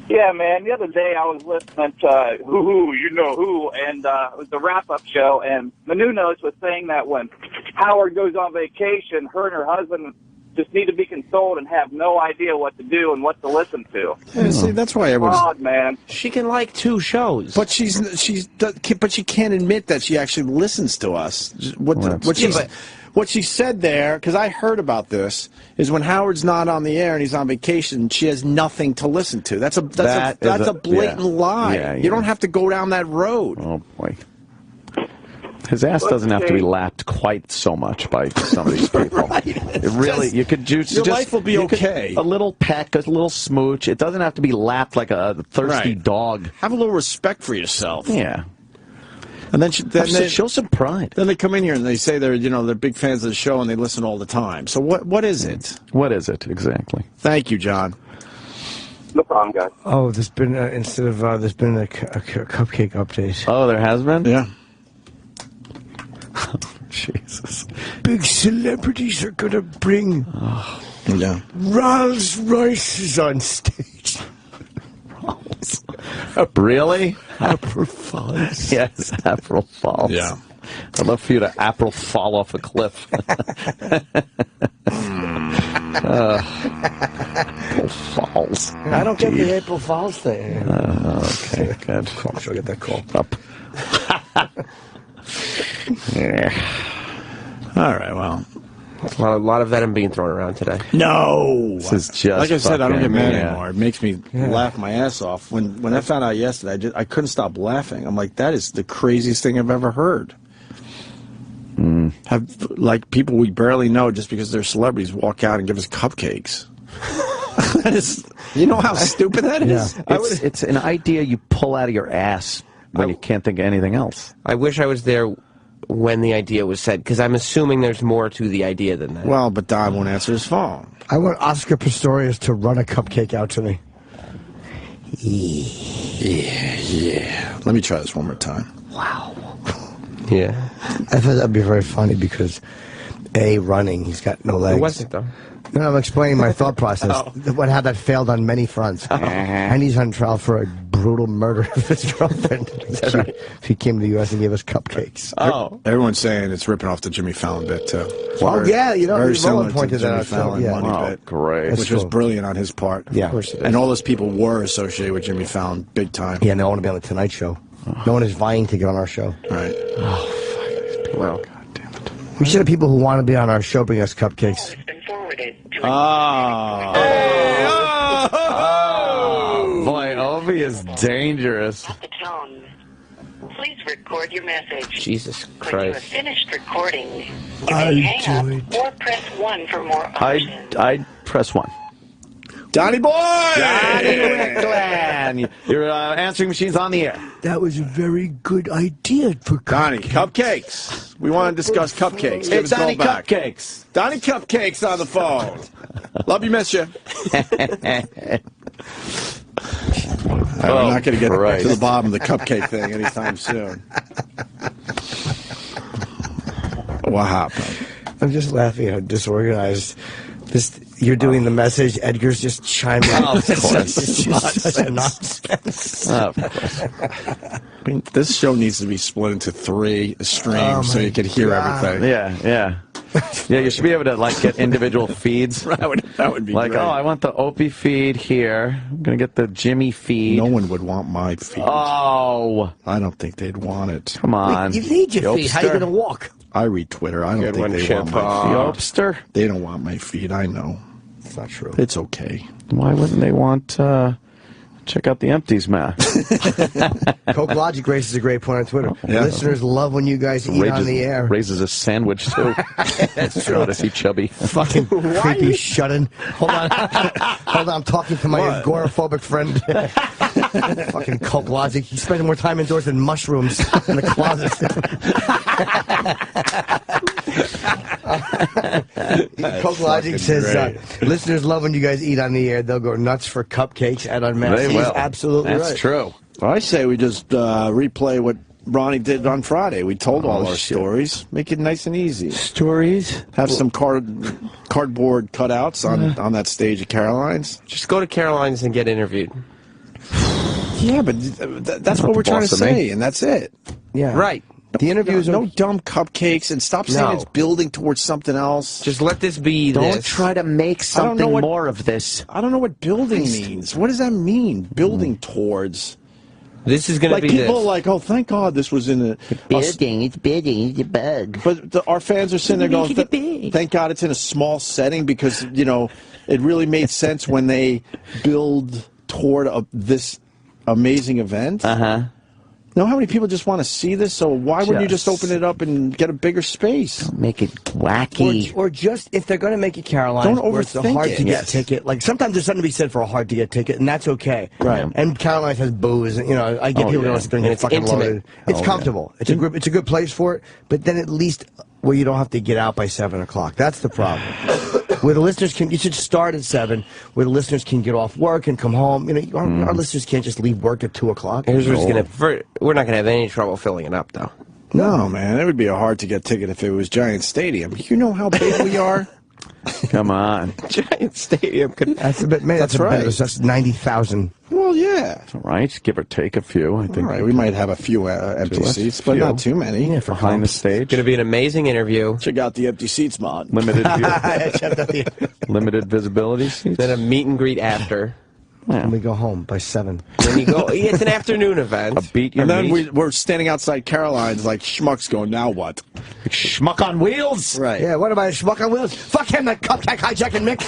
Yeah, man. The other day I was listening to Who, You Know Who, and it was the wrap-up show, and Menounos was saying that when Howard goes on vacation, her and her husband just need to be consoled and have no idea what to do and what to listen to. Yeah, see, that's why everyone's... God, man. She can like 2 shows. But she can't admit that she actually listens to us. What she said there, because I heard about this, is when Howard's not on the air and he's on vacation, she has nothing to listen to. That's a blatant lie. Yeah, you don't have to go down that road. Oh boy. His ass doesn't have to be lapped quite so much by some of these people. Right. It really, you could just... Your life will be okay. A little peck, a little smooch. It doesn't have to be lapped like a thirsty dog. Have a little respect for yourself. Yeah. And then show some pride. Then they come in here and they say they're big fans of the show and they listen all the time. So what is it? What is it exactly? Thank you, John. No problem, guys. Oh, there's been there's been a cupcake update. Oh, there has been? Yeah. Jesus. Big celebrities are gonna bring Rolls Royces on stage. Really? April Falls. Yes, April Falls. Yeah. I'd love for you to April fall off a cliff. April Falls. I don't get the April Falls thing. Okay, good. I'm sure I get that call. Up. Yeah. All right, well. A lot of venom being thrown around today. No! This is just like I said, I don't get mad yeah. anymore. It makes me laugh my ass off. When I found out yesterday, I couldn't stop laughing. I'm like, that is the craziest thing I've ever heard. Have like people we barely know just because they're celebrities walk out and give us cupcakes. That is, you know how stupid that is? Yeah. It's an idea you pull out of your ass when you can't think of anything else. I wish I was there when the idea was said, because I'm assuming there's more to the idea than that. Well, but Don won't answer his phone. I want Oscar Pistorius to run a cupcake out to me. Yeah. Let me try this one more time. Wow. Yeah. I thought that'd be very funny because, A, running, he's got no legs. It wasn't, though. No, I'm explaining my thought process. How that failed on many fronts. And he's on trial for a brutal murder of his girlfriend. If he came to the U.S. and gave us cupcakes. Oh. Everyone's saying it's ripping off the Jimmy Fallon bit, too. Well, yeah, you know, very similar Roland pointed to the that Jimmy out. Fallon Yeah. money bit. Great. Which was brilliant on his part. Yeah. Of course it is. And all those people were associated with Jimmy Fallon big time. Yeah, and they all want to be on the Tonight Show. No one is vying to get on our show. Right. Oh, fuck. Well, God damn it. We should have people who want to be on our show bring us cupcakes. Boy, Obi is dangerous. At the tone, please record your message. Jesus When you have Christ. finished recording, you may hang up or press 1 for more options. I'd press 1. Donnie boy! Johnny Rickland! Your answering machine's on the air. That was a very good idea for Donnie, cupcakes. We want to discuss cupcakes. Give It's us a call Donnie back. Cupcakes. Donnie Cupcakes on the phone. Love you, miss you. We're not going to get to the bottom of the cupcake thing anytime soon. What happened? I'm just laughing how disorganized this. You're doing the message. Edgar's just chiming in. Of course. It's just such nonsense. Of course. I mean, this show needs to be split into 3 streams so you can hear everything. Yeah. Yeah, you should be able to like get individual feeds. That would be like, great. oh, I want the Opie feed here. I'm gonna get the Jimmy feed. No one would want my feed. Oh, I don't think they'd want it. come on. You need your feet. How you going to walk? I read Twitter. I don't Good think one, they Chip. want my feed. Yopster? They don't want my feed. I know. It's not true. It's okay. Why wouldn't they want? Check out the empties, man. Coke Logic raises a great point on Twitter. Yeah. Listeners love when you guys eat on the air. Raises a sandwich too. That's true. God, is he chubby? Fucking creepy shut-in. Hold on. Hold on. I'm talking to my agoraphobic friend. Fucking Coke Logic. He's spending more time indoors than mushrooms in the closet. Coke Logic says, listeners love when you guys eat on the air. They'll go nuts for cupcakes at Unmasked. They He's will. absolutely right. That's true. Well, I say we just replay what Ronnie did on Friday. We told all our stories. Make it nice and easy. Stories? Have some cardboard cutouts on that stage at Caroline's. Just go to Caroline's and get interviewed. Yeah, but that's what we're trying to say, and that's it. Yeah. Right. The interviews no dumb cupcakes, and stop saying it's building towards something else. Just let this be Don't try to make something more of this. I don't know what building means. What does that mean? Building towards. This is going to be people like, oh, thank God this was in a building. It's building. It's a bug. But our fans are sitting there going, thank God it's in a small setting because it really made sense when they build toward this amazing event. Know how many people just want to see this? So why wouldn't you just open it up and get a bigger space? Don't make it wacky. Or just, if they're going to make it Caroline's, don't where it's a overthink hard it. to get ticket. Like, sometimes there's something to be said for a hard to get ticket, and that's okay. Right. And Caroline's has booze, and, I get people going to And it's fucking intimate. loaded. It's comfortable. It's a good place for it, but then at least where you don't have to get out by 7 o'clock. That's the problem. Where the listeners you should start at 7, where the listeners can get off work and come home. Our listeners can't just leave work at 2 o'clock. We're not going to have any trouble filling it up, though. No, man. It would be a hard to get ticket if it was Giant Stadium. You know how big we are? Come on. Giant Stadium. That's a bit, man. That's right. That's 90,000. Well, yeah. All right, give or take a few. I think. All right, we might have a few empty seats, but not too many. Yeah, behind the stage. Going to be an amazing interview. Check out the empty seats mod. Limited limited visibility seats. Then a meet and greet after. And we go home by 7. Then you go. It's an afternoon event. And then we're standing outside Caroline's like schmucks going, now what? Schmuck on wheels? Right. Yeah, what about a schmuck on wheels? Fuck him, that cupcake hijacking Mick.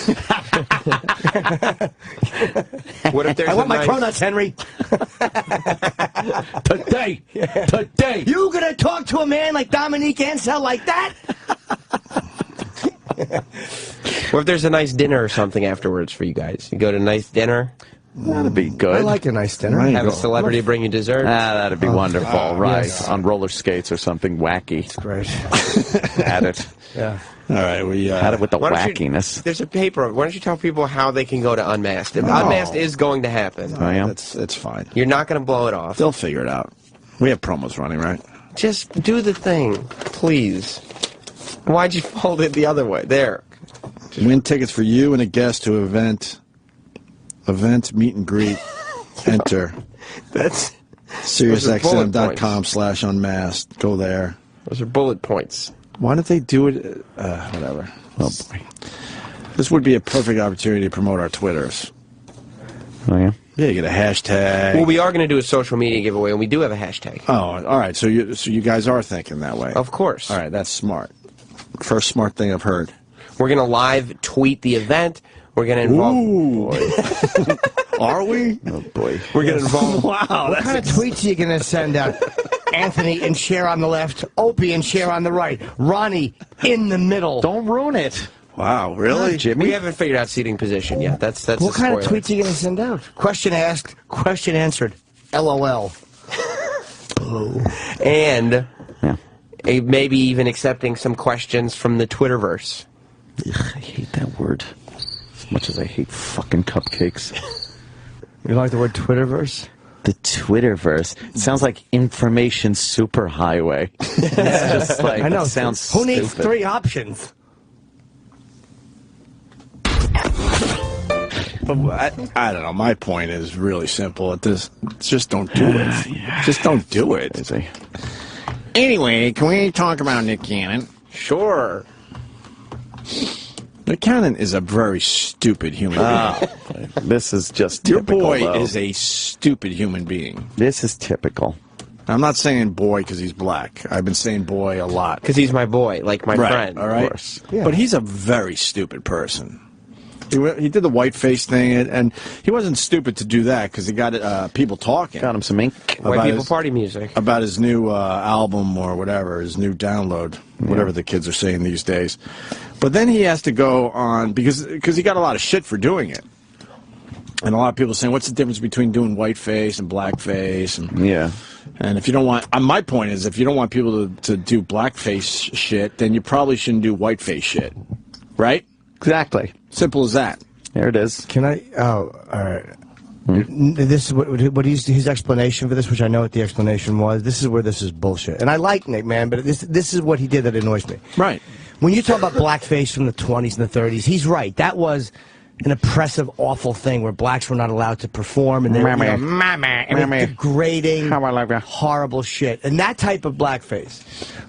What if there's I want my cronuts, Henry. Today. You gonna talk to a man like Dominique Ansel like that? What if there's a nice dinner or something afterwards for you guys? You go to a nice dinner. That'd be good. I like a nice dinner. Have a celebrity bring you dessert. That'd be wonderful, right? Yes. On roller skates or something wacky. It's great. At it. Yeah. All right, we had it with the Why don't you- wackiness. There's a paper. Why don't you tell people how they can go to Unmasked? Unmasked is going to happen. Oh, yeah? It's fine. You're not going to blow it off. They'll figure it out. We have promos running, right? Just do the thing, please. Why'd you fold it the other way? There. Win tickets for you and a guest to event meet and greet. Enter. That's SiriusXM.com/unmasked. Go there. Those are bullet points. Why don't they do it? Whatever. Oh boy. This would be a perfect opportunity to promote our Twitters. Oh yeah. Yeah, you get a hashtag. Well, we are going to do a social media giveaway, and we do have a hashtag. Oh, all right. So you guys are thinking that way. Of course. All right, that's smart. First smart thing I've heard. We're going to live tweet the event. We're going to involve... Ooh. Are we? Oh, boy. We're going to involve... Wow. What kind of tweets are you going to send out? Anthony and Cher on the left, Opie and Cher on the right, Ronnie in the middle. Don't ruin it. Wow, really? Jimmy? We haven't figured out seating position yet. That's What kind of spoiler. tweets are you going to send out? Question asked, question answered. LOL. And maybe even accepting some questions from the Twitterverse. Ugh, I hate that word. As much as I hate fucking cupcakes. You like the word Twitterverse? The Twitterverse. It sounds like information superhighway. It's just like, I know. It sounds Who needs stupid. 3 options? I don't know. My point is really simple. Just don't do it. Just don't do it. Anyway, can we talk about Nick Cannon? Sure. Nick Cannon is a very stupid human being. This is just Your typical, boy though. is a stupid human being. This is typical. I'm not saying boy because he's black. I've been saying boy a lot. Because he's my boy, like my friend. All right? Of course. Yeah. But he's a very stupid person. He did the whiteface thing, and he wasn't stupid to do that because he got people talking. Got him some ink. White people party music. About his new album or whatever, his new download, whatever the kids are saying these days. But then he has to go on, because he got a lot of shit for doing it. And a lot of people saying, what's the difference between doing whiteface and blackface? And, yeah. And if you don't want, my point is, if you don't want people to do blackface shit, then you probably shouldn't do whiteface shit. Right? Exactly. Simple as that. There it is. Can I? Oh, all right. This is what his explanation for this, which I know what the explanation was. This is where this is bullshit. And I like Nick, man, but this is what he did that annoys me. Right. When you talk about blackface from the 20s and the 30s, he's right. That was an oppressive, awful thing where blacks were not allowed to perform, and they were degrading, horrible shit. And that type of blackface,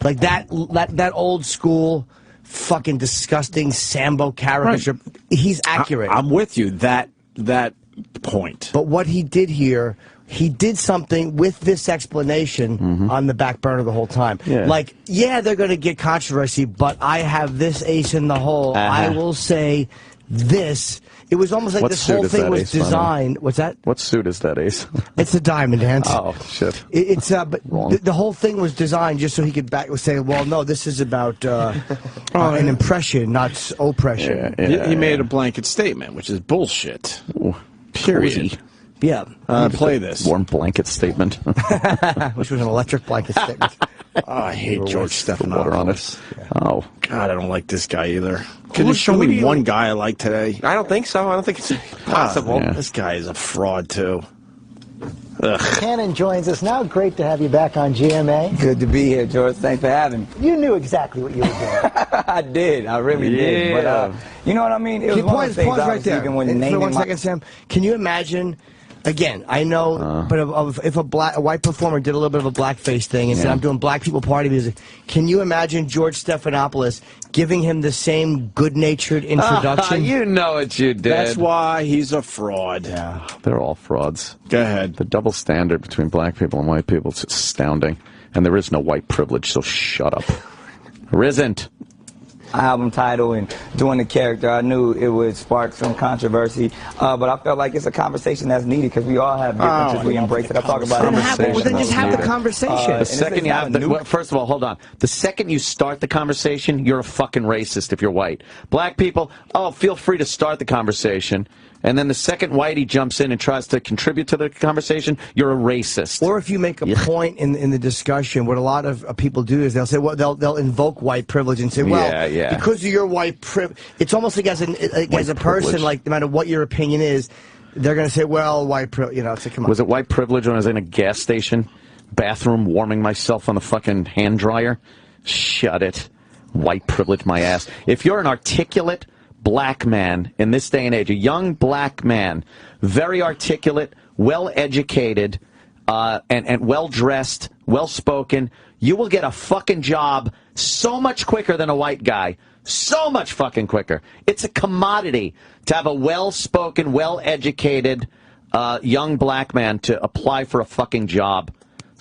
like that old school, fucking disgusting Sambo caricature, he's accurate. I'm with you. That point. But what he did here, he did something with this explanation on the back burner the whole time. Yeah. Like, yeah, they're going to get controversy, but I have this ace in the hole. I will say this. It was almost like this whole thing was designed. What's that? What suit is that, Ace? It's a diamond hand. Oh, shit. It's but the whole thing was designed just so he could say, well, no, this is about an impression, not oppression. He made a blanket statement, which is bullshit. Ooh, period. Yeah. Play this. Warm blanket statement. Which was an electric blanket statement. Oh, I hate George Stephanopoulos. Water on it. Yeah. Oh. God, I don't like this guy either. Can you show me one guy I like today? I don't think so. I don't think it's possible. This guy is a fraud, too. Ugh. Cannon joins us now. Great to have you back on GMA. Good to be here, George. Thanks for having me. You knew exactly what you were doing. I did. I really did. But you know what I mean? It was one of the things, right there. even when you named for 1 second, Sam. Can you imagine? Again, I know, but if a white performer did a little bit of a blackface thing and said, I'm doing black people party music, can you imagine George Stephanopoulos giving him the same good-natured introduction? You know what you did. That's why he's a fraud. Yeah, they're all frauds. Go ahead. The double standard between black people and white people is astounding. And there is no white privilege, so shut up. There isn't. Album title and doing the character, I knew it would spark some controversy, but I felt like it's a conversation that's needed because we all have differences. We embrace it. I talk about it. Well, then just have the conversation. The second you have first of all, hold on. The second you start the conversation, you're a fucking racist if you're white. Black people, feel free to start the conversation. and then the second whitey jumps in and tries to contribute to the conversation, you're a racist. Or if you make a point in the discussion, what a lot of people do is they'll say, well, they'll invoke white privilege and say, well, because of your white privilege, it's almost like as a person, like no matter what your opinion is, they're going to say, well, white privilege, you know, it's like, come on. Was it white privilege when I was in a gas station bathroom warming myself on the fucking hand dryer? Shut it. White privilege my ass. If you're an articulate black man in this day and age, a young black man, very articulate, well-educated, and well-dressed, well-spoken, you will get a fucking job so much quicker than a white guy. So much fucking quicker. It's a commodity to have a well-spoken, well-educated young black man to apply for a fucking job.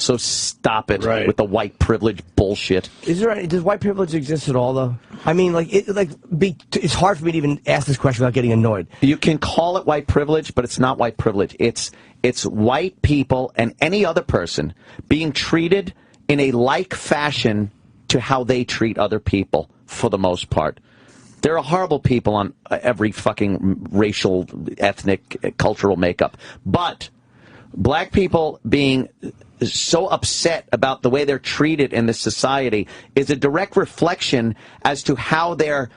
So stop it with the white privilege bullshit. Does white privilege exist at all, though? I mean, it's hard for me to even ask this question without getting annoyed. You can call it white privilege, but it's not white privilege. It's white people and any other person being treated in a like fashion to how they treat other people, for the most part. There are horrible people on every fucking racial, ethnic, cultural makeup. But black people being so upset about the way they're treated in this society is a direct reflection as to how they're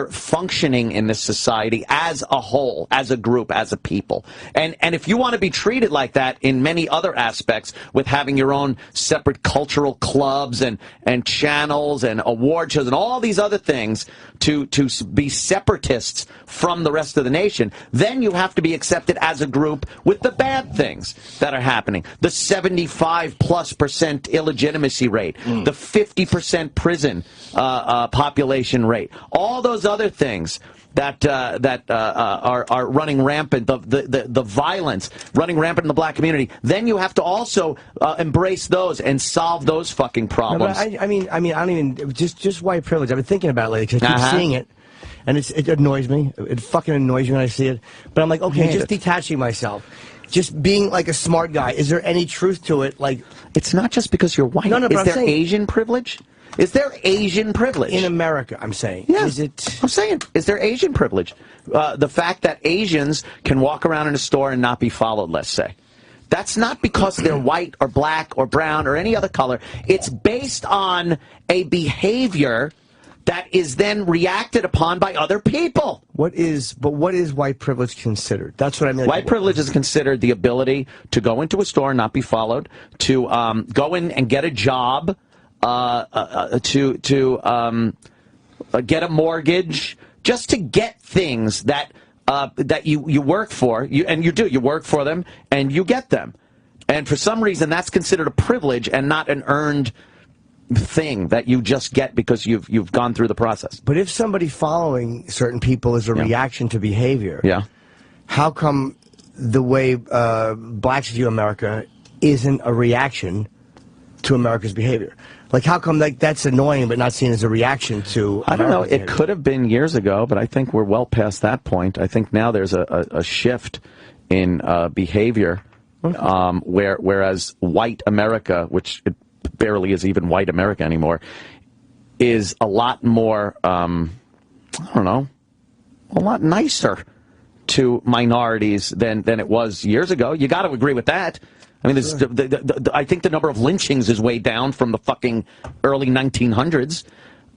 functioning in this society as a whole, as a group, as a people. And if you want to be treated like that in many other aspects, with having your own separate cultural clubs and channels and award shows and all these other things to be separatists from the rest of the nation, then you have to be accepted as a group with the bad things that are happening. The 75+% illegitimacy rate, the 50% prison population rate, all those other things that are running rampant, the violence running rampant in the black community, then you have to also embrace those and solve those fucking problems. No, I mean, I don't even just white privilege. I've been thinking about it lately because I keep seeing it, and it annoys me. It fucking annoys me when I see it. But I'm like, okay, just detaching myself. Just being like a smart guy. Is there any truth to it? Like, it's not just because you're white. No, but is there Asian privilege? Is there Asian privilege? In America, I'm saying. Yeah. I'm saying, is there Asian privilege? The fact that Asians can walk around in a store and not be followed, let's say. That's not because they're white or black or brown or any other color. It's based on a behavior that is then reacted upon by other people. What is white privilege considered? That's what I mean. White privilege is considered the ability to go into a store and not be followed, to go in and get a job, to get a mortgage, just to get things that you work for, you work for them and you get them, and for some reason that's considered a privilege and not an earned thing that you just get because you've gone through the process. But if somebody following certain people is a reaction to behavior, how come the way blacks view America isn't a reaction to America's behavior? Like, how come that's annoying but not seen as a reaction to I don't know. behavior? It could have been years ago, but I think we're well past that point. I think now there's a shift in behavior, whereas white America, which it barely is even white America anymore, is a lot more, I don't know, a lot nicer to minorities than it was years ago. You got to agree with that. I mean, I think the number of lynchings is way down from the fucking early 1900s.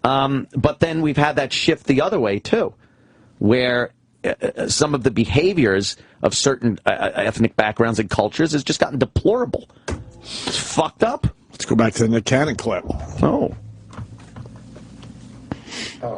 But then we've had that shift the other way, too, where some of the behaviors of certain ethnic backgrounds and cultures has just gotten deplorable. It's fucked up. Let's go back to the Nick Cannon clip. Oh.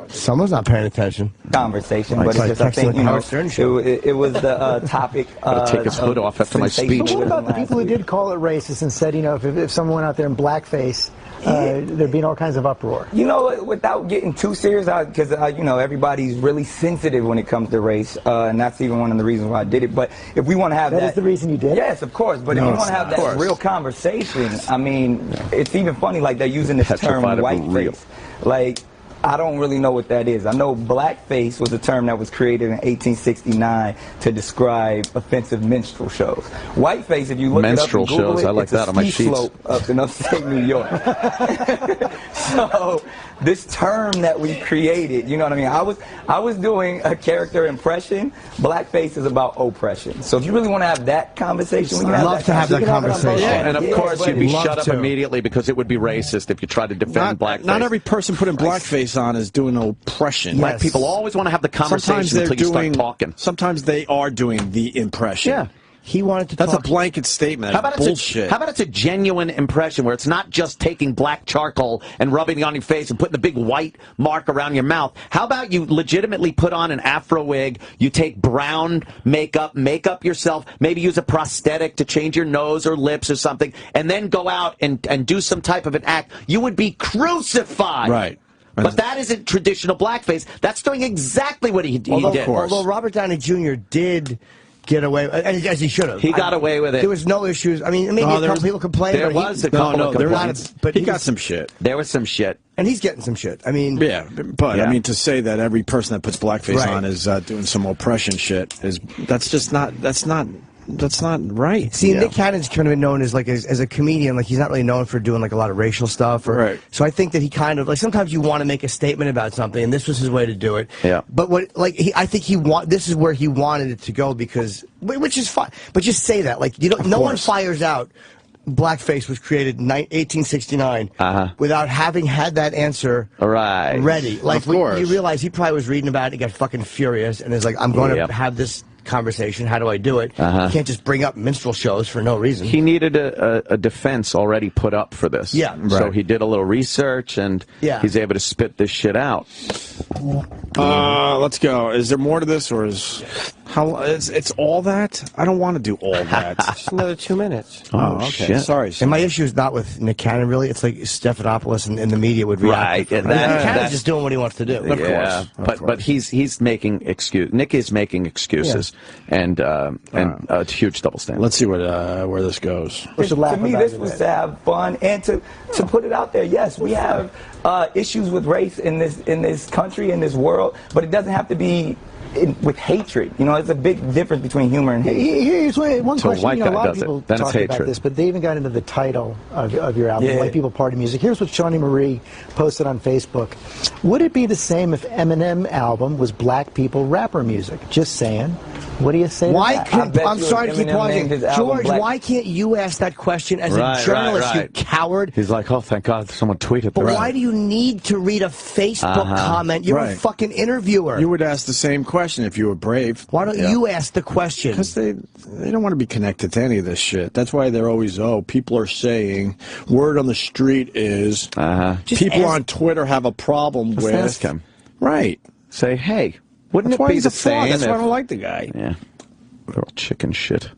Someone's not paying attention. Conversation, but it's just, I think, you know, it was the topic. Take his hood off after my speech. But what about the people who did call it racist and said, you know, if someone went out there in blackface, there'd be all kinds of uproar? You know, without getting too serious, because, you know, everybody's really sensitive when it comes to race, and that's even one of the reasons why I did it. But if we want to have that... That is the reason you did it? Yes, of course. But if we want to have that real conversation, I mean, it's even funny, like, they're using this term, whiteface. Like, I don't really know what that is. I know blackface was a term that was created in 1869 to describe offensive minstrel shows. Whiteface, if you look minstrel it up and Google shows, it, I like it's that a on my ski sheets. slope up in upstate New York. So this term that we created, you know what I mean? I was doing a character impression. Blackface is about oppression. So if you really want to have that conversation, we can love to have that conversation. And of course, you'd be love shut up to. immediately because it would be racist if you tried to defend blackface. Not every person putting blackface on is doing oppression. Black people always want to have the conversation until you start talking. Sometimes they are doing the impression. Yeah. He wanted to That's talk. a blanket statement. How about bullshit. how about it's a genuine impression where it's not just taking black charcoal and rubbing it on your face and putting the big white mark around your mouth? How about you legitimately put on an afro wig, you take brown makeup, make up yourself, maybe use a prosthetic to change your nose or lips or something, and then go out and do some type of an act? You would be crucified. Right. But that isn't traditional blackface. That's doing exactly what he did. Although Robert Downey Jr. did get away, as he should have. He got away with it. There was no issues. I mean, maybe a couple people complained. There was a couple of complaints. But he got some shit. There was some shit. And he's getting some shit. I mean... Yeah, but, I mean, to say that every person that puts blackface Right. on is doing some oppression shit, that's not right. See, Nick Cannon's kind of been known as as a comedian, like he's not really known for doing like a lot of racial stuff. Right. So I think that he kind of like sometimes you want to make a statement about something, and this was his way to do it. Yeah. But I think this is where he wanted it to go because, which is fine. But just say that, like no one fires out. Blackface was created in 1869 without having had that answer ready. Like you realize he probably was reading about it, and got fucking furious, and is like, I'm going to have this conversation. How do I do it? You can't just bring up minstrel shows for no reason. He needed a defense already put up for this. Yeah. So he did a little research, and he's able to spit this shit out. Let's go. Is there more to this, or is it's all that? I don't want to do all that. Just another 2 minutes. Oh, okay. Shit. Sorry. And my issue is not with Nick Cannon, really. It's like Stephanopoulos and the media would react. Right. Nick Cannon's just doing what he wants to do. Of course. But he's making Nick is making excuses, and a huge double standard. Let's see where this goes. To me, this was to have fun and to put it out there. Yes, we have issues with race in this country, in this world, but it doesn't have to be with hatred. You know, it's a big difference between humor and hate. Here's one question. white A guy lot of does it, people then it's talk about hatred. this, but they even got into the title of your album, White People Party Music. Here's what Shawnee Marie posted on Facebook. Would it be the same if Eminem album was black people rapper music? Just saying. What do you say to that? I'm sorry to keep pausing. George, why can't you ask that question as a journalist, you coward? He's like, oh, thank God someone tweeted But that. why do you need to read a Facebook comment? You're a fucking interviewer. You would ask the same question if you were brave. Why don't you ask the question? Because they don't want to be connected to any of this shit. That's why they're always, people are saying, word on the street is, people on Twitter have a problem with. Ask him. Right. Say, hey, wouldn't That's it why be he's the a fraud. same? That's why I don't like the guy. Yeah. They're all chicken shit.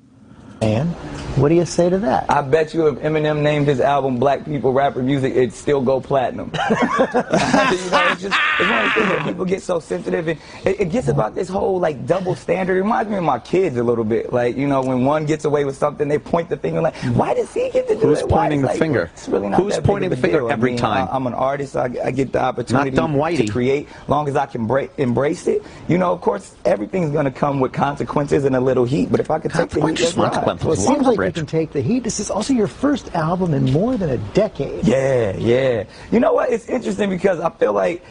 And what do you say to that? I bet you if Eminem named his album Black People Rapper Music, it'd still go platinum. It's one of the things that people get so sensitive, and it gets about this whole like double standard. It reminds me of my kids a little bit. Like, you know, when one gets away with something, they point the finger like, why does he get to do it? Who's pointing the finger? It's really not Who's that big pointing of the a finger deal. every I mean, time? I'm an artist. I get the opportunity Not dumb whitey. to create. As long as I can embrace it, you know, of course, everything's going to come with consequences and a little heat. But if I could take the heat, that's right. Well, it seems like you can take the heat. This is also your first album in more than a decade. Yeah. You know what? It's interesting because I feel like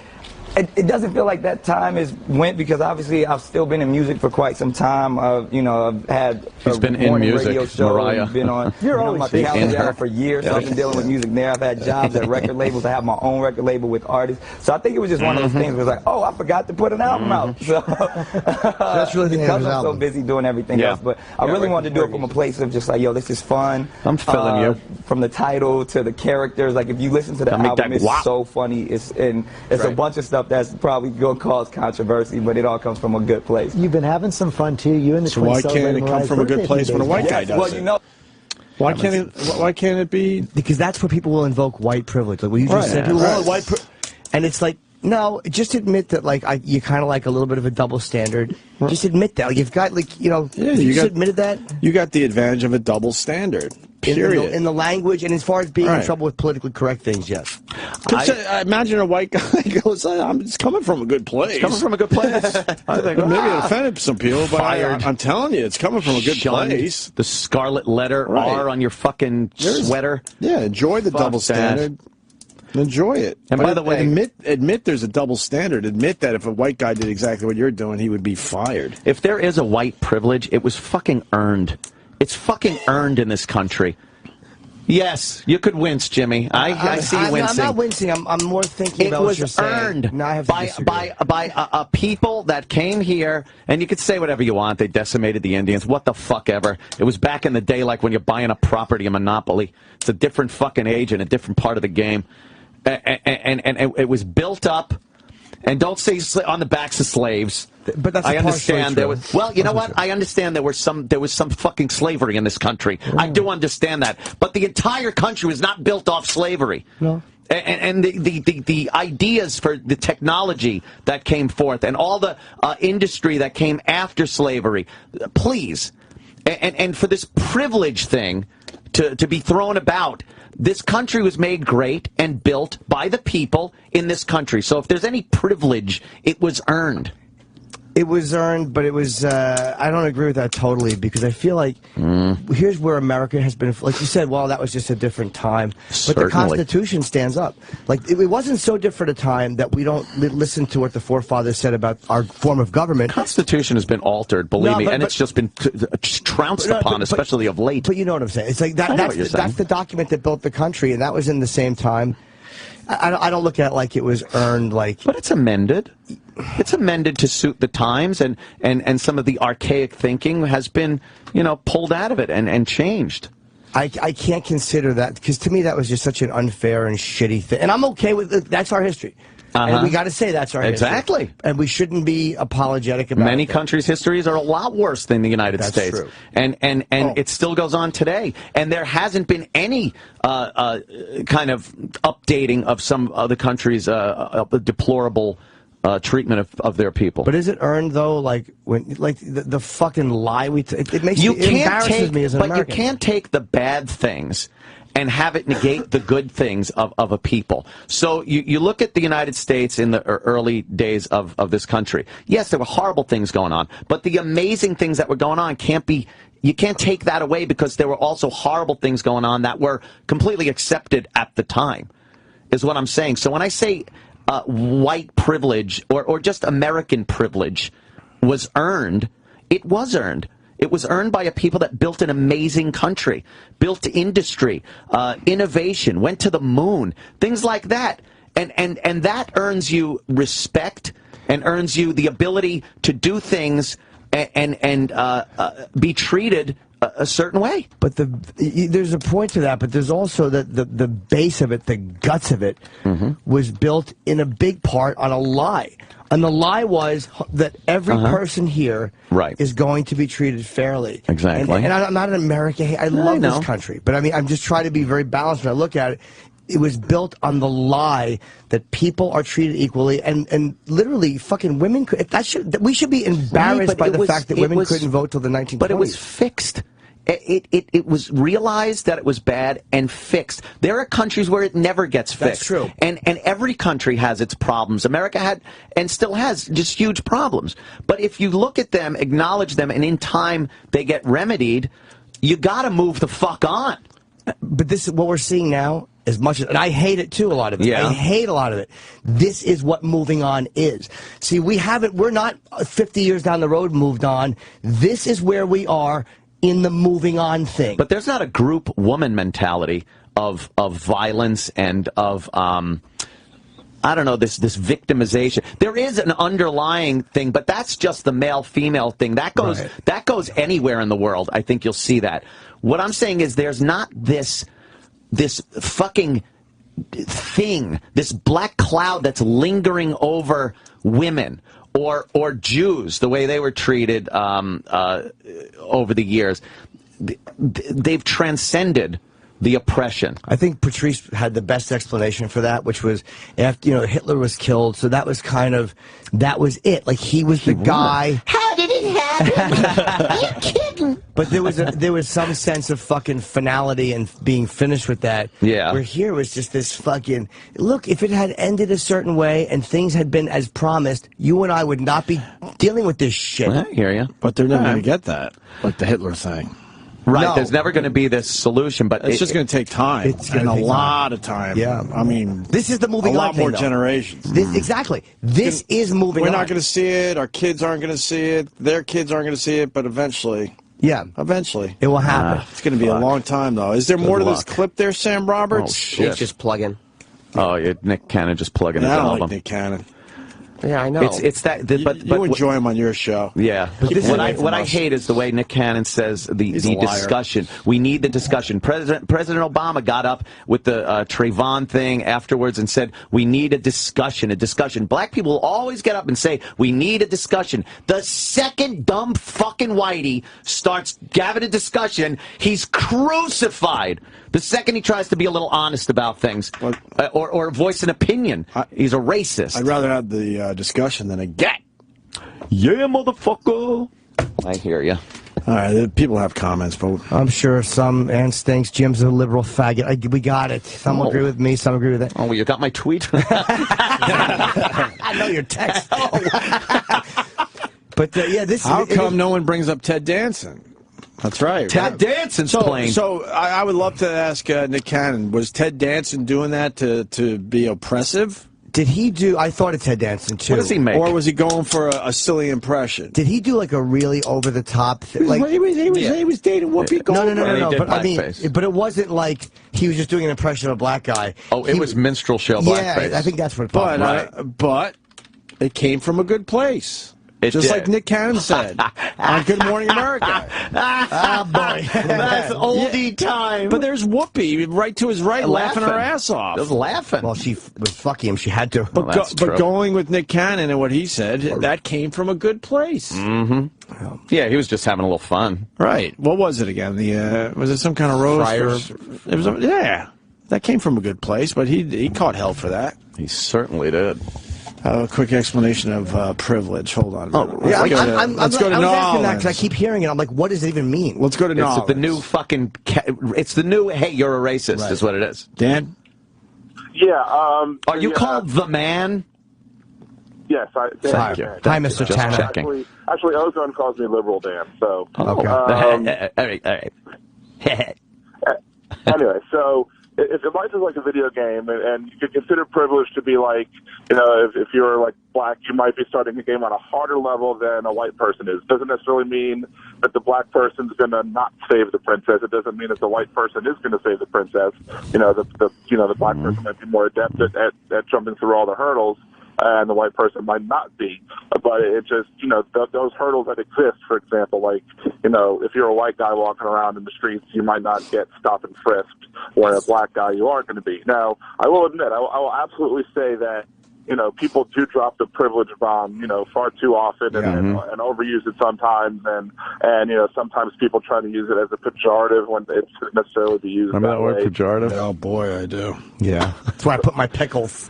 it doesn't feel like that time went because obviously I've still been in music for quite some time. You know, I've had been in morning music, radio show. Mariah. Been on my calendar for years. So I've been dealing with music there. I've had jobs at record labels. I have my own record label with artists. So I think it was just one of those things where it's like, oh, I forgot to put an album out. So that's really because I'm so busy doing everything else. But I really wanted to do it from a place of just like, yo, this is fun. I'm feeling you. From the title to the characters. Like if you listen to the album, it's so funny. It's a bunch of stuff that's probably going to cause controversy, but it all comes from a good place. You've been having some fun too. You and the So twins why can't it come from a good place when a white guy does well, it? you know, Why can't it be? Because that's where people will invoke white privilege. Like what you just said, people want white and it's like, no, just admit that like you kind of like a little bit of a double standard. Just admit that. Like, you've got like, you know, you just admitted that. You got the advantage of a double standard. Period. In the language, and as far as being in trouble with politically correct things, yes. I imagine a white guy goes, it's coming from a good place. It's coming from a good place. I think, maybe it offended some people, but I'm telling you, it's coming from a good Shunned. Place. The scarlet letter R on your fucking sweater. Yeah, enjoy the double standard. Enjoy it. And by the way, admit there's a double standard. Admit that if a white guy did exactly what you're doing, he would be fired. If there is a white privilege, it was fucking earned. It's fucking earned in this country. Yes, you could wince, Jimmy. I see you wincing. I'm not wincing. I'm more thinking about what you're saying. It was earned now I have to by people that came here, and you could say whatever you want. They decimated the Indians. What the fuck ever. It was back in the day like when you're buying a property, a monopoly. It's a different fucking age and a different part of the game. And it was built up. And don't say on the backs of slaves. But that's I understand there was. Well, you know what? I understand there was some fucking slavery in this country. I do understand that. But the entire country was not built off slavery. No. And the ideas for the technology that came forth and all the industry that came after slavery, please, and for this privilege thing to be thrown about. This country was made great and built by the people in this country. So if there's any privilege, it was earned. It was earned, but it was, I don't agree with that totally, because I feel like here's where America has been, like you said, well, that was just a different time. But the Constitution stands up. Like, it wasn't so different a time that we don't listen to what the forefathers said about our form of government. The Constitution has been altered, believe me, and it's just been trounced upon, especially of late. But you know what I'm saying. It's like that's the document that built the country, and that was in the same time. I don't look at it like it was earned, like... But it's amended. It's amended to suit the times, and some of the archaic thinking has been, pulled out of it and changed. I can't consider that, because to me that was just such an unfair and shitty thing. And I'm okay with it. That's our history. And we got to say that's our history. Exactly. And we shouldn't be apologetic about it. Many countries' histories are a lot worse than the United States. True. And it still goes on today. And there hasn't been any kind of updating of some other countries' deplorable treatment of their people. But is it earned though? Like the fucking lie it makes it embarrasses me as an American. But you can't take the bad things and have it negate the good things of a people. So you look at the United States in the early days of this country. Yes, there were horrible things going on, but the amazing things that were going on you can't take that away, because there were also horrible things going on that were completely accepted at the time, is what I'm saying. So when I say white privilege or just American privilege was earned, it was earned. It was earned by a people that built an amazing country, built industry, innovation, went to the moon, things like that. And that earns you respect and earns you the ability to do things and be treated a certain way. But there's a point to that, but there's also the base of it, the guts of it, was built in a big part on a lie. And the lie was that every person here is going to be treated fairly. Exactly. And I'm not an American. I love this country. But I mean, I'm just trying to be very balanced when I look at it. It was built on the lie that people are treated equally, and literally fucking women could. We should be embarrassed by the fact that women couldn't vote till the 1920s. But it was fixed. It was realized that it was bad and fixed. There are countries where it never gets fixed. That's true. And every country has its problems. America had and still has just huge problems. But if you look at them, acknowledge them, and in time they get remedied, you got to move the fuck on. But this is what we're seeing now. As much as, and I hate it too, a lot of it. Yeah. I hate a lot of it. This is what moving on is. See, we're not 50 years down the road moved on. This is where we are in the moving on thing. But there's not a group woman mentality of violence and of I don't know, this victimization. There is an underlying thing, but that's just the male-female thing. That goes anywhere in the world. I think you'll see that. What I'm saying is there's not this fucking thing, this black cloud that's lingering over women or Jews, the way they were treated over the years. They've transcended the oppression. I think Patrice had the best explanation for that, which was after Hitler was killed, so that was it. Like he was the guy. How did it happen? Are you kidding? But there was some sense of fucking finality and being finished with that. Yeah. Where here was just this fucking look. If it had ended a certain way and things had been as promised, you and I would not be dealing with this shit. I hear you. But they're never going to get that, like the Hitler thing. Right, No. There's never going to be this solution, but It's just going to take time. It's gonna and take a lot of time. Yeah. I mean, this is the moving a lot on thing, more though. generations. Exactly. This is moving We're on. not going to see it. Our kids aren't going to see it. Their kids aren't going to see it. But eventually. Yeah. Eventually. It will happen. It's going to be a long time, though. Is there more to this clip there, Sam Roberts? Oh, shit. It's just plug-in. Oh, yeah, Nick Cannon just plugging his I don't album. like Nick Cannon. Yeah, I know. It's that, but you enjoy him on your show. Yeah. Keep him What away from I us. hate is the way Nick Cannon says the He's a liar. discussion. We need the discussion. President Obama got up with the Trayvon thing afterwards and said, we need a discussion, a discussion. Black people will always get up and say, we need a discussion. The second dumb fucking whitey starts having a discussion, he's crucified. The second he tries to be a little honest about things or voice an opinion, he's a racist. I'd rather have the discussion than a get. Yeah, motherfucker. I hear you. All right, people have comments, but I'm sure some Ants thinks Jim's a liberal faggot. We got it. Some agree with me, some agree with that. Oh, well, you got my tweet? I know your text. But yeah, this. How come no one brings up Ted Danson? That's right. Ted Danson's playing. So I would love to ask Nick Cannon, was Ted Danson doing that to be oppressive? Did he do? I thought of Ted Danson too. What does he make? Or was he going for a silly impression? Did he do like a really over the top thing? Like he was dating Whoopi Goldberg. No. But I mean, blackface. but it wasn't like he was just doing an impression of a black guy. Oh, it was minstrel show blackface. Yeah, I think that's what. But it came from a good place. It Just did. like Nick Cannon said on Good Morning America. Boy. That's oldie time. But there's Whoopi right to his right, laughing her ass off. Just laughing. Well, she was fucking him. She had to. But going with Nick Cannon and what he said, that came from a good place. Mm-hmm. Yeah, he was just having a little fun. Right. What was it again? Was it some kind of roast? Fryer. It was. Yeah, that came from a good place, but he caught hell for that. He certainly did. A quick explanation of privilege. Hold on. Yeah, let's go to I was asking that knowledge. because I keep hearing it. I'm like, what does it even mean? Let's go to knowledge. It's the new fucking. It's the new. Hey, you're a racist. Right. Is what it is. Dan. Yeah. Are you called the man? Yes. Thank you. Hi, Mr. Just Tanner. checking. Actually, Ozone calls me liberal, Dan. So. Okay. All right. Anyway, so if your life is like a video game, and you could consider privilege to be like, you know, if you're like black, you might be starting the game on a harder level than a white person is. Doesn't necessarily mean that the black person's going to not save the princess. It doesn't mean that the white person is going to save the princess. You know, the black person might be more adept at jumping through all the hurdles, and the white person might not be. But it just, you know, those hurdles that exist, for example, like, you know, if you're a white guy walking around in the streets, you might not get stopped and frisked, where a black guy you are going to be. Now, I will admit, I will absolutely say that, you know, people do drop the privilege bomb, you know, far too often and overuse it sometimes. And, you know, sometimes people try to use it as a pejorative when it shouldn't necessarily be used Remember that word way. pejorative? Oh boy, I do. Yeah. That's where I put my pickles.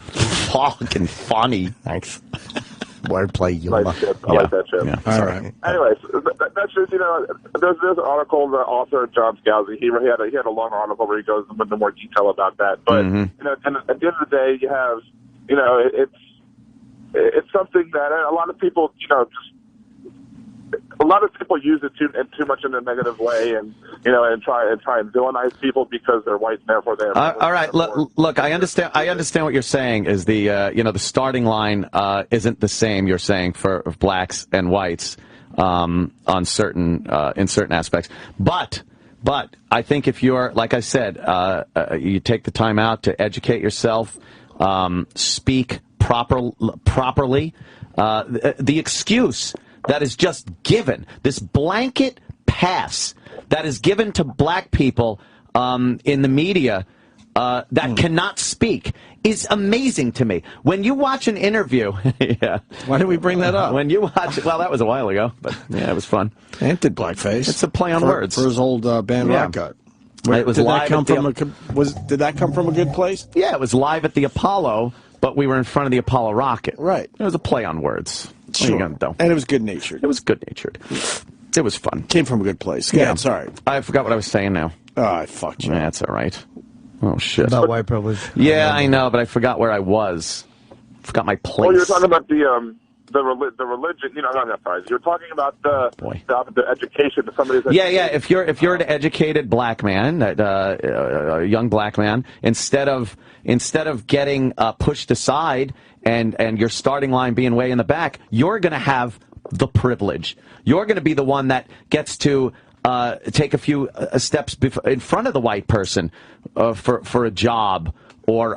Fucking funny. Thanks. Wordplay, you I like that shit. Yeah. All right. Anyways, that's just, you know, there's an article, the author, John Scalzi, he had a long article where he goes into more detail about that. But, you know, and at the end of the day, you have, you know, it's something that a lot of people, you know, a lot of people use it too much in a negative way, and you know, and try and villainize people because they're white and therefore they're. All right, look, I understand. I understand what you're saying. Is the you know, the starting line isn't the same. You're saying for blacks and whites on certain in certain aspects, but I think if you're, like I said, you take the time out to educate yourself, speak properly. The excuse that is just given, this blanket pass that is given to black people in the media that cannot speak is amazing to me. When you watch an interview, yeah. Why did we bring that up? When you watch, well, that was a while ago, but yeah, it was fun. And did blackface. It's a play on words for his old band rock cut. It was did live. Did that come from a good place? Yeah, it was live at the Apollo, but we were in front of the Apollo rocket. Right. It was a play on words. Sure. And it was good-natured. It was good-natured. It was fun. Came from a good place. Yeah, sorry. I forgot what I was saying now. Oh, I fucked you. That's all right. Oh, shit. About white privilege. Yeah, I know, but I forgot where I was. Forgot my place. Well, you're talking about the religion. You know, no, sorry. You're talking about the education of somebody's education. Yeah. If you're an educated black man, a young black man, instead of getting pushed aside and your starting line being way in the back, you're going to have the privilege. You're going to be the one that gets to take a few steps in front of the white person for a job or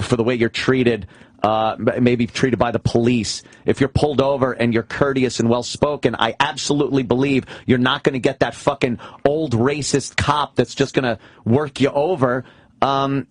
for the way you're treated. Maybe treated by the police. If you're pulled over and you're courteous and well-spoken, I absolutely believe you're not going to get that fucking old racist cop that's just going to work you over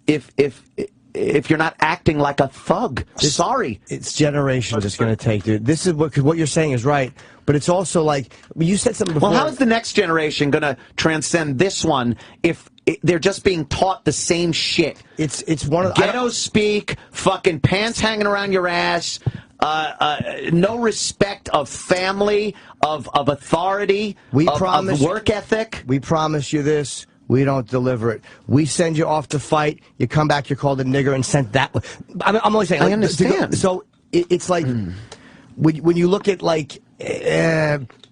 if you're not acting like a thug. Sorry. It's generations it's going to take, dude. This is what you're saying is right, but it's also like, you said something before. Well, how is the next generation going to transcend this one if they're just being taught the same shit? It's one of ghetto speak, fucking pants hanging around your ass, no respect of family, of authority, of work ethic. We promise you this. We don't deliver it. We send you off to fight. You come back, you're called a nigger and sent that way. I'm only saying. I understand. So it's like when you look at like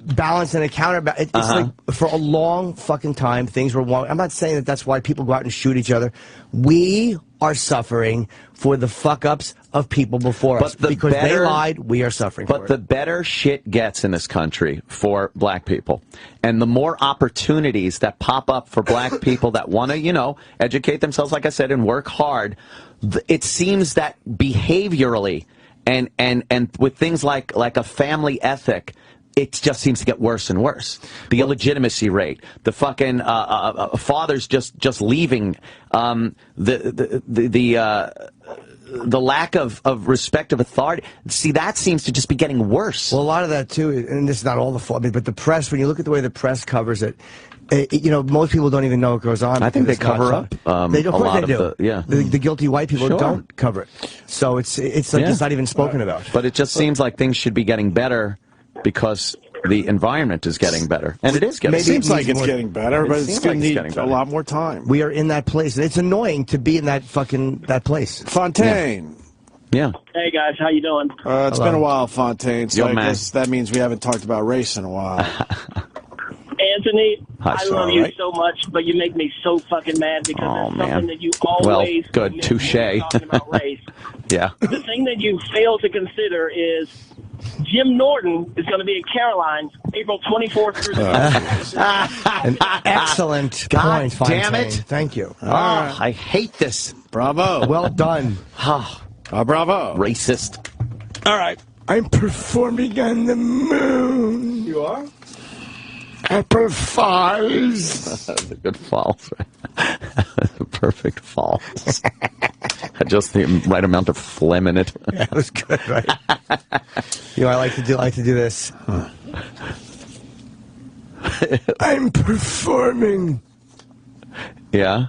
balance and a counterbalance. It's like for a long fucking time things were wrong. I'm not saying that that's why people go out and shoot each other. We are suffering for the fuck-ups of people before us. Because they lied, we are suffering for it. But the better shit gets in this country for black people, and the more opportunities that pop up for black people that want to, educate themselves, like I said, and work hard, it seems that behaviorally and with things like a family ethic, it just seems to get worse and worse. The illegitimacy rate, the fucking fathers just leaving, the lack of respect of authority. See, that seems to just be getting worse. Well, a lot of that too, and this is not all the fault, but the press. When you look at the way the press covers it, most people don't even know what goes on. I think they cover up. They do. Of course they do. The guilty white people Sure. don't cover it. So it's like it's not even spoken about. But it just seems like things should be getting better because the environment is getting better, and it is getting. It seems like it's getting better, but it's going to need a better. lot more time. We are in that place, and it's annoying to be in that place. Fontaine. Yeah. Hey guys, how you doing? It's been a while, Fontaine. So Yo, I guess that means we haven't talked about race in a while. Anthony, Hi, I love you so much, but you make me so fucking mad because there's something that you always good, miss touche. when you're talking about race. Yeah. The thing that you fail to consider is Jim Norton is going to be at Caroline's April 24th through the An excellent point, Fontaine. Damn it. Thank you. I hate this. Bravo. Well done. Bravo. Racist. All right. I'm performing on the moon. You are? Apple falls. That's a good falls. Perfect falls. Just the right amount of phlegm in it. Yeah, it was good, right? I like to do this. I'm performing. Yeah?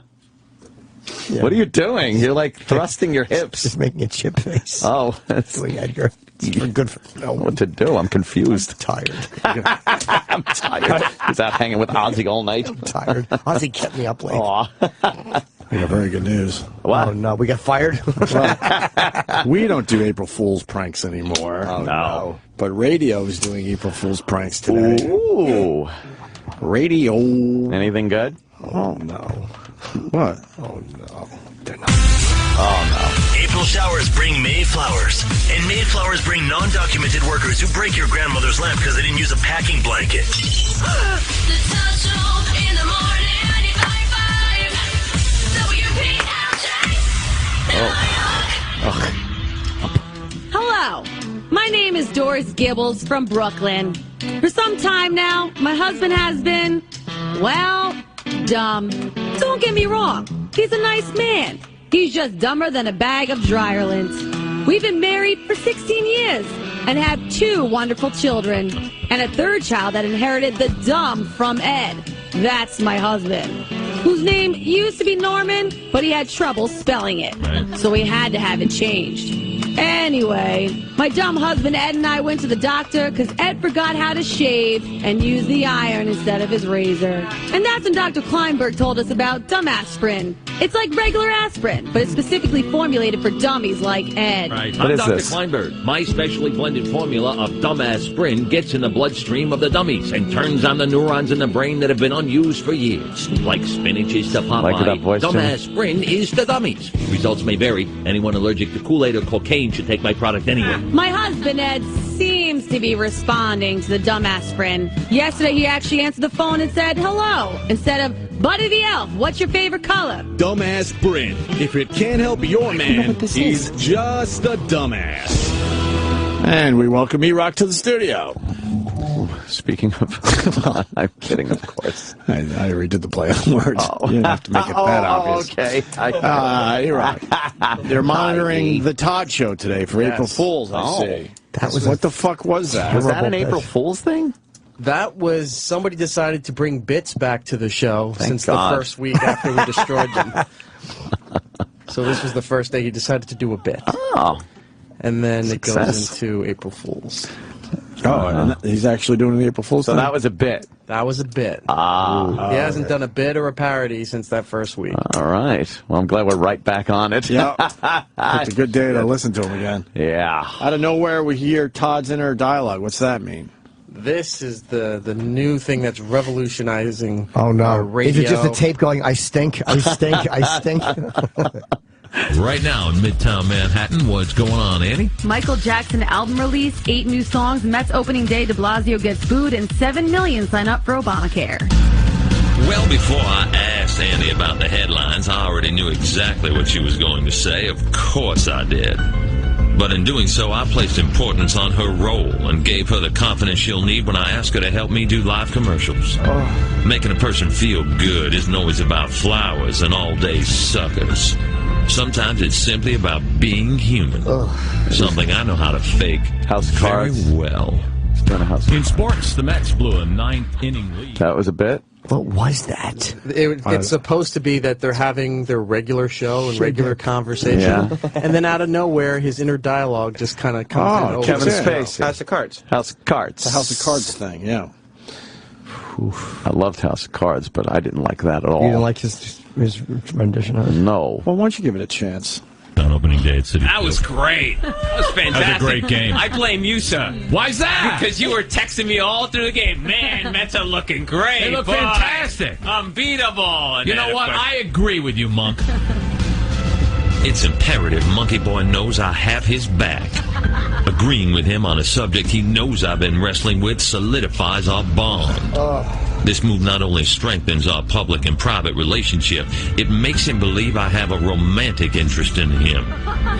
What are you doing? You're like thrusting your hips. Just making a chip face. Oh, that's doing Edgar. It's good for no one. What to do? I'm confused. I'm tired. I'm tired. Is that hanging with Ozzy all night? I'm tired. Ozzy kept me up late. We got very good news. What? Oh no, we got fired. We don't do April Fool's pranks anymore. Oh no. But radio is doing April Fool's pranks today. Ooh. Radio. Anything good? Oh no. What? Oh no. They're not. Oh no. April showers bring May flowers, and May flowers bring non-documented workers who break your grandmother's lamp because they didn't use a packing blanket. The Touch Show in the morning, 95.5 WPLJ. Hello. My name is Doris Gibbles from Brooklyn. For some time now, my husband has been, well, dumb. Don't get me wrong. He's a nice man. He's just dumber than a bag of Dryerlands. We've been married for 16 years and have 2 wonderful children and a 3rd child that inherited the dumb from Ed. That's my husband, whose name used to be Norman, but he had trouble spelling it, so we had to have it changed. Anyway, my dumb husband Ed and I went to the doctor because Ed forgot how to shave and use the iron instead of his razor. And that's when Dr. Kleinberg told us about dumb aspirin. It's like regular aspirin, but it's specifically formulated for dummies like Ed. Right. What I'm is Dr. this? Kleinberg. My specially blended formula of dumb aspirin gets in the bloodstream of the dummies and turns on the neurons in the brain that have been unused for years. Like spinach is to Popeye, Like that voice, dumb Jimmy? aspirin is to dummies. Results may vary. Anyone allergic to Kool-Aid or cocaine should take my product anyway. My husband Ed seems to be responding to the dumb aspirin. Yesterday he actually answered the phone and said hello instead of Buddy the Elf, what's your favorite color? Dumbass Bryn. If it can't help your man, he's just a dumbass. And we welcome E-Rock to the studio. Speaking of, I'm kidding, of course. I redid the play on words. You didn't have to make it that obvious. Okay. E-Rock. They're monitoring the Todd Show today for April Fools, I see. That was what the fuck was that? Was that an April Fool's thing? That was somebody decided to bring bits back to the show since God. the first week after we destroyed them. So this was the first day he decided to do a bit. Oh. And then Success. it goes into April Fools. Oh, and he's actually doing the April Fool's So thing? that was a bit. That was a bit. Ah. He hasn't done a bit or a parody since that first week. All right. Well, I'm glad we're right back on it. Yeah. It's a good day to listen to him again. Yeah. Out of nowhere, we hear Todd's inner dialogue. What's that mean? This is the new thing that's revolutionizing Oh, no. radio. Is it just a tape going, I stink, I stink, I stink? Right now in Midtown Manhattan, what's going on, Annie? Michael Jackson album release, 8 new songs, Mets opening day, de Blasio gets booed, and 7 million sign up for Obamacare. Well, before I asked Annie about the headlines, I already knew exactly what she was going to say. Of course I did. But in doing so, I placed importance on her role and gave her the confidence she'll need when I ask her to help me do live commercials. Making a person feel good isn't always about flowers and all-day suckers. Sometimes it's simply about being human. Something I know how to fake House of Cards. very well. In sports, the Mets blew a 9th-inning lead. That was a bit. What was that? It's supposed to be that they're having their regular show and regular conversation, Yeah. and then out of nowhere, his inner dialogue just kind of comes in. Oh, over Kevin the Spacey. show. House of Cards. House of Cards. The House of Cards thing, yeah. I loved House of Cards, but I didn't like that at all. You didn't like his rendition of it? No. Well, why don't you give it a chance? On opening day at City That was great. That was fantastic. That was a great game. I blame you, sir. Why's that? Because you were texting me all through the game. Man, Mets are looking great. They look boy. fantastic. Unbeatable. And You then, know of what? course- I agree with you, Monk. It's imperative Monkey Boy knows I have his back. Agreeing with him on a subject he knows I've been wrestling with solidifies our bond. This move not only strengthens our public and private relationship, it makes him believe I have a romantic interest in him,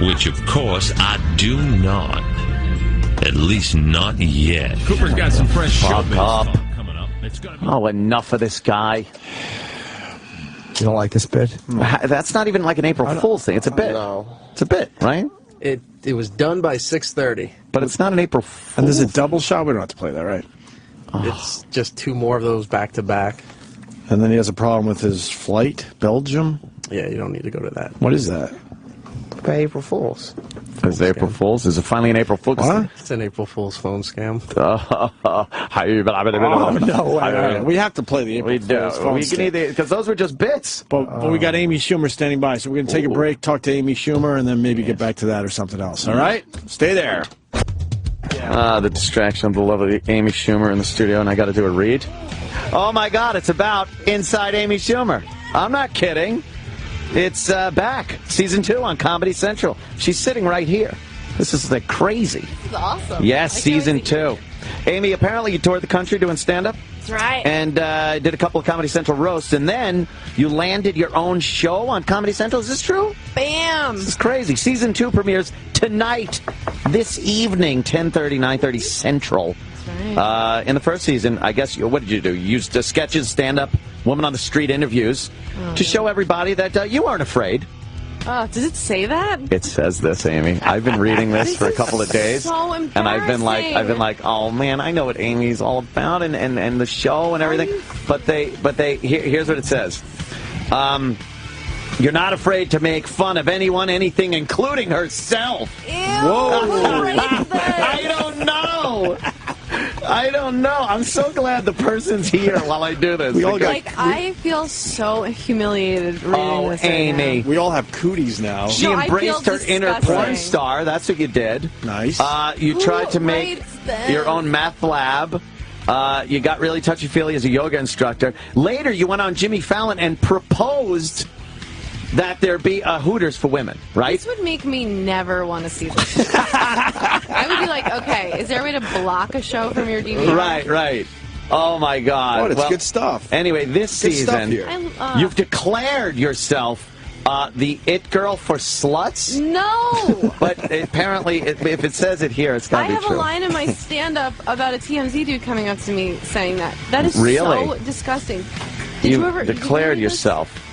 which, of course, I do not. At least not yet. Cooper's got some fresh Fuck showbiz up. talk coming up. It's gonna be Oh, enough of this guy. You don't like this bit? That's not even like an April Fool's thing. It's a bit. No. It's a bit, right? It was done by 6:30. But it's not an April Fool's. And there's a double shot. We don't have to play that, right? It's just 2 more of those back to back. And then he has a problem with his flight, Belgium. Yeah, you don't need to go to that. What is that? By April Fools. Is it April Fool's? Is it finally an April Fool's? What? It's an April Fool's phone scam. Oh, no way. We have to play the April We do. Fool's phone We can scam. either, because those were just bits. But we got Amy Schumer standing by, so we're going to take a break, talk to Amy Schumer, and then maybe get back to that or something else. All right? Stay there. The distraction of the lovely Amy Schumer in the studio, and I got to do a read. Oh, my God, it's about Inside Amy Schumer. I'm not kidding. It's back. Season 2 on Comedy Central. She's sitting right here. This is like crazy. This is awesome. Yes, season 2. Amy, apparently you toured the country doing stand-up. That's right. And did a couple of Comedy Central roasts, and then you landed your own show on Comedy Central. Is this true? Bam! This is crazy. Season 2 premieres tonight, this evening, 10:30, 9:30 Central. That's right. In the first season, I guess, what did you do? You used sketches, stand-up, woman on the street interviews to show everybody that you aren't afraid. Oh, does it say that? It says this, Amy. I've been reading this for a couple of days, so and I've been like, oh man, I know what Amy's all about, and the show and everything. But here's what it says. You're not afraid to make fun of anyone, anything, including herself. Ew, Whoa. I don't know. I don't know. I'm so glad the person's here while I do this. I feel so humiliated reading this. Amy. We all have cooties now. She embraced her inner porn star. That's what you did. Nice. You tried to make your own meth lab. You got really touchy-feely as a yoga instructor. Later, you went on Jimmy Fallon and proposed that there be a Hooters for women, right? This would make me never want to see this. I would be like, okay, is there a way to block a show from your DVR? Right. Oh, my God. Oh, it's good stuff. Anyway, this Good season, stuff here. you've declared yourself the it girl for sluts. No! But apparently, if it says it here, it's got to be true. I have a line in my stand-up about a TMZ dude coming up to me saying that. That is Really? so disgusting. Did you ever declared yourself.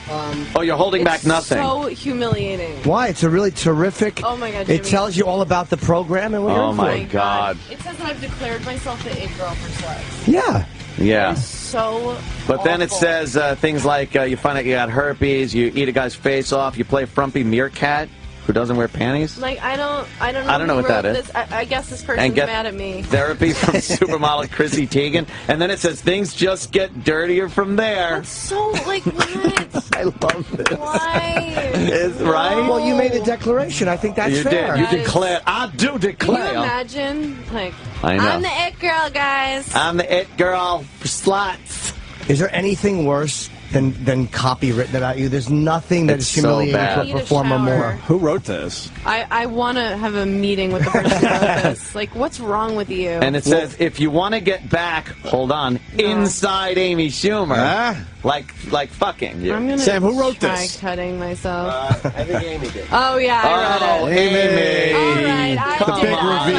You're holding back nothing. So humiliating. Why? It's a really terrific. Oh my God, It Jimmy. tells you all about the program and what you're in for. Oh my God. It says that I've declared myself the it girl for sluts. Yeah. Yeah. So. But then it awful. says things like you find out you got herpes, you eat a guy's face off, you play a frumpy meerkat who doesn't wear panties. Like I don't know. what that is. This. I guess this person's And get mad at me. therapy from supermodel Chrissy Teigen, and then it says things just get dirtier from there. That's so like what? I love this. Why? Is right? Well, you made a declaration. I think that's You fair. did. You declared. I do declare. Can you imagine? Like, I know. I'm the it girl, guys. I'm the it girl for sluts. Is there anything worse than copy written about you? There's nothing that is humiliating to a performer more. Who wrote this? I want to have a meeting with the person who wrote this. Like, what's wrong with you? And it says, if you want to get back, hold on, inside Amy Schumer, like fucking you. I'm gonna Sam, who wrote try this? cutting myself. I think Amy did. Oh yeah, I wrote it. Amy. All right, I Come did. on.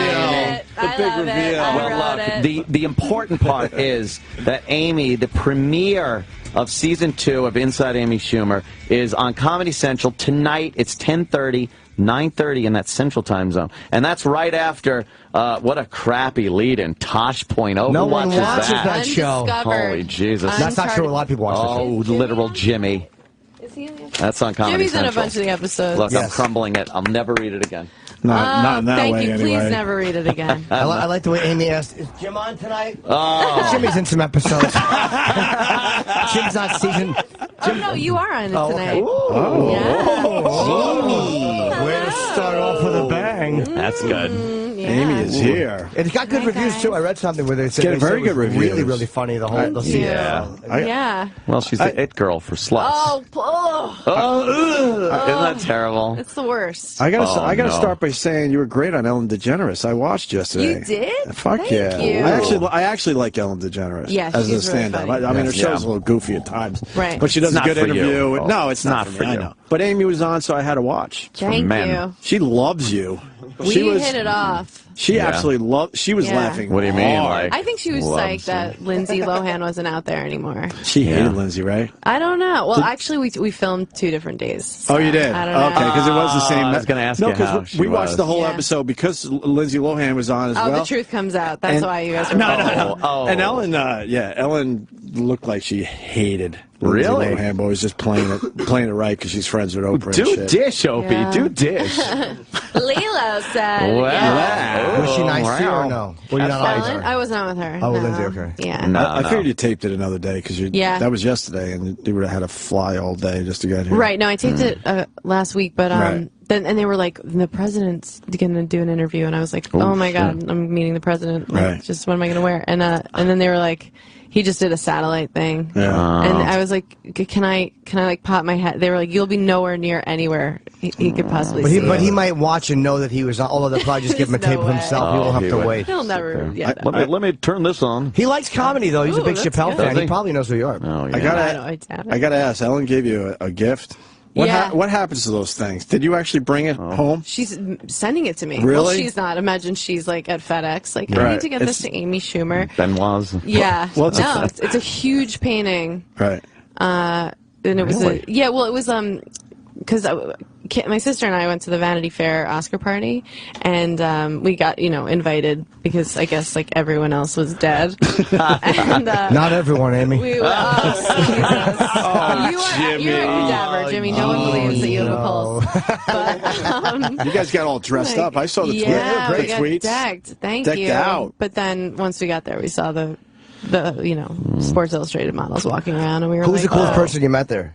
I love it. I wrote it. The important part is that Amy, the premiere of season 2 of Inside Amy Schumer, is on Comedy Central tonight. It's 10:30, 9:30 in that Central Time zone, and that's right after what a crappy lead-in, Tosh.0. No Who one watches watches that show. Holy Jesus! That's not true. A lot of people watch Oh, literal Jimmy. Is he in the That's on Comedy Jimmy's Central. in a bunch of the episodes. Look, I'm crumbling it. I'll never read it again. Not in that thank way, you. anyway. Please never read it again. I like the way Amy asked, is Jim on tonight? Oh. Jimmy's in some episodes. Jim's not season. Oh no, you are on it tonight. Oh. Yeah. Way to start off with a bang. That's good. Amy is here. It's got good reviews too. I read something where they said Getting very it was good reviews. really, really funny the whole season. Yeah. Well, she's the it girl for sluts. Oh. Isn't that terrible? It's the worst. I gotta start by saying you were great on Ellen DeGeneres. I watched yesterday. You did? Fuck Thank yeah! you. I actually like Ellen DeGeneres. Yeah, as a she's really stand-up. funny. I mean, her Yeah. show's a little goofy at times. Right. But she does It's a good not for you. interview. Oh. No, it's not for me. I know. But Amy was on, so I had to watch. Thank men. you. She loves you. We hit it off. She absolutely loved. She was Yeah. laughing. What do you mean, hard. like? I think she was Loves psyched that Lindsay Lohan wasn't out there anymore. She hated Lindsay, right? I don't know. Well, actually, we filmed 2 different days. So Oh, you did? I don't know. Okay, because it was the same. I was gonna ask no, you how because she we watched was. the whole Yeah. episode because Lindsay Lohan was on as Oh, well. the truth comes out. That's And- why you guys were No. Oh. And Ellen, Ellen looked like she hated Really? Lindsay Lohan, but was just playing it right because she's friends with Oprah. Do and shit. dish, Opie. Yeah. Do dish. Lilo said. Wow. Yeah. Was she nice to you or Wow. no? Were you not on Ellen? with her? I was not with her. Oh, no. Lindsay, okay. Yeah. No, I figured you taped it another day because Yeah. that was yesterday, and you would have had to fly all day just to get here. Right. No, I taped it last week, but Right. then and they were like, the president's going to do an interview, and I was like, oh my god, I'm meeting the president. Like, Right. just what am I going to wear? And then they were like, he just did a satellite thing. Yeah. And I was like, can I like pop my head? They were like, you'll be nowhere near anywhere he could possibly see. But he might watch and know that he was on, although they'll probably just give him a There's tape no of way. himself. He won't have he to would. wait. He'll never. Yeah. Let me turn this on. He likes comedy, though. He's a Ooh, big that's Chappelle good. fan. Does He he? probably knows who you are. Oh, yeah. I gotta ask. Ellen gave you a gift. Yeah. What happens to those things? Did you actually bring it home? She's sending it to me. Really? Well, she's not. Imagine she's like at FedEx. Like, I Right. need to get this to Amy Schumer. Benoit's. Yeah. Well, it's no, it's a huge painting. Right. And it was Really? it was because my sister and I went to the Vanity Fair Oscar party, and we got invited because I guess like everyone else was dead. And, not everyone, Amy. You're a cadaver, Jimmy. No one believes that you have a pulse. But, you guys got all dressed up. I saw the tweets. Decked. Thank Decked you. out. But then once we got there, we saw the Sports Illustrated models walking around, and we were Who's the coolest person you met there?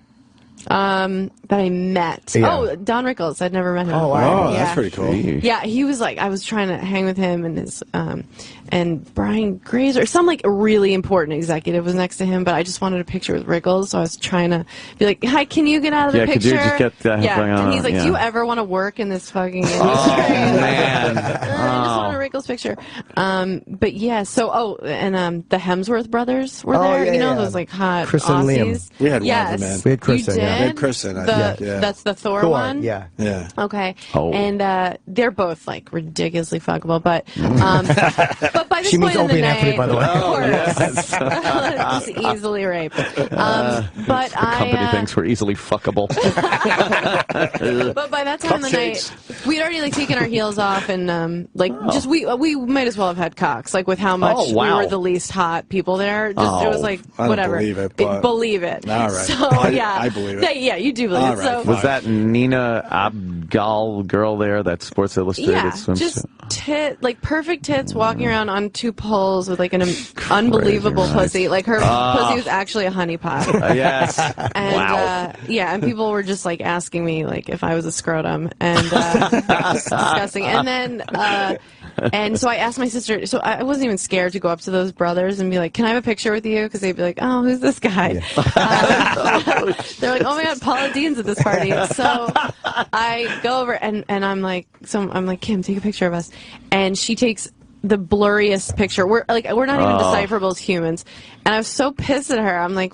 That I met. Yeah. Oh, Don Rickles. I'd never met him. Oh, wow. Yeah. That's pretty cool. Yeah, he was like, I was trying to hang with him and his, and Brian Grazer, some like a really important executive was next to him, but I just wanted a picture with Rickles, so I was trying to be like, hi, can you get out of the picture? Could you just get and he's like, do you ever want to work in this fucking industry? Oh, man. I just want a Rickles picture. But yeah, so, and the Hemsworth brothers were there, those like hot Chris and Aussies. Liam. We had one of them, man. We had Chris You did? We had Chris in. That's the Thor one? Yeah. Yeah. Okay. Oh. And they're both like ridiculously fuckable, but by this She means point in the Opie and night, Anthony, by the way. of course, just easily raped. But Company thinks we're easily fuckable. but by that time of the night, we'd already like taken our heels off and just we might as well have had cocks, like with how much we were the least hot people there. Just it was like whatever. I don't believe it, but believe it. All right. So I believe it. Yeah, you do believe it. Right, So Was that Nina Abgal girl there, that Sports Illustrated swimsuit? just perfect tits, walking around on two poles with like an unbelievable pussy. Like her pussy was actually a honeypot. Yes. And wow. and people were just like asking me like if I was a scrotum, and it's disgusting. And then and so I asked my sister. So I wasn't even scared to go up to those brothers and be like, "Can I have a picture with you?" Because they'd be like, "Oh, who's this guy?" Yeah. They're like, "Oh my God, Paula Dean's at this party." So I go over and I'm like, Kim, take a picture of us, and she takes the blurriest picture. We're not even decipherable as humans. And I was so pissed at her. I'm like,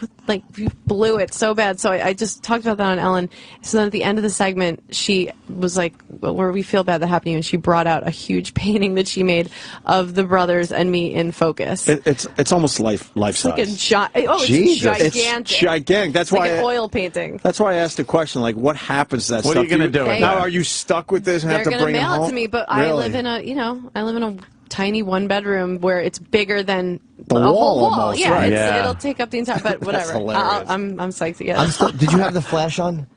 you blew it so bad. So I just talked about that on Ellen. So then at the end of the segment, she was like, where we feel bad that happened to you. And she brought out a huge painting that she made of the brothers and me in focus. It's almost life size. Like it's gigantic. It's gigantic. That's it's why like an oil painting. That's why I asked the question, like, what happens to that stuff? What are you going to do? Now, are you stuck with this and have to bring it home? They're going to mail it to me, but really? I live in a tiny one bedroom where it's bigger than the a wall whole wall. almost, Yeah, right. It'll take up the entire. But whatever. I'm psyched to get it. Did you have the flash on?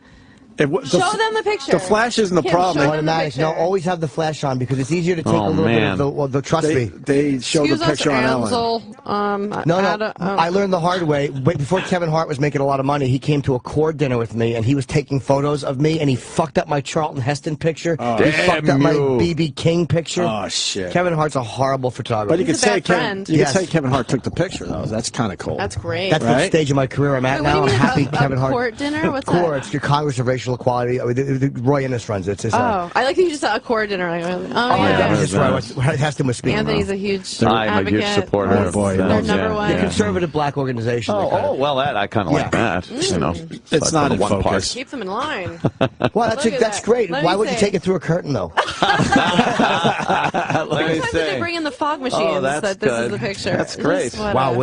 Show them the picture. The flash isn't the problem. Automatic. No, always have the flash on because it's easier to take a little bit of the trust me. They show the picture on Ellen. No. I learned the hard way. Before Kevin Hart was making a lot of money, he came to a core dinner with me, and he was taking photos of me, and he fucked up my Charlton Heston picture. He fucked up my B.B. King picture. Oh, shit. Kevin Hart's a horrible photographer. But you could say Kevin Hart took the picture, though. That's kind of cool. That's great. That's the stage of my career I'm at now. I'm happy Kevin Hart. Court dinner? What's CORE, that? it's your Congress of Racial Equality. Roy Innes runs it. I like that you just saw a core dinner. Heston was speaking. Anthony's a huge I'm a huge supporter of They're number one. The conservative black organization. Well, I kind of like that. It's not in one focus. Keep them in line. Well, that's great. Why would you take it through a curtain, though? Sometimes they bring in the fog machines that this is the picture. That's great. Wow,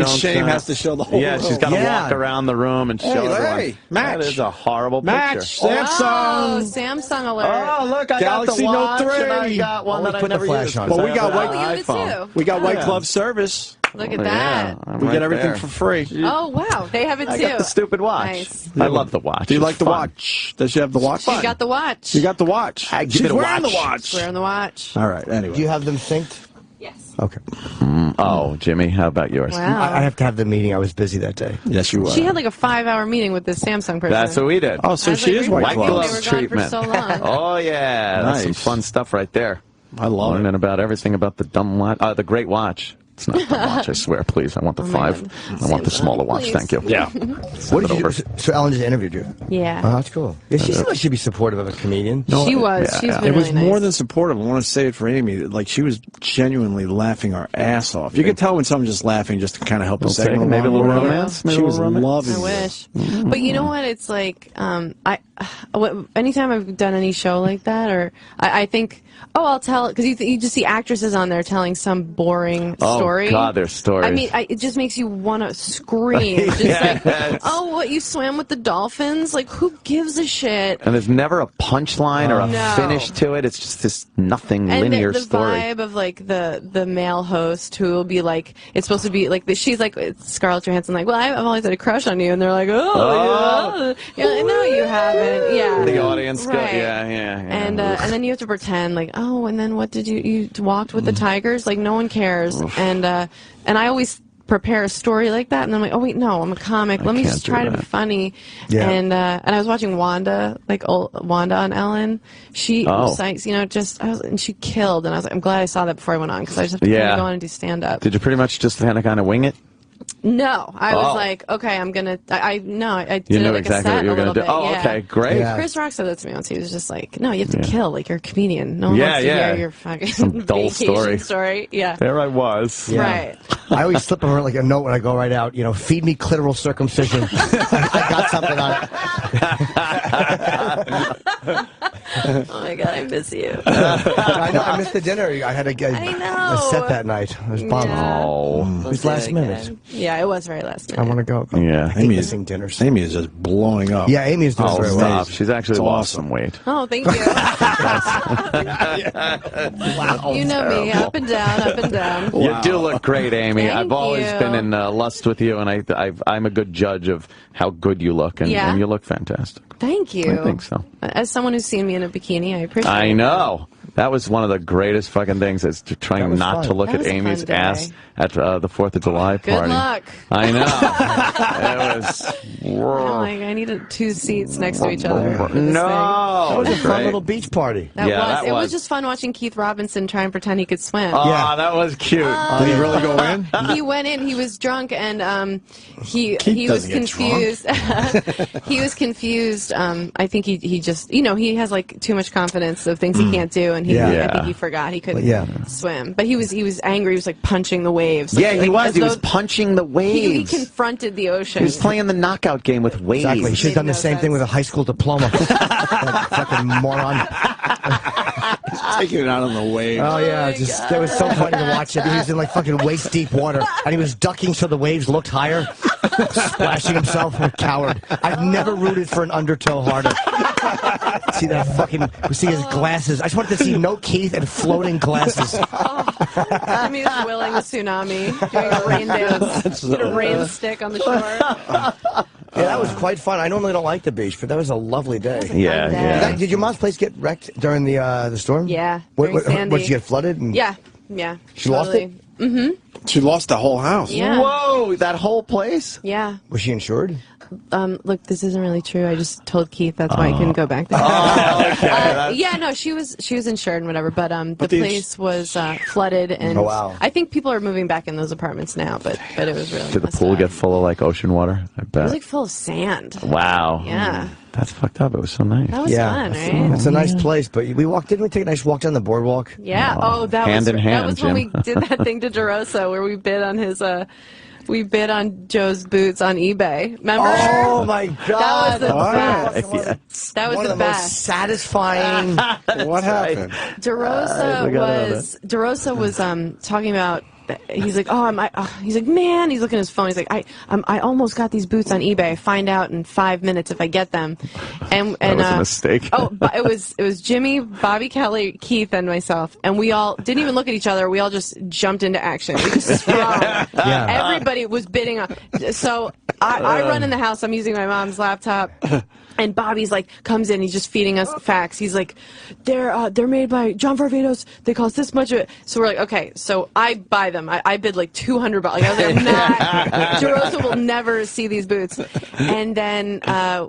Shame has to show the whole room. She's got to walk around the room and show everyone. Match. That is a horrible Match. picture. Oh, Samsung alert. Oh, look, I Galaxy got the watch, Note 3. and I got one that I never used. Well, we got iPhone. We got White Glove service. Look at that. We get everything for free. Oh, wow. They have it, too. I got the stupid watch. Nice. I love the watch. Do you like the watch? Does she have the watch? She got the watch. You got the watch. She's wearing the watch. She's wearing the watch. All right, anyway. Do you have them synced? Yes. Okay. Oh, Jimmy, how about yours? Wow. I have to have the meeting. I was busy that day. Yes, you were. She had like a 5-hour meeting with this Samsung person. That's what we did. Oh, so she is White Glove treatment. They were gone for so long. Oh, yeah. That's some Nice. fun stuff right there. I love Learning about everything about the dumb watch. The great watch. It's not the watch, I swear. Please, I want the 5. I want the smaller watch. Please. Thank you. Yeah. What did you do? So Ellen just interviewed you. Yeah. Oh, that's cool. Yeah, she seemed like she'd be supportive of a comedian. She was. She's been It was really more nice. than supportive. I want to say it for Amy. Like, she was genuinely laughing our ass off. You could tell when someone's just laughing just to kind of help the segment. Maybe a little along. romance. She was loving I it. wish. But you know what? It's like, anytime I've done any show like that, or I think, I'll tell, because you just see actresses on there telling some boring story story. God, their stories. I mean, it just makes you want to scream. Just like, oh, what, you swam with the dolphins? Like, who gives a shit? And there's never a punchline or a No. finish to it. It's just this nothing And linear the story. vibe of like the male host who will be like, it's supposed to be like, she's like Scarlett Johansson, like, well, I've always had a crush on you, and they're like, oh. Yeah, no, you haven't. Yeah, the audience, right. yeah. And then you have to pretend like, oh, and then what did you walked with the tigers? Like, no one cares. And I always prepare a story like that, and I'm like, oh wait, no, I'm a comic. Let me just try to be funny. Yeah. And I was watching Wanda, Wanda on Ellen. She was like, and she killed. And I was like, I'm glad I saw that before I went on, because I just have to kind of go on and do stand up. Did you pretty much just kind of wing it? No, I was like, okay, I'm gonna. I did you knew it like exactly a set what you were a little gonna do. bit. Oh, yeah. okay, great. Yeah. Chris Rock said that to me once. He was just like, no, you have to kill. Like, you're a comedian. No one wants to hear your fucking some dull vacation story. Yeah. There I was. Yeah. Right. I always slip over like a note when I go right out. Feed me clitoral circumcision. I got something on it. Oh my god, I miss you. I know, I missed the dinner. I had a set that night. I was bummed. Yeah. It was last minute. Yeah, it was very last minute. I want to go. Yeah. Amy is missing dinners. Amy is just blowing up. Yeah, Amy is doing very well. She's actually lost some weight. Oh, thank you. Wow. You know me, up and down, up and down. You do look great, Amy. Thank I've always you. been in lust with you, and I'm a good judge of how good you look, and you look fantastic. Thank you. I think so. As someone who's seen me in a bikini, I appreciate it. I know. That was one of the greatest fucking things, is trying not to look That at was a Amy's fun day. ass at the 4th of July Good party. luck. I know. It was... I'm like, I needed 2 seats next to each other. for this thing. That was a fun Great. little beach party. It was just fun watching Keith Robinson try and pretend he could swim. Oh, that was cute. Did he really go in? He went in. He was drunk, and he was doesn't get confused. He was confused. I think he just, he has like too much confidence of things he can't do, and I think he forgot he couldn't swim. But he was angry. He was like punching the waves. Yeah, he like, was. He was punching the waves. He confronted the ocean. He was playing the knockout game with waves. Exactly. He should have done the same thing with a high school diploma. That fucking moron. Taking it out on the waves. Oh yeah, it was so funny to watch it. He was in like fucking waist deep water, and he was ducking so the waves looked higher, splashing himself. A coward. I've never rooted for an undertow harder. See that fucking? See his glasses. I just wanted to see no Keith and floating glasses. I mean, he's willing the tsunami, doing a rain dance, with a rain stick on the shore. Yeah, that was quite fun. I normally don't like the beach, but that was a lovely day. Did your mom's place get wrecked during the storm? Yeah. What, Sandy. did she get flooded? Yeah. She lost it? Mm-hmm. She lost the whole house. Yeah. Whoa, that whole place? Yeah. Was she insured? Look, this isn't really true. I just told Keith that's why I couldn't go back there. Yeah, no, she was insured and whatever, but the place was flooded, and I think people are moving back in those apartments now, but it was really Did the pool get full of like ocean water? I bet. It was like full of sand. Wow. Yeah. That's fucked up. It was so nice. That was fun, right? It's a nice place, but didn't we take a nice walk down the boardwalk? Yeah. Oh, that hand was in hand, that was when we did that thing to DeRosa where we bid on his we bid on Joe's boots on eBay. Remember? Oh my God! That was the best. Yes. That was One the of the best. most satisfying. What happened? DeRosa was talking about. He's like, he's like, man. He's looking at his phone. He's like, I almost got these boots on eBay. I find out in 5 minutes if I get them. And that was a mistake. but it was Jimmy, Bobby Kelly, Keith, and myself, and we all didn't even look at each other. We all just jumped into action. We just sprung. Everybody was bidding on. So I run in the house. I'm using my mom's laptop. And Bobby's like comes in, he's just feeding us facts. He's like, they're made by John Varvatos. They cost this much. So we're like, okay. So I buy them. I bid like $200. Like, I was like, nah. DeRosa will never see these boots. And then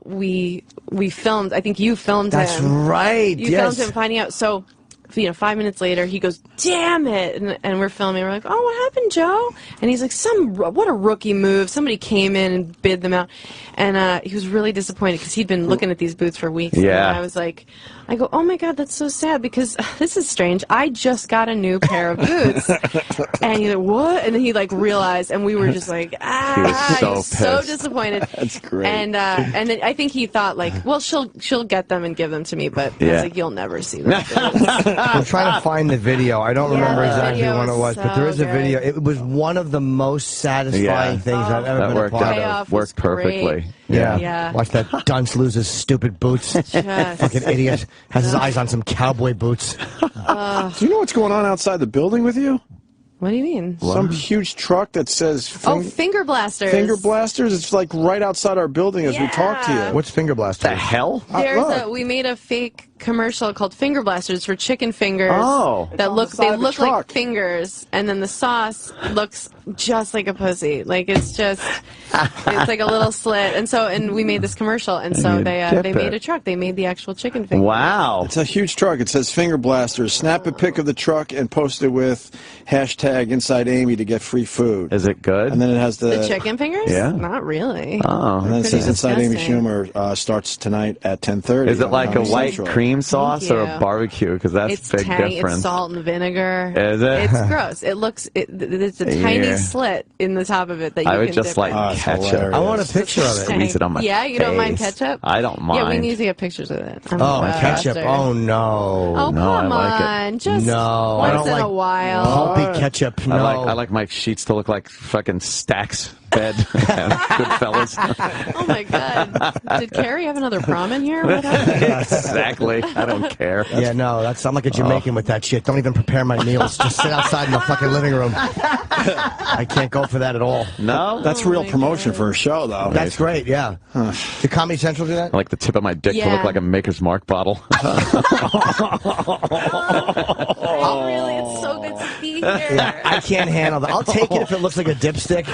we filmed. I think you filmed him. That's right. You filmed him finding out. So 5 minutes later, he goes, damn it. And we're filming. We're like, oh, what happened, Joe? And he's like, what a rookie move. Somebody came in and bid them out. And he was really disappointed because he'd been looking at these boots for weeks. Yeah. And I was like, I go, oh my God, that's so sad because this is strange. I just got a new pair of boots. And he's like, what? And then he like realized, and we were just like, he was so disappointed. That's great. And then I think he thought like, well, she'll get them and give them to me, but I was like, you'll never see them. I'm trying to find the video. I don't remember exactly video when it was, so but there is a good. video. It was one of the most satisfying things I've ever been a part of. Worked perfectly. Yeah. Watch that dunce lose his stupid boots. Fucking idiot. Has his eyes on some cowboy boots. Do you know what's going on outside the building with you? What do you mean? Some huge truck that says... finger blasters. Finger blasters? It's like right outside our building as we talk to you. What's finger blasters? The hell? We made a fake commercial called Finger Blasters for chicken fingers. Oh. That look the like fingers, and then the sauce looks just like a pussy. Like it's like a little slit. And we made this commercial, and so they made a truck. They made the actual chicken finger. Wow. It's a huge truck. It says Finger Blasters. Snap a pic of the truck and post it with hashtag Inside Amy to get free food. Is it good? And then it has The chicken fingers? Yeah. Not really. Oh. And then it says Inside Amy disgusting. Schumer starts tonight at 10:30. Is it like a white Central. cream sauce or a you. barbecue? Because that's It's a big tangy. difference. It's salt and vinegar. Is it? It's gross. It's a tiny Yeah. slit in the top of it that you I would can just dip like in. ketchup. I want a picture of it. Squeeze it on my Yeah, you don't mind face. ketchup? I don't mind. Yeah, we need to get pictures of it. I'm Oh, a ketchup. bastard. Oh, no. Oh, No, I come like it. on. Just No, I once don't in like a while. pulpy ketchup. No. I like my sheets to look like fucking Stack's bed. Goodfellas. Oh, my God. Did Carrie have another prom in here? What happened? Exactly. I don't care. Yeah, no, I'm like a Jamaican with that shit. Don't even prepare my meals. Just sit outside in the fucking living room. I can't go for that at all. No? That's real promotion for a show, though. That's great, yeah. Did Comedy Central do that? I like the tip of my dick to Yeah. look like a Maker's Mark bottle. Oh, really? It's so good to be here. Yeah, I can't handle that. I'll take it if it looks like a dipstick.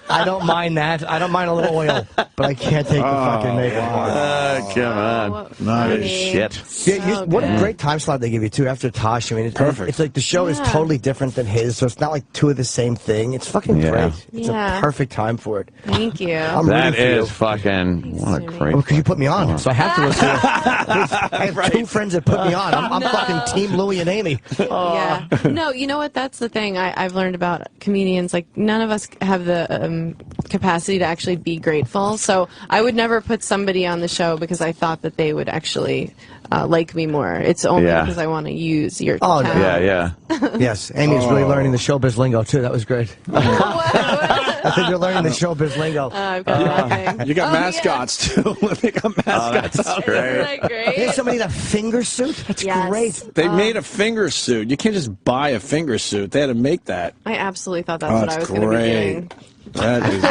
I don't mind that. I don't mind a little oil, but I can't take the fucking makeup. Come on. Nice. Shit. Yeah, what a great time slot they give you too after Tosh. I mean, it's Perfect. It's like the show is totally different than his, so it's not like two of the same thing. It's fucking great. It's a perfect time for it. Thank you. I'm That rooting for you. is fucking, what a great. Because you put me on, so I have to listen to it. I have two friends that put me on. I'm fucking Team Louie and Amy. Yeah. No, you know what? That's the thing I've learned about comedians. Like, none of us have the capacity to actually be grateful. So I would never put somebody on the show because I thought that they would actually like me more. It's only because I want to use your talent. Yeah. Yes, Amy's really learning the showbiz lingo too. That was great. I think you're learning the showbiz lingo. I've got nothing. You got mascots, too. They got mascots. That's out great. there. Isn't that great? There's somebody in a finger suit? That's great. They made a finger suit. You can't just buy a finger suit. They had to make that. I absolutely thought that's what I was going to be doing. That is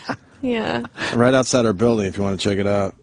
great. Yeah. Right outside our building if you want to check it out.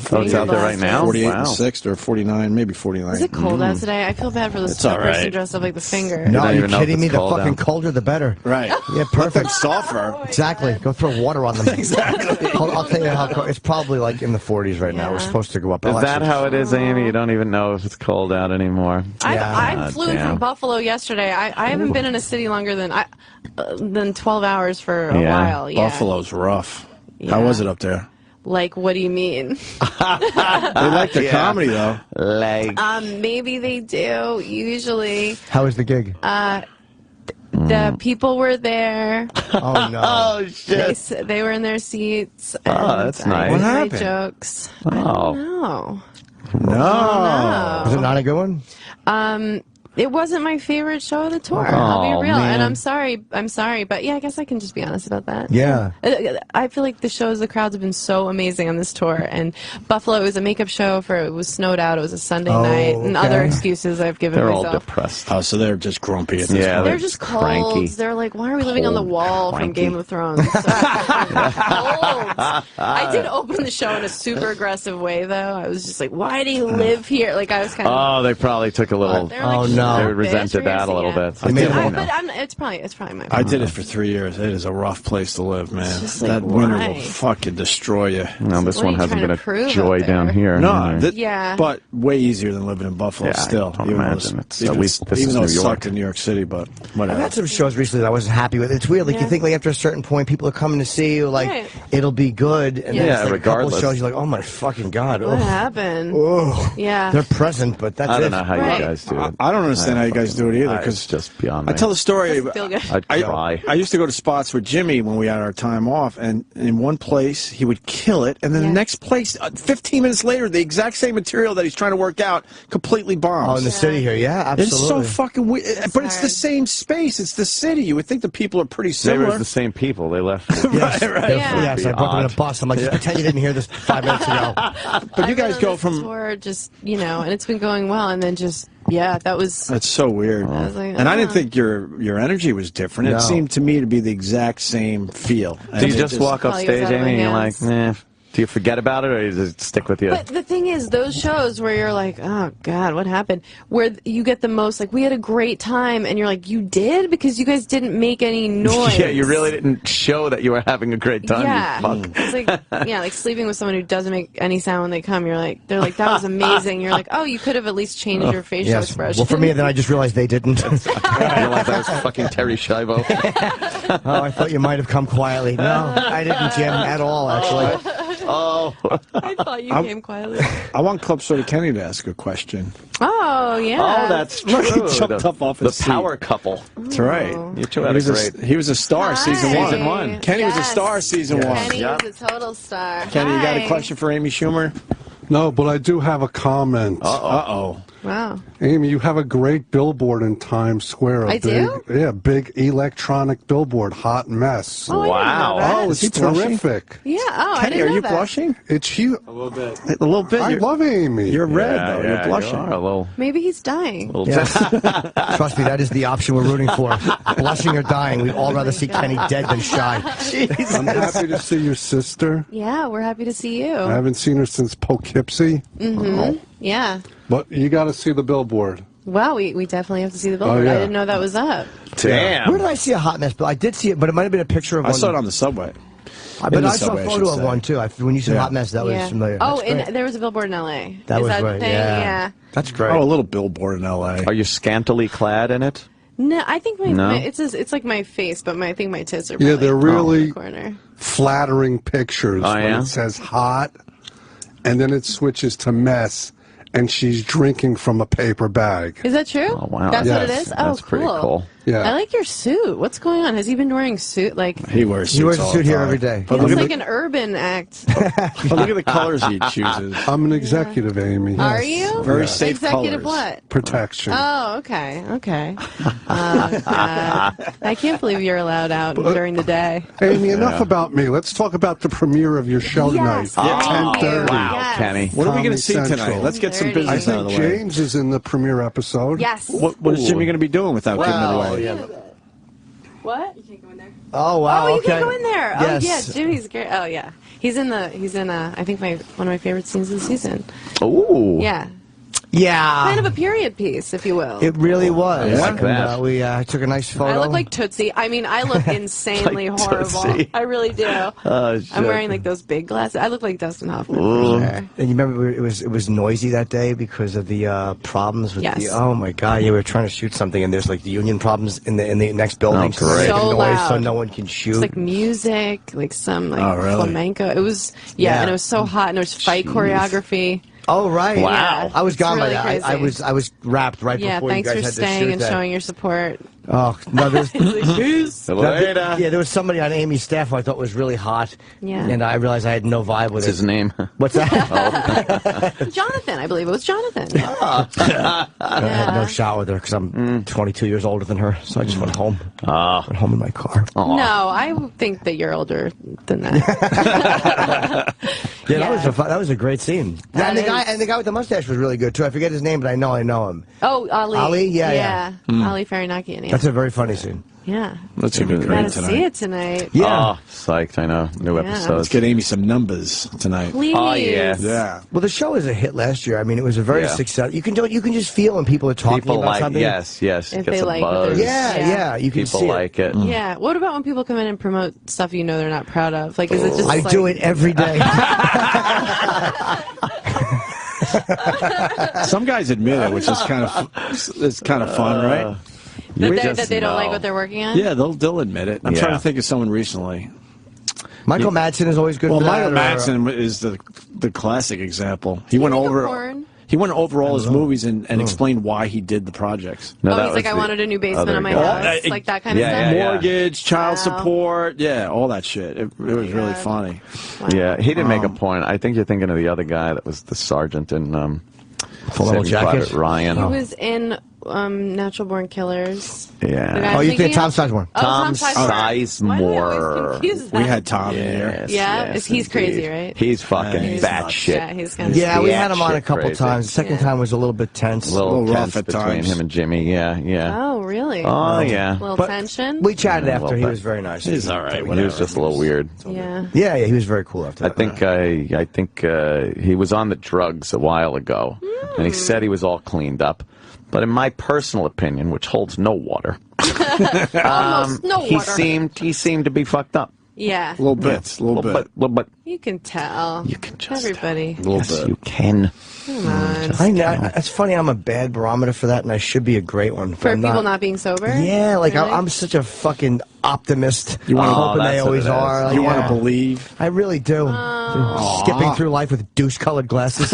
Oh, it's out there right now? 48 Wow. and 6th or 49, maybe 49. Is it cold out today? I feel bad for this It's all person right. dressed up like the finger. No, don't are you even know if kidding me? it's The cold fucking out. colder, the better. Right. Yeah, perfect. Sulfur. Exactly. Go throw water on them. Exactly. I'll tell you how cold. It's probably like in the 40s right now. We're supposed to go up. Is that how it is, Amy? You don't even know if it's cold out anymore. I flew in from Buffalo yesterday. I haven't been in a city longer than 12 hours for a while. Yeah. Buffalo's rough. How was it up there? Like, what do you mean? They like the comedy, though. Like, maybe they do. Usually, How was the gig? the people were there. Oh no! oh shit! They were in their seats. Oh, and that's I nice. made What my happened? Jokes. Oh. No. No. Was it not a good one? It wasn't my favorite show of the tour. Oh, I'll be real, man. and I'm sorry, but yeah, I guess I can just be honest about that. Yeah. I feel like the crowds have been so amazing on this tour, and Buffalo was a makeup show it was snowed out, it was a Sunday night, and other excuses I've given They're myself. all depressed. Oh, so they're just grumpy at this point. They're just cold. cranky. They're like, why are we living on the wall from cranky. Game of Thrones? So cold. I did open the show in a super aggressive way, though. I was just like, why do you live here? Like, I was kind of. Oh, they probably took a little. They're like, They "Shut resented up, that a little yeah." bit. It's probably my fault. I did it for 3 years. It is a rough place to live, man. just like, That winter why? will fucking destroy you. No, this What are one you hasn't trying been to prove a joy up down there? here. No, either. Yeah. but way easier than living in Buffalo Yeah, I still. don't even though imagine it's- even at least this is though New it York. sucked in New York City, but I've whatever. had some shows recently that I wasn't happy with. It's weird. Like, you think, like, after a certain point, people are coming to see you, like, Right. it'll be good. And then Yeah, it's like a couple regardless. shows, you're like, oh my fucking God. What happened? Oh. Yeah. They're present, but that's it. I don't know how Right. you guys do it. I don't understand how you guys do it either. It's just beyond me. I tell the story. Doesn't feel good. I'd cry. I used to go to spots with Jimmy when we had our time off, and in one place he would kill it, and then the next place, 15 minutes later, the exact same material that he's trying to work out completely bombs. Oh, in the city here, yeah, absolutely. It's so fucking weird. But it's the same space. It's the city. You would think the people are pretty similar. Maybe it was the same people. They left. Right. Yes, I brought them in a bus. I'm like, just pretend you didn't hear this 5 minutes ago. But you guys go from... tour, just, and it's been going well, and then just, that was... That's so weird. I was like, and I didn't think your energy was different. No. It seemed to me to be the exact same feel. Do you just walk up stage, Amy, and you're like, nah? Do you forget about it, or does it stick with you? But the thing is, those shows where you're like, oh, God, what happened? Where you get the most, like, we had a great time, and you're like, you did? Because you guys didn't make any noise. Yeah, you really didn't show that you were having a great time, Yeah. you fuck. It's like, like sleeping with someone who doesn't make any sound when they come. They're like, that was amazing. You're like, oh, you could have at least changed your facial expression. Well, for me, then I just realized they didn't. I realized that was fucking Terry Schiavo. Oh, I thought you might have come quietly. No, I didn't, Jim, at all, actually. Oh. I thought you came quietly. I want Club Soda Kenny to ask a question. Oh, yeah. Oh, that's true. He jumped up off his The seat. power couple. That's right. You two had a great... He was a star season one. Season one. Kenny was a star season one. Kenny was a total star. Kenny, you got a Hi. question for Amy Schumer? No, but I do have a comment. Uh-oh. Wow. Amy, you have a great billboard in Times Square. I do? Yeah, big electronic billboard, Hot Mess. Oh, I didn't know that. Oh, is he It's blushing? terrific. Yeah, oh, I Kenny, didn't are know you that. blushing? It's huge. A little bit. A little bit. I love Amy. You're red, though. You're blushing. You are a little... Maybe he's dying. Yes. Trust me, that is the option we're rooting for. Blushing or dying. We'd all rather see Kenny dead than shy. I'm happy to see your sister. Yeah, we're happy to see you. I haven't seen her since Poughkeepsie. Yeah. But you got to see the billboard. Wow, we definitely have to see the billboard. yeah. I didn't know that was up. Damn. Where did I see a hot mess bill? I did see it, but it might have been a picture of I one. saw it on the subway. But I saw a photo of one, too. When you said hot mess, that was familiar. Oh, That's great. and there was a billboard in L.A. That Is was that right, the thing? yeah. That's great. Oh, a little billboard in L.A. Are you scantily clad in it? No, I think No? it's like my face, but I think my tits are Yeah, they're probably in really the corner. flattering pictures when yeah? it says hot, and then it switches to mess, and she's drinking from a paper bag. Is that true? Oh, wow. That's what it Yes. is? Oh, That's pretty cool. Yeah. I like your suit. What's going on? Has he been wearing suit? Like, He wears suits wears a all suit the here time. every day. But it's look, like an urban act. but look at the colors he chooses. I'm an executive, Amy. Are you? Very safe Executive colors. what? Protection. Oh, okay. God. I can't believe you're allowed out during the day. Amy, enough about me. Let's talk about the premiere of your show Yes, tonight. thank you. 10:30. Wow, Yes. Kenny. What are we going Comedy to see tonight? Central. Let's get some 10:30. business I out of think the way. James is in the premiere episode. Yes. What is Jimmy going to be doing without giving it away? What? You can't go in there. Oh, wow. Oh, you okay. can't go in there. Yes. Oh, yeah. Jimmy's great. Oh, yeah. He's in I think one of my favorite scenes of the season. Ooh. Yeah. Yeah. Kind of a period piece, if you will. It really was. I like that. And, we took a nice photo. I look like Tootsie. I mean, I look insanely Like horrible. Tootsie. I really do. Oh, shit. I'm wearing like those big glasses. I look like Dustin Hoffman for sure. And you remember it was noisy that day because of the problems with Yes. the. Oh my God! Yeah, we were trying to shoot something, and there's like the union problems in the next building. Oh, great. So So noise, loud. so no one can shoot. It's like music, like some like Oh, really? flamenco. It was and it was so hot, and there was fight choreography. Oh right! Wow. Yeah. I was gone It's by really that. I crazy. was wrapped right Yeah, before thanks you for guys had to staying shoot and that. showing your support. Oh no! There's Peace. Later. yeah, there was somebody on Amy's staff who I thought was really hot. Yeah. And I realized I had no vibe with What's it. his name? What's that? Jonathan, I believe it was Jonathan. I had no shot with her because I'm 22 years older than her, so I just went home. Went home in my car. No, I think that you're older than that. Yeah, that was a great scene. That And the guy with the mustache was really good too. I forget his name, but I know him. Oh, Ali. Ali? Yeah. Ali Farinaki. That's a very funny scene. Yeah. That's going to be great Gotta tonight. see it tonight. Yeah. Oh, psyched. I know. New Yeah. episode. Let's get Amy some numbers tonight. Please. Oh, yeah. Yeah. Well, the show is a hit last year. I mean, it was a very Yeah. successful. You can do it. You can just feel when people are talking People about like, something. yes. If Gets they a like what buzz. they're- Yeah. You can People see like it. Yeah. What about when people come in and promote stuff you know they're not proud of? Like, is it just I like, do it every day. Some guys admit it, which is kind of fun, right? that they don't like what they're working on? Yeah, they'll admit it. I'm Yeah. trying to think of someone recently. Michael Madsen is always good. Well, for Michael that, Madsen is the classic example. He went Make a over. porn? He went over all his movies and explained why he did the projects. No, he's like, I wanted a new basement on my house, like that kind of stuff. Mortgage, child support, all that shit. It was really funny. Wow. Yeah, he did make a point. I think you're thinking of the other guy that was the sergeant in Full Metal Saving Jacket? Private Ryan. He was in Natural Born Killers. Yeah. Oh, you think Tom Sizemore? Tom Sizemore. We had Tom in here. He's crazy, right? He's fucking batshit. Yeah, he's kind of Yeah, we had him on a couple crazy. times. The second time was a little bit tense. A little rough tense at between times. him and Jimmy. Yeah. Oh, really? Oh, yeah. A little But tension? We chatted A after. little He bit. was very nice. He's all right. He was just a little weird. Yeah. Yeah, he was very cool after I that. think he was on the drugs a while ago, and he said he was all cleaned up. But in my personal opinion, which holds no water, Almost no he water. seemed to be fucked up. Yeah. A little bit. You can tell. You can just Everybody. Yes, you can. Come on. I know. It's funny. I'm a bad barometer for that, and I should be a great one. For people not being sober? Yeah, like Really? I'm such a fucking optimist. You wanna- I'm hoping that's they what always it is. are. Like, You want to believe? I really do. Skipping through life with douche-colored glasses.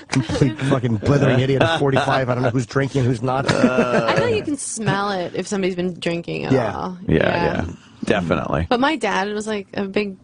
Complete fucking blithering idiot at 45. I don't know who's drinking, who's not. I know you can smell it if somebody's been drinking at all. Yeah. Definitely. But my dad was like a big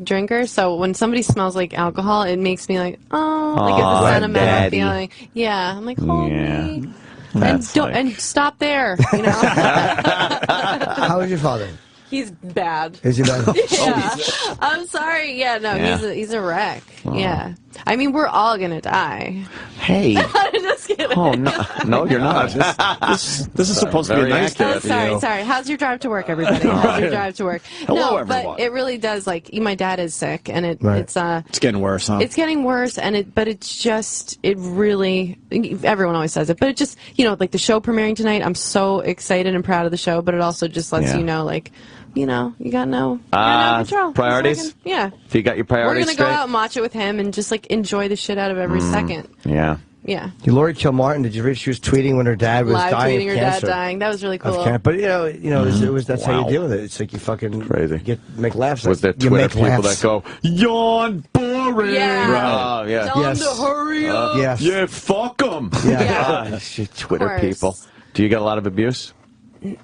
drinker, so when somebody smells like alcohol, it makes me like, like it's a sentimental daddy. feeling. Yeah, I'm like, hold me. That's And stop there. You know? How is your father? He's bad. Is he bad? Yeah. I'm sorry. Yeah, no, Yeah. he's a wreck. Oh. Yeah. I mean, we're all gonna die. Hey. I'm just kidding. Oh no, you're not. This is supposed to be a nice day for you. Sorry. How's your drive to work, everybody? How's your drive to work? Hello, no, everyone. but it really does. Like, my dad is sick, and it's It's getting worse, huh? It's getting worse, but it's just, it really, everyone always says it, but it just, like the show premiering tonight, I'm so excited and proud of the show, but it also just lets you know, like, you got no control. Priorities? Yeah. If you got your We're priorities going to go straight? out and watch it with him and just, like, enjoy the shit out of every second. Yeah. Yeah. Lori Kilmartin, did you read she was tweeting when her dad was Live dying tweeting of her cancer? dad dying. That was really cool. But it was that's how you deal with it. It's like you fucking crazy. Make laughs. Was there you Twitter make people laughs. that go, yawn, boring? Yeah. Oh, yeah. Tell him to hurry up. Yes. Yeah, fuck them. Yeah. Twitter course. people. Do you get a lot of abuse?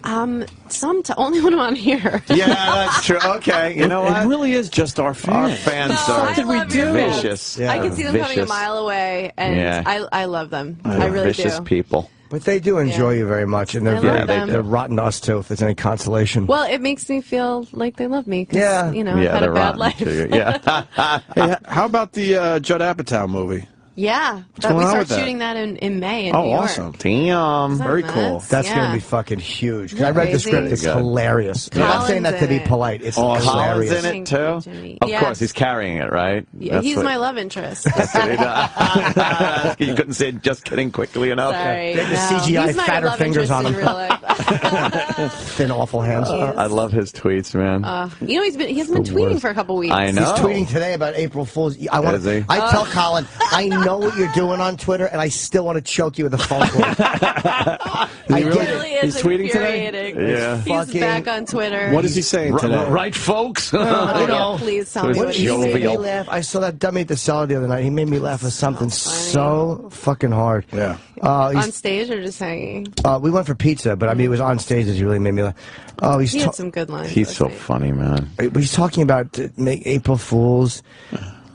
Only when I'm on here. Yeah, that's true. Okay, you know what? It really is just our fans. Our fans No, are I love your fans. vicious. I can see them coming a Vicious. mile away, and Yeah. I love them. I really Vicious do. people. But they do enjoy you very much, and they're I love very them. they're rotten to us too. If there's any consolation. Well, it makes me feel like they love me. 'Cause, Yeah. I've had a they're bad rotten life. to you. Yeah. Hey, how about the Judd Apatow movie? Yeah, going we on start with that? shooting that in May in Oh, New York. awesome. Damn. Isn't that Very nuts? cool. That's going Yeah. to be fucking huge. 'Cause Isn't I read the that script. crazy? It's hilarious. I'm not saying that to be Colin's in it. polite. It's Oh, hilarious. Colin's in it too? Jimmy. Of Yes. course, he's carrying it, right? Yeah, That's he's what- my love interest. That's what he does. You couldn't say just kidding quickly enough. Sorry, They have the no. CGI He's my fatter love fingers interest on in him. real life. Thin, awful hands. I love his tweets, man. He hasn't been tweeting for a couple weeks. I know. He's tweeting today about April Fool's. Is he? I tell Colin, I know what you're doing on Twitter, and I still want to choke you with a phone cord. He really- It really is he's tweeting today? infuriating. Yeah. He's Fucking- back on Twitter. What is he saying today? Right, folks? you know, Please tell So me he's what he he's made me jovial. laugh. I saw that dummy at the cellar the other night. He made me laugh with something so fucking hard. Yeah. on stage or just hanging. We went for pizza, but I mean, it was on stage that he really made me laugh. Oh, He had some good lines. He's last so night. funny, man. He's talking about make April Fools.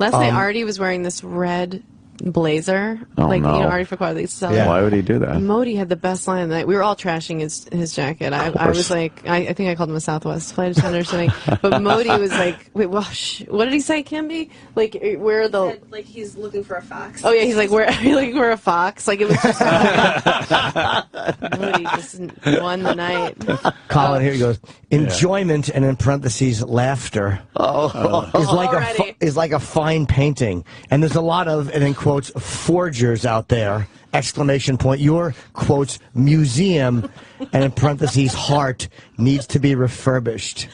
Last night, Artie was wearing this red blazer. Oh, like, no. Artie Farquhar, the seller. Yeah. Why would he do that? Modi had the best line of the night. We were all trashing his jacket. I was like, I think I called him a Southwest flight attendant or something. But Modi was like, wait, well, what did he say, Kimby? Like, where the... Like he's looking for a fox. Oh, yeah, he's like, we're a fox. Like, it was just... Modi just won the night. Colin, here he goes. Enjoyment, and in parentheses, laughter, is like a fine painting. And there's a lot of, and in quotes, forgers out there, exclamation point. Your, quotes, museum, and in parentheses, heart, needs to be refurbished.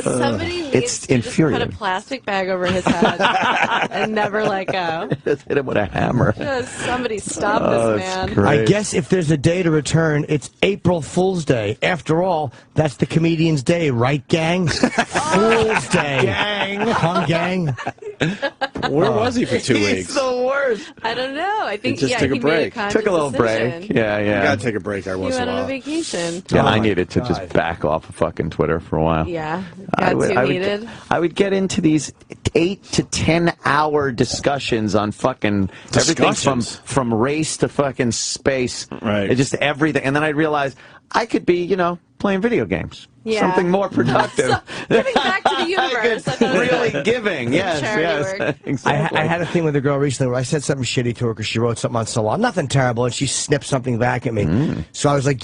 Somebody needs it's to just put a infuriating. plastic bag over his head and never let go. Just hit him with a hammer. Just somebody stop Oh, this that's man. great. I guess if there's a day to return, it's April Fool's Day. After all, that's the comedian's day, right, gang? Fool's Day. Gang. Huh, gang? Where was he for 2 weeks? He's the worst. I don't know. I think just took a he break. made a Took a little decision. break. Yeah, You yeah. gotta take a break every He once in went a on a while. vacation. Yeah, Oh I my needed to God. just back off of fucking Twitter for a while. Yeah, got too heated. I would get into these 8 to 10 hour discussions on fucking everything from race to fucking space. Right. It's just everything. And then I realized I could be, playing video games. Yeah. Something more productive. So, giving back to the universe. I thought it was really good. giving. Yes, Charity work. exactly. I had a thing with a girl recently where I said something shitty to her because she wrote something on Salon. Nothing terrible, and she snipped something back at me. So I was like,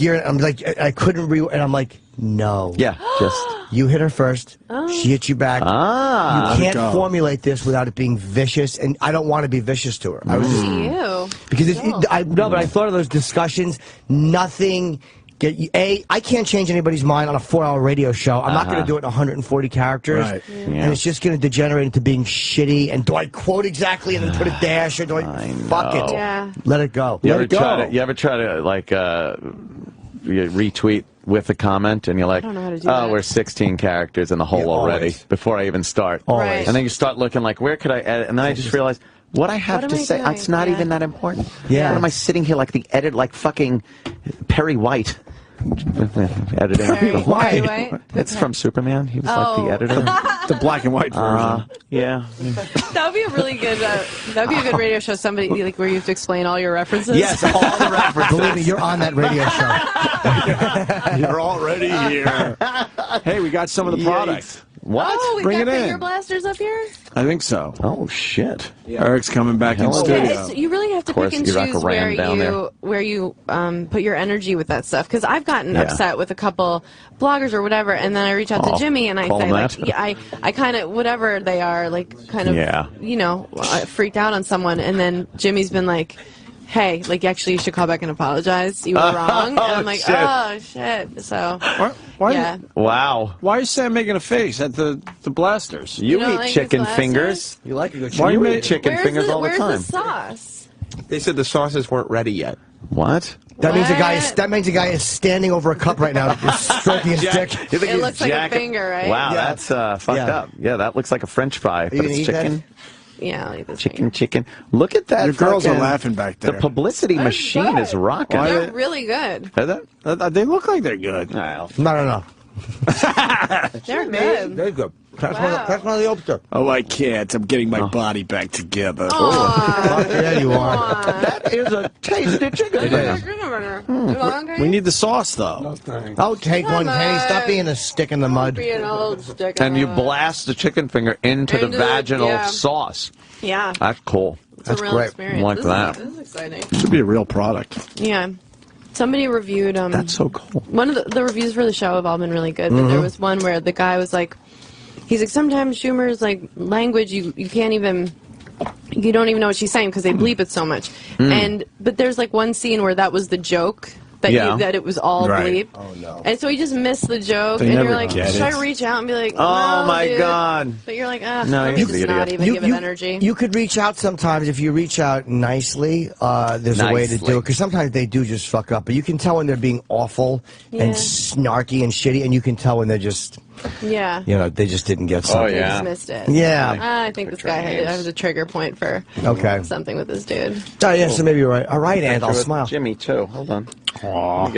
I couldn't and I'm like, no. Yeah, just. You hit her first. She hit you back. You can't go. formulate this without it being vicious, and I don't want to be vicious to her. I was just, because but I thought of those discussions. Nothing. I can't change anybody's mind on a 4-hour radio show. I'm not going to do it in 140 characters. Right. And it's just going to degenerate into being shitty. And do I quote exactly and then put a dash, or do I fuck it? Yeah. Let it go. You ever try to like you retweet with a comment and you're like, don't know how to do that. we're 16 characters in the hole already always. before I even start. Right. And then you start looking like, where could I edit? And then I just realized what I have What to am I say, doing? it's not Yeah. even that important. Yeah. What am I sitting here like the edit, like fucking Perry White? Editing. Perry White? It's from Superman. He was like the editor. The black and white version. Yeah. That would be a really good. That would be a good radio show. Somebody like where you have to explain all your references. Yes, all the references. Believe me, you're on that radio show. You're already here. Hey, we got some of the product. What? Oh, we Bring got it in. finger blasters up here. I think so. Oh shit. Eric's coming back in Hell studio. Yeah, you really have to course, pick and you rock a choose ram down there. where you put your energy with that stuff. Because I've gotten upset with a couple bloggers or whatever, and then I reach out to Jimmy and I call say him like, that? yeah, I kind of whatever they are, like kind of freaked out on someone, and then Jimmy's been like, hey, like actually you should call back and apologize. You were wrong. And I'm like, shit. oh shit. So Why, yeah. Wow. Why is Sam making a face at the blasters? You don't eat like his chicken blasters? fingers. You like a good Why chicken? you eat chicken fingers all the Where's time? the sauce? They said the sauces weren't ready yet. What? That means What? that means a guy is standing over a cup right now, just stroking his dick. You think It he's looks like a jacking- finger, right? Wow, Yeah. that's fucked Yeah. up. Yeah, that looks like a French fry, but gonna it's eat that? chicken. Yeah, like this finger. Chicken. Look at that. Your girls are fucking- laughing back there. The publicity That's machine good. is rocking. They're really good. Is that? They look like they're good. No. They're good. Very good. That's Wow. one of the openers. Oh, I can't. I'm getting my body back together. Yeah, you are. That is a tasty chicken finger. We need the sauce, though. I'll take one, Kenny. Stop on. being a stick in the mud. Be an old stick. And you blast the chicken finger into the Into the- vaginal yeah. sauce. Yeah, That's cool. it's That's a real great. experience. Like this that. Is exciting. Should be a real product. Yeah. Somebody reviewed. That's so cool. One of the reviews for the show have all been really good, but there was one where the guy was like, he's like, sometimes Schumer's like language, you can't even, you don't even know what she's saying because they bleep it so much. But there's like one scene where that was the joke. That, that it was all bleep. Oh, no. And so he just missed the joke, They and never you're like, get should it. I reach out and be like, Oh no, my dude. God. But you're like, No, let me you're just the not idiot. even give it energy. You could reach out sometimes. If you reach out nicely, there's a way to do it. Because sometimes they do just fuck up. But you can tell when they're being awful and snarky and shitty, and you can tell when they're just, Yeah. they just didn't get something. They just missed it. Yeah. I think this guy has a trigger point for something with this dude. Oh, yeah, so maybe you're right. All right, and I'll With smile. Jimmy too. Hold on. Aw.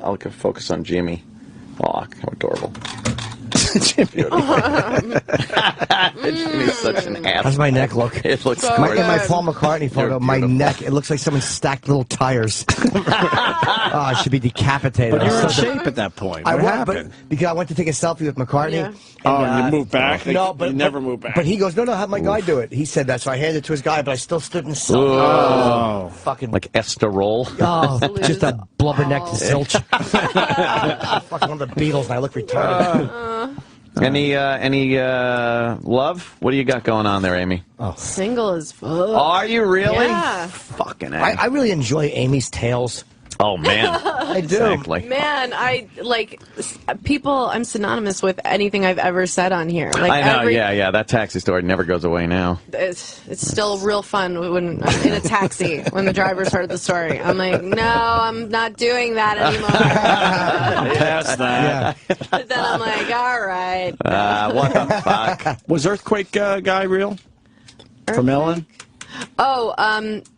I'll focus on Jimmy. Aw, how adorable. Jimmy. Jimmy's such an ass. How's my neck look? It looks So In my gorgeous. Paul McCartney photo, You're my beautiful. neck, it looks like someone stacked little tires. I should be decapitated. But you're in I'm so- shape at that point. I What was, happened? but because I went to take a selfie with McCartney. Yeah. And you moved back? No, but you never moved back. But he goes, no, have my guy do it. He said that, so I handed it to his guy, but I still stood in the sun. Oh. Fucking Like esterol. oh, Lose just a blubbernecked all. zilch. Fucking one of the Beatles, and I look retarded. Any love? What do you got going on there, Amy? Single as fuck. Are you really? Yeah. Fucking A. I really enjoy Amy's tales. Oh man, I do. exactly. Man, I'm synonymous with anything I've ever said on here. Like I know. Yeah. That taxi story never goes away now. It's still real fun when I'm in a taxi when the driver's heard the story. I'm like, no, I'm not doing that anymore. Past that. But then I'm like, all right. What the fuck? Was Earthquake guy real? From Ellen? Oh,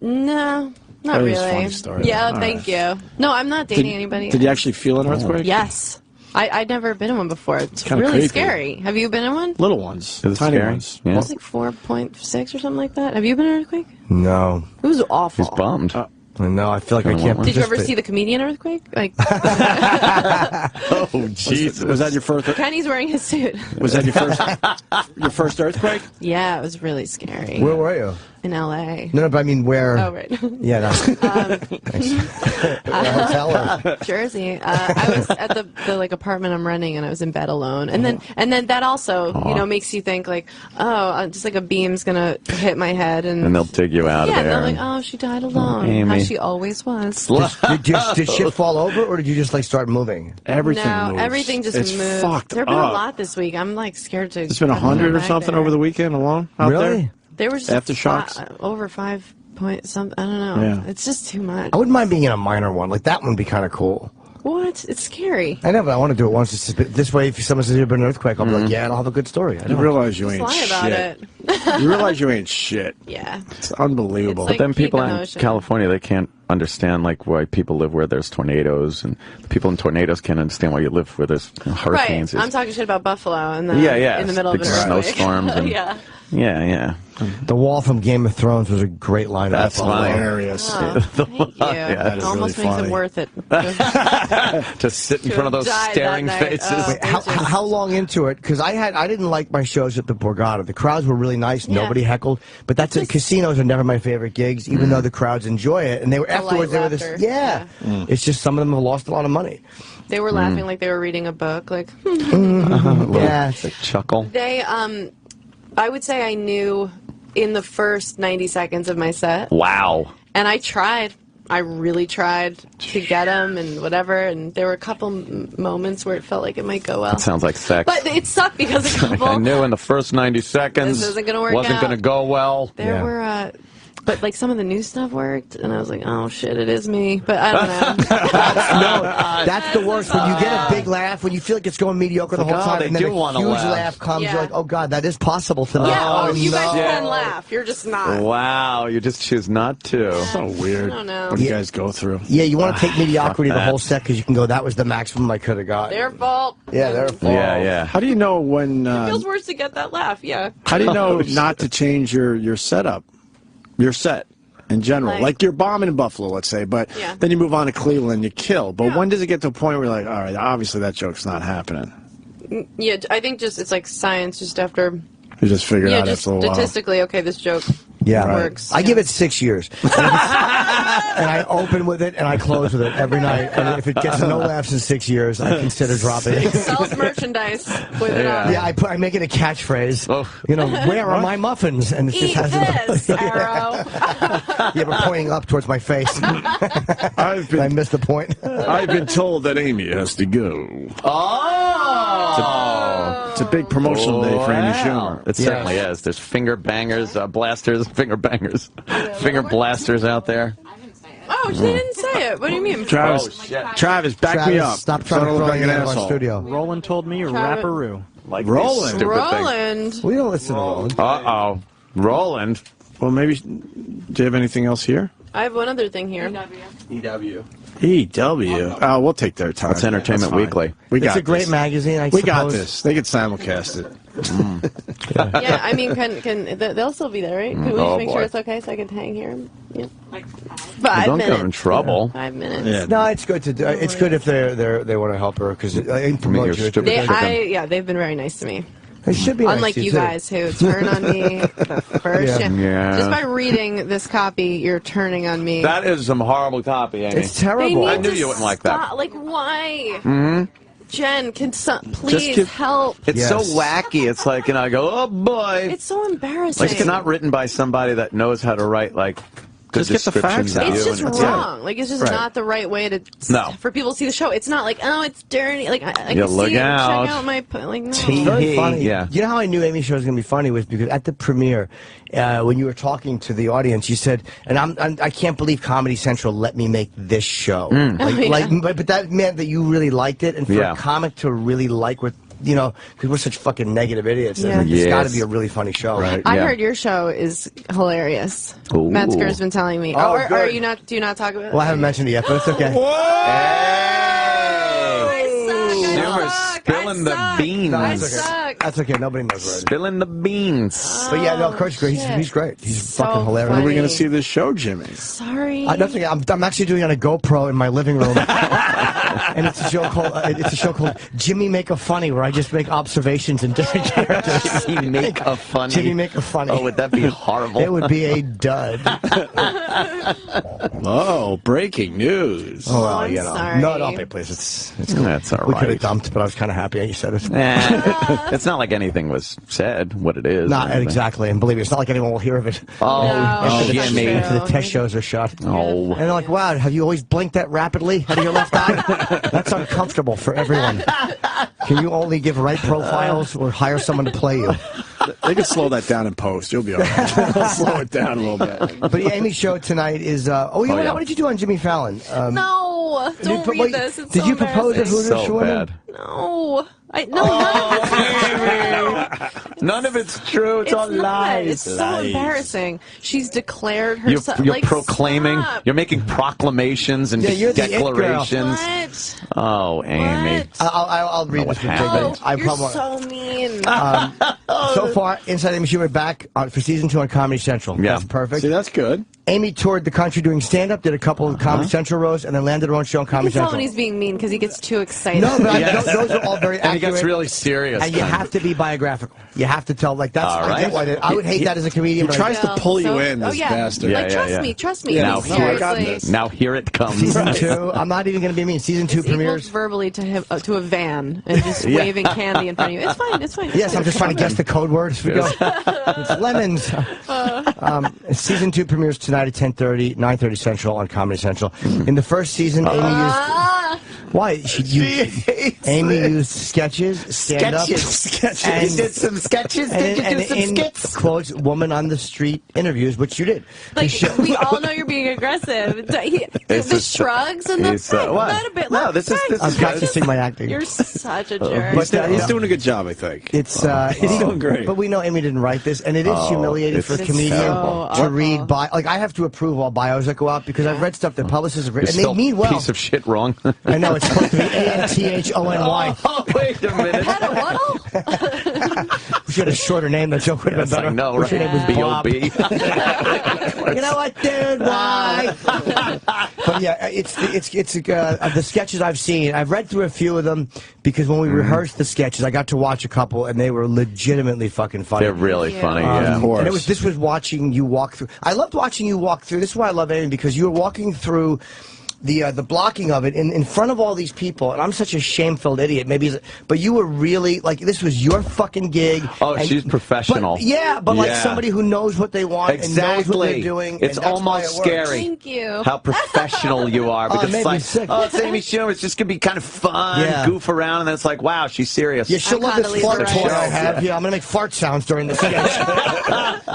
no. Not That really. is a funny story. Yeah, All thank you. No, I'm not dating anybody. Did you actually feel an earthquake? Yes. I'd never been in one before. It's Kinda really creepy. scary. Have you been in one? Little ones. Is it Tiny scary? ones. Yeah. It was like 4.6 or something like that. Have you been in an earthquake? No. It was awful. He's bummed. No, I feel like I can't. Did you ever see the comedian earthquake? Like, Oh, Jesus. Was that your first? Kenny's wearing his suit. Was that your first earthquake? Yeah, it was really scary. Where were you? In L.A. No, but I mean where? Oh, right. Yeah, no. Hotel or? Jersey. I was at the like apartment I'm renting, and I was in bed alone. And then that also makes you think like, oh, just like a beam's gonna hit my head, and they'll dig you out of yeah, there. they're like, oh, she died alone, Amy. how she always was. Did shit fall over, or did you just like start moving? Everything No, moves. everything just it's moved. Fucked There have been up. a lot this week. I'm like scared to. It's been 100 or something over the weekend alone out there? There was Aftershocks? over 5 point something. I don't know. Yeah. It's just too much. I wouldn't mind being in a minor one. Like that one would be kind of cool. What? It's scary. I know, but I want to do it once. This way, if someone says there's been an earthquake, I'll be like, yeah, and I'll have a good story. You realize you Just ain't lie about shit. it. You realize you ain't shit. Yeah. It's unbelievable. It's like But then people peak in emotion. California, they can't understand like why people live where there's tornadoes, and the people in tornadoes can't understand why you live where there's hurricanes. Right. I'm talking shit about Buffalo and Yeah. in the middle Big of an earthquake. snowstorms. And, Yeah. Yeah. The wall from Game of Thrones was a great line. That's funny. Hilarious. Oh, thank you. Yeah, it almost makes it worth it. To sit in front of those died staring that night. faces. Oh, Wait, how long into it? Because I didn't like my shows at the Borgata. The crowds were really nice. Yeah. Nobody heckled. But casinos are never my favorite gigs, even though the crowds enjoy it. And they were The afterwards. They light were this. laughter. Yeah. It's just some of them have lost a lot of money. They were laughing like they were reading a book. Like, Yeah. It's a chuckle. they, I would say I knew in the first 90 seconds of my set. Wow. And I tried. I really tried to get them and whatever. And there were a couple moments where it felt like it might go well. That sounds like sex. But it sucked because a couple. I knew in the first 90 seconds This isn't gonna work wasn't out. going to go well. There were, but like some of the new stuff worked, and I was like, oh shit, it is me. But I don't know. No, that's the worst. When you get a big laugh, when you feel like it's going mediocre the Like, whole oh, time, they and then do a wanna huge laugh. laugh comes, Yeah. you're like, oh god, that is possible to me. Yeah, oh, you guys no. can laugh. You're just not. Wow, you just choose not to. So weird. I don't know. What do you guys go through? Yeah, you want to take mediocrity Fuck the whole that. set because you can go, that was the maximum I could have got. Their fault. Yeah, their fault. Yeah. How do you know when? It feels worse to get that laugh. Yeah. How do you know not to change your setup, your set in general? Like you're bombing in Buffalo, let's say, but Yeah. then you move on to Cleveland, you kill. But when does it get to a point where you're like, all right, obviously that joke's not happening? Yeah, I think just it's like science. Just after. You just figure it Yeah, out just after a while. statistically, okay, this joke works. I give it 6 years. And I open with it and I close with it every night. And if it gets no laughs in 6 years, I consider dropping it. Sells merchandise with it on. Yeah, I make it a catchphrase. You know, where are my muffins? And it just Eat hasn't. this, Arrow. Yeah, but pointing up towards my face. I missed the point. I've been told that Amy has to go. It's a big promotional day for Amy Schumer. It certainly is. There's finger bangers, blasters, finger bangers, finger blasters out there. Oh, she didn't say it. What do you mean? Travis, Travis, back me up. Stop trying to look throw like me an out of our asshole. studio. Roland told me Travis- rapperoo. Like Roland. Stupid Roland. We don't listen to Roland. Uh-oh. Roland. Well, maybe. Do you have anything else here? I have one other thing here. EW. EW. Oh, we'll take their time. It's Entertainment That's fine. Weekly. We got It's a great this. magazine, I We got suppose. this. They could simulcast it. Yeah, I mean, they'll still be there, right? Can we Oh, make boy. sure it's okay so I can hang here? Yeah. Well, 5 don't minutes. get in trouble. 5 minutes. Yeah. No, it's good to do. It's good if they want to help her because I promote you're you. stupid. They've been very nice to me. It should be nice Unlike to you too. guys who turn on me the first Yeah. Just by reading this copy, you're turning on me. That is some horrible copy, Amy. It's terrible. They I need knew to you wouldn't like that. stop. Like, why? Mm-hmm. Jen, can please help? It's so wacky. It's like, I go, oh boy. It's so embarrassing. Like, it's not written by somebody that knows how to write, like, good Just get the descriptions facts of out. you. It's just and wrong. Like, it's just Right. not the right way to No. for people to see the show. It's not like, oh, it's dirty. Like, I Yeah, can look see it. out. Check out my like. No. It's very funny. Yeah. You know how I knew Amy's show was going to be funny was because at the premiere, when you were talking to the audience, you said, "And I can't believe Comedy Central let me make this show." Mm. Like, Oh, yeah. but that meant that you really liked it, and for Yeah. a comic to really like what you know, because we're such fucking negative idiots. Yeah. It's got to be a really funny show. Right. I heard your show is hilarious. Ooh. Metzger's been telling me. Oh, Or good. you not? Do you not talk about it? Well, I haven't mentioned it yet, but it's okay. Schumer spilling the beans. No, that's okay. That's okay. Nobody knows where it is. Spilling the beans. But yeah, no, Kurt's great. He's great. He's fucking hilarious. When are we going to see this show, Jimmy? Sorry. That's okay. I'm actually doing it on a GoPro in my living room, and it's a show called Jimmy Make a Funny, where I just make observations in different characters. Jimmy Make a Funny. Jimmy Make a Funny. Oh, would that be horrible? It would be a dud. Oh, breaking news. Oh, well, I'm you know. sorry. No, don't pay, please. It's cool. That's all We could have right. dumped, but I was kind of happy you said it. It's not like anything was said, what it is. Not exactly, and believe me, it's not like anyone will hear of it. Oh, No, Jimmy. After the test shows are shot. Oh. And they're like, wow, have you always blinked that rapidly out of your left eye? That's uncomfortable for everyone. Can you only give right profiles or hire someone to play you? They can slow that down in post. You'll be all right. Slow it down a little bit. But the Amy show tonight is, what did you do on Jimmy Fallon? No, don't read this. It's Did so you propose to embarrassing. Hooters So women? bad. No. None of it's true. It's all not. lies. It's so embarrassing. She's declared herself. You're like, proclaiming. stop. You're making proclamations and Yeah, you're the it girl. declarations. What? Oh, Amy. What? I'll read What this with happened? Jake, but You're so mean. so far, Inside Amy Schumer back for season 2 on Comedy Central. Yeah. That's perfect. See, that's good. Amy toured the country doing stand-up, did a couple of Comedy Central rows, and then landed her own show on You Comedy can tell Central. when he's being mean because he gets too excited. No, but Yes. those are all very And he accurate. gets really serious. And you have to be biographical. You have to tell, like, that's, All I get right. why I would hate that as a comedian. He but tries to pull you in, Oh this yeah. bastard. Like Yeah, trust me. Yeah, Now, no, I got Seriously. this. Now here it comes. Season 2, I'm not even going to be mean. Season 2 It's equal premieres. verbally to him to a van and just Yeah. waving candy in front of you. It's fine. It's fine. Yes, I'm just trying to guess the code words. We go. It's lemons. Season 2 premieres tonight at 10:30, 9:30 Central on Comedy Central. In the first season, Amy used. Why? Amy used sketches, stand-up. Sketches. He did some sketches. Did you do some skits? Quotes, woman on the street interviews, which you did. Like we all know you're being aggressive. The shrugs and the what? a bit. No, look, this is thanks. I'm practicing my acting. You're such a jerk. But, He's doing a good job, I think. It's doing great. But we know Amy didn't write this, and it is humiliating for a it's comedian so to awful. read like I have to approve all bios that go out because I've read stuff that publicists have You written, and they spelled mean well. piece of shit wrong. I know it's supposed to be ANTHONY. Oh, wait a minute. We should have a shorter name. That joke would have Yes, been better. I know, Wish your right? name was Bob. B.O.B. You know what, dude? Why? But yeah, it's the sketches I've seen. I've read through a few of them because when we rehearsed the sketches, I got to watch a couple, and they were legitimately fucking funny. They're really funny, yeah. Of course. And this was watching you walk through. I loved watching you walk through. This is why I love Amy, because you were walking through the blocking of it in front of all these people, and I'm such a shame-filled idiot. But you were really like this was your fucking gig. Oh, she's professional. But like somebody who knows what they want and knows what they're doing. It's and that's why almost it works. scary. Thank you. How professional you are, because made it's me like, sick. oh, it's Amy Schumer. It's just gonna be kind of fun, goof around, and then it's like, wow, she's serious. Yeah, she'll love this Condoleezza fart Rice. toy I have. Yeah, I'm gonna make fart sounds during the sketch.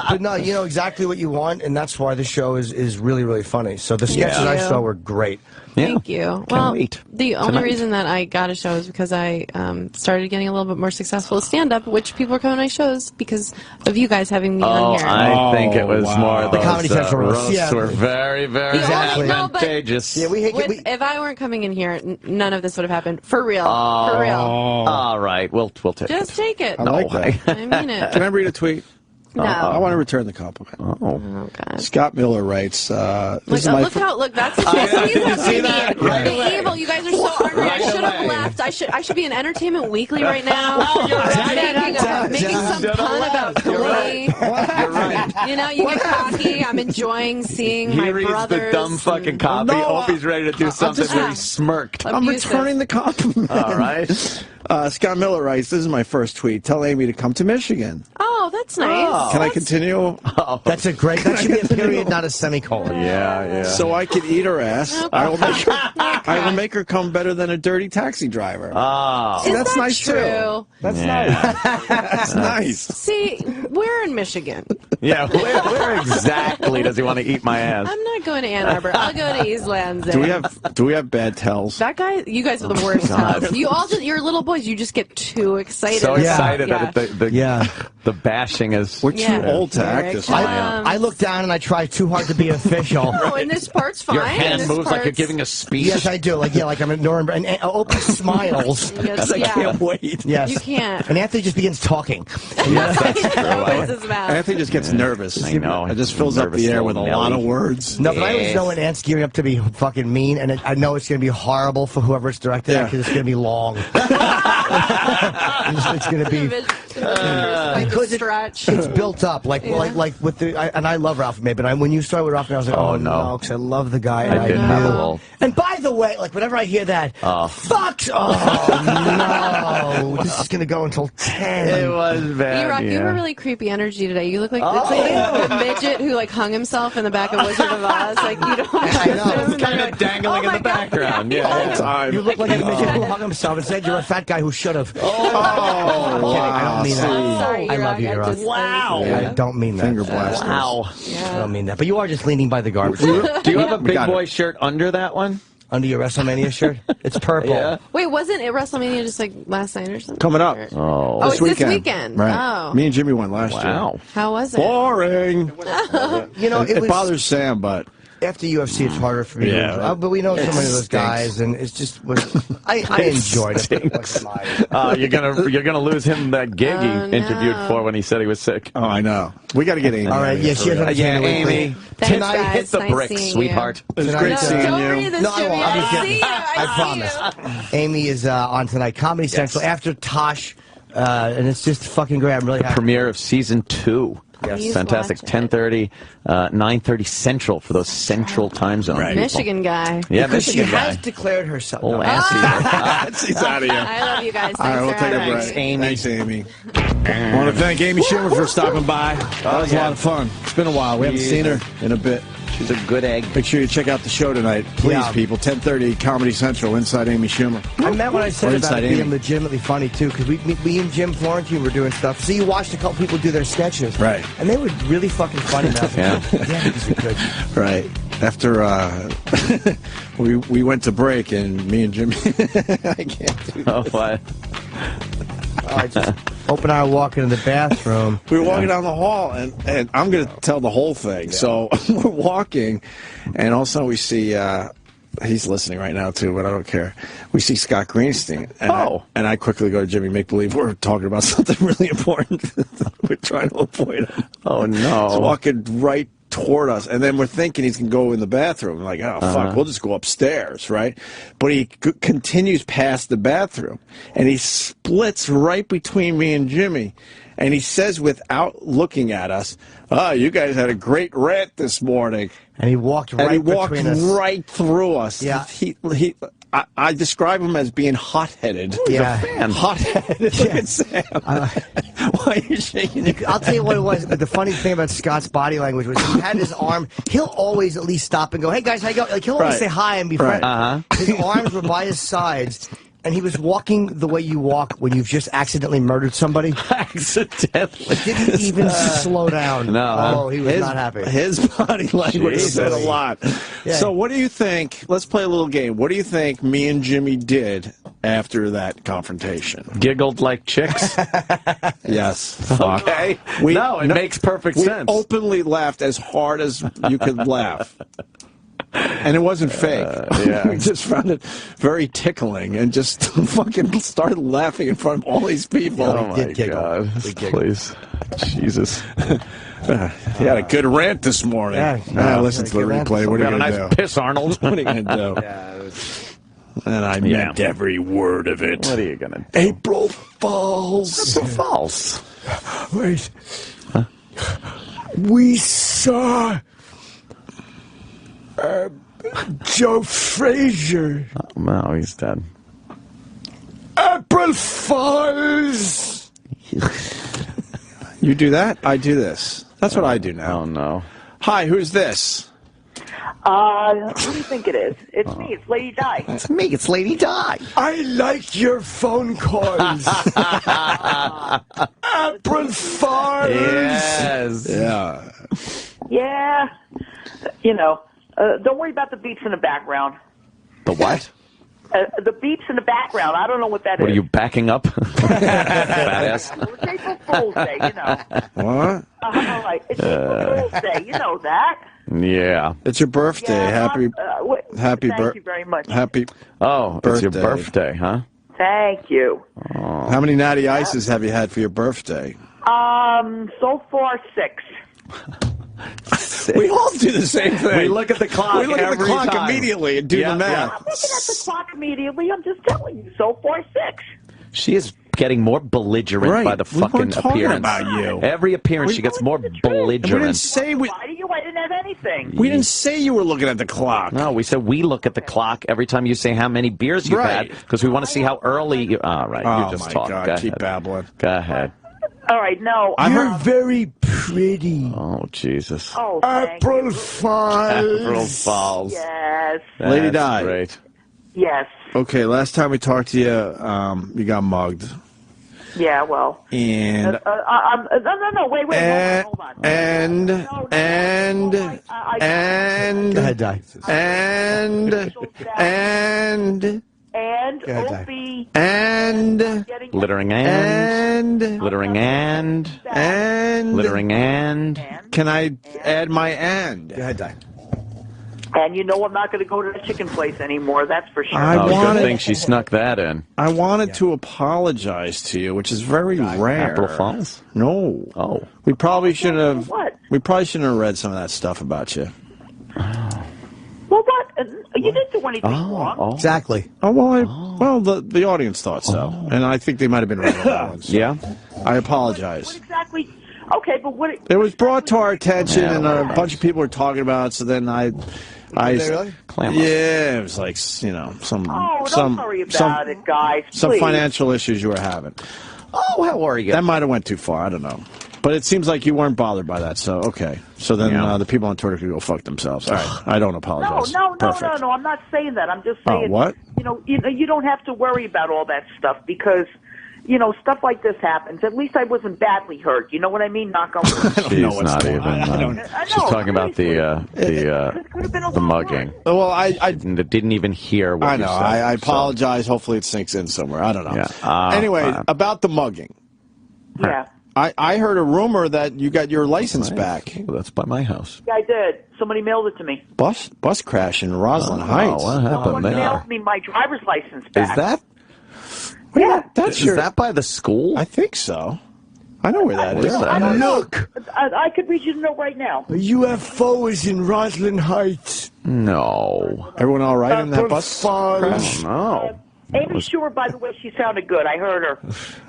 But no, you know exactly what you want, and that's why the show is really, really funny. So the sketches I saw were great. Thank you. Well, wait. the only reason that I got a show is because I started getting a little bit more successful at stand-up, which people are coming to my shows because of you guys having me on here. I think it was more The those Comedy Central roasts. roasts were very, very advantageous. Yeah, If I weren't coming in here, none of this would have happened. For real. Oh. For real. All right, we'll take Just it. take it. I like that. I mean it. Can I read a tweet? No. I want to return the compliment. Oh, God. Scott Miller writes, this is my Look, that's the case. You see that? Right The away. evil. You guys are so ornery. I should have left. I should be in Entertainment Weekly right now. Making some pun about Glee. You're right. You know, you get cocky. I'm enjoying seeing He my reads brothers. the dumb fucking copy. No, Opie's ready to do something just- where he smirked. I'm abusive. returning the compliment. All right. Scott Miller writes, this is my first tweet. Tell Amy to come to Michigan. Oh, that's nice. Can I continue? That's a great. That should be a period, not a semicolon. Yeah. So I could eat her ass. I will make her come better than a dirty taxi driver. Oh. See, Is that's that nice true? too. That's Yeah. nice. That's nice. See, Where in Michigan? Yeah, where exactly does he want to eat my ass? I'm not going to Ann Arbor. I'll go to East Lansing. Do we have bad tells? That guy, you guys are the worst tells. You all just, you're little boys. You just get too excited. So excited about, that the bashing is. We're too old to act this way. I look down and I try too hard to be official. No, and this part's fine. Your hand this moves like you're part's- giving a speech. Yes, I do. Like I'm at Nuremberg. And Opie smiles. Yes, I can't wait. Yes. You can't. And Anthony just begins talking. Opens his mouth. Anthony just gets nervous. I know. It just fills up the air with a lot of words. No, but I always know when Ant's gearing up to be fucking mean, and I know it's going to be horrible for whoever it's directed at because it's going to be long. It's going to be because it's built up like with the and I love Ralph May, but when you started with Ralph May, I was like, oh no, because I love the guy. I didn't have a little. And by the way, like whenever I hear that, fuck, no, this is going to go until 10. It was bad. E-Rock, you have a really creepy energy today. You look like it's like the midget who like hung himself in the back of Wizard of Oz. Like you don't. I know. It's kind of dangling in the background. Yeah, all the time. You look like a midget who hung himself and said you're a fat guy who should have. Oh, I don't mean that. I'm sorry, I love you, E-Rock. E-Rock. Wow. I don't mean that. Finger blast. Wow. I don't mean that. But you are just leaning by the garbage. Do you have a big boy shirt under that one? Under your WrestleMania shirt? It's purple. Yeah. Wait, wasn't it WrestleMania just like last night or something? Coming up. Oh, it's this weekend. Right. Oh. Me and Jimmy went last year. Wow. How was it? Boring. You know, it bothers Sam, but after UFC, it's harder for me. But we know so many of those guys, and it's just I enjoyed it. You're gonna lose him that gig he interviewed for when he said he was sick. Oh, I know. We got to get Amy. All right, yeah, she has Amy. Tonight, guys. Hit the Nice bricks, seeing sweetheart. It was great seeing don't you. read this, No, I Jimmy. won't. I'm just I kidding. see you. I promise. Amy is on tonight, Comedy Central, after Tosh, and it's just fucking great. I'm really happy. Premiere of season 2. Yes. Fantastic. 10:30, 9:30 Central for those Central time zone. Right. Michigan guy. Yeah, Because she Michigan has guy. declared herself. Oh, Nancy. She's out of here. I love you guys. All right, we'll Thanks take for a having break. me. Amy. Thanks, Amy. I want to thank Amy Schumer for stopping by. That was a lot of fun. It's been a while. We haven't seen her in a bit. She's a good egg. Make sure you check out the show tonight. Please, people. 10:30, Comedy Central, Inside Amy Schumer. I meant what I said Or about Inside it being Amy. legitimately funny, too, because we and Jim Florentine were doing stuff. So you watched a couple people do their sketches. Right. And they were really fucking funny. Yeah. Yeah, these are good. Right. After we went to break, and me and Jimmy, I can't do Oh, this. what? I just Open and I were walking in the bathroom. We were walking down the hall, and I'm going to tell the whole thing. So we're walking, and all of a sudden we see, he's listening right now too, but I don't care. We see Scott Greenstein. And I quickly go to Jimmy, make believe we're talking about something really important. We're trying to avoid him. Oh, no. He's walking right toward us, and then we're thinking he's going to go in the bathroom. Like, oh, fuck, we'll just go upstairs, right? But he continues past the bathroom, and he splits right between me and Jimmy, and he says without looking at us, oh, you guys had a great rant this morning. And he walked right between us. Right through us. Yeah. I describe him as being hot-headed. Yeah. He's a fan. Hot-headed. Look at Sam. Why are you shaking your I'll tell you what it was. The funny thing about Scott's body language was he had his arm. He'll always at least stop and go, hey, guys, how you go? Like, he'll always say hi and be friendly. His arms were by his sides. And he was walking the way you walk when you've just accidentally murdered somebody. Accidentally. Didn't even slow down. No. Oh, he was not happy. His body language said a lot. Yeah. So what do you think? Let's play a little game. What do you think me and Jimmy did after that confrontation? Giggled like chicks? Yes. Okay. It makes perfect sense. We openly laughed as hard as you could laugh. And it wasn't fake. Yeah. We just found it very tickling and just fucking started laughing in front of all these people. Oh, my God. Please. Jesus. He had a good rant this morning. Listen to the replay. What are you going to do? Nice piss, Arnold. What are you going to do? And I meant every word of it. What are you going to do? April Fools. April Fools. Wait. Huh? We saw Joe Frazier. Oh, no, he's dead. April Fools. You do that? I do this. That's what I do now. Oh, no. Hi, who's this? Who do you think it is? It's me. It's Lady Di. It's me. It's Lady Di. I like your phone calls. April Fools. Yes. Yeah. Yeah. You know, don't worry about the beeps in the background. The what? The beeps in the background. I don't know what that What is. are you backing up? Badass. Well, it's April Fool's Day, you know. What? All right. It's April Fool's Day. You know that. Yeah. It's your birthday. Yeah, happy thank you very much. Happy Oh, it's your birthday, huh? Thank you. Oh. How many natty ices have you had for your birthday? So far 6. We all do the same thing. We look at the clock. We look at the every clock time. immediately and do the math. I'm looking at the clock immediately. I'm just telling you. So far 6. She is getting more belligerent by the We weren't fucking talking appearance. about you. Every appearance, she gets more belligerent. We didn't say we. Why do you? I didn't have anything. We didn't say you were looking at the clock. No, we said we look at the clock every time you say how many beers you've had because we want to see how early you. All right, Oh, you just my talk. God, Go keep ahead. babbling. Go ahead. All right, no. You're very pretty. Oh, Jesus. Oh, thank April you. Fools. April Fools. Yes. Lady That's Di. great. Yes. Okay, last time we talked to you, you got mugged. Yeah, well. And no, wait, hold on. and Go ahead, Di. And Go ahead, Di. Opie. And Littering and littering and littering and. Can I add my and? Go ahead, Di. And you know I'm not going to go to the chicken place anymore, that's for sure. Good thing she snuck that in. I wanted to apologize to you, which is very rare. April Fools? No. Oh. We probably should have. What? We probably shouldn't have read some of that stuff about you. Well, what? You didn't do anything wrong. Exactly. Oh well, the audience thought so, and I think they might have been right on that one. So Yeah. I apologize. What exactly? Okay, but what? It was brought to our attention, and a bunch of people were talking about it. So then I really? yeah, it was like some don't worry about it, guys. some please. financial issues you were having. Oh, how are you? That might have went too far. I don't know. But it seems like you weren't bothered by that, so okay. So then the people on Twitter could go fuck themselves. All right, I don't apologize. No, Perfect. I'm not saying that. I'm just saying. what? You don't have to worry about all that stuff because, stuff like this happens. At least I wasn't badly hurt. You know what I mean? Knock on wood. She's not even. She's talking about the mugging. Well, I didn't even hear what I you know. said. I apologize. Hopefully it sinks in somewhere. I don't know. Yeah. Anyway, about the mugging. Yeah. I heard a rumor that you got your license back. Oh, that's by my house. Yeah, I did. Somebody mailed it to me. Bus crash in Roslyn Heights. What happened Someone there? mailed me my driver's license back. Is that? Yeah. Is that by the school? I think so. I know where that is. I don't know. Look, I could read you the note right now. a UFO is in Roslyn Heights. No. Everyone all right in that April bus Fools. crash? No. Amy Schumer, by the way, she sounded good. I heard her.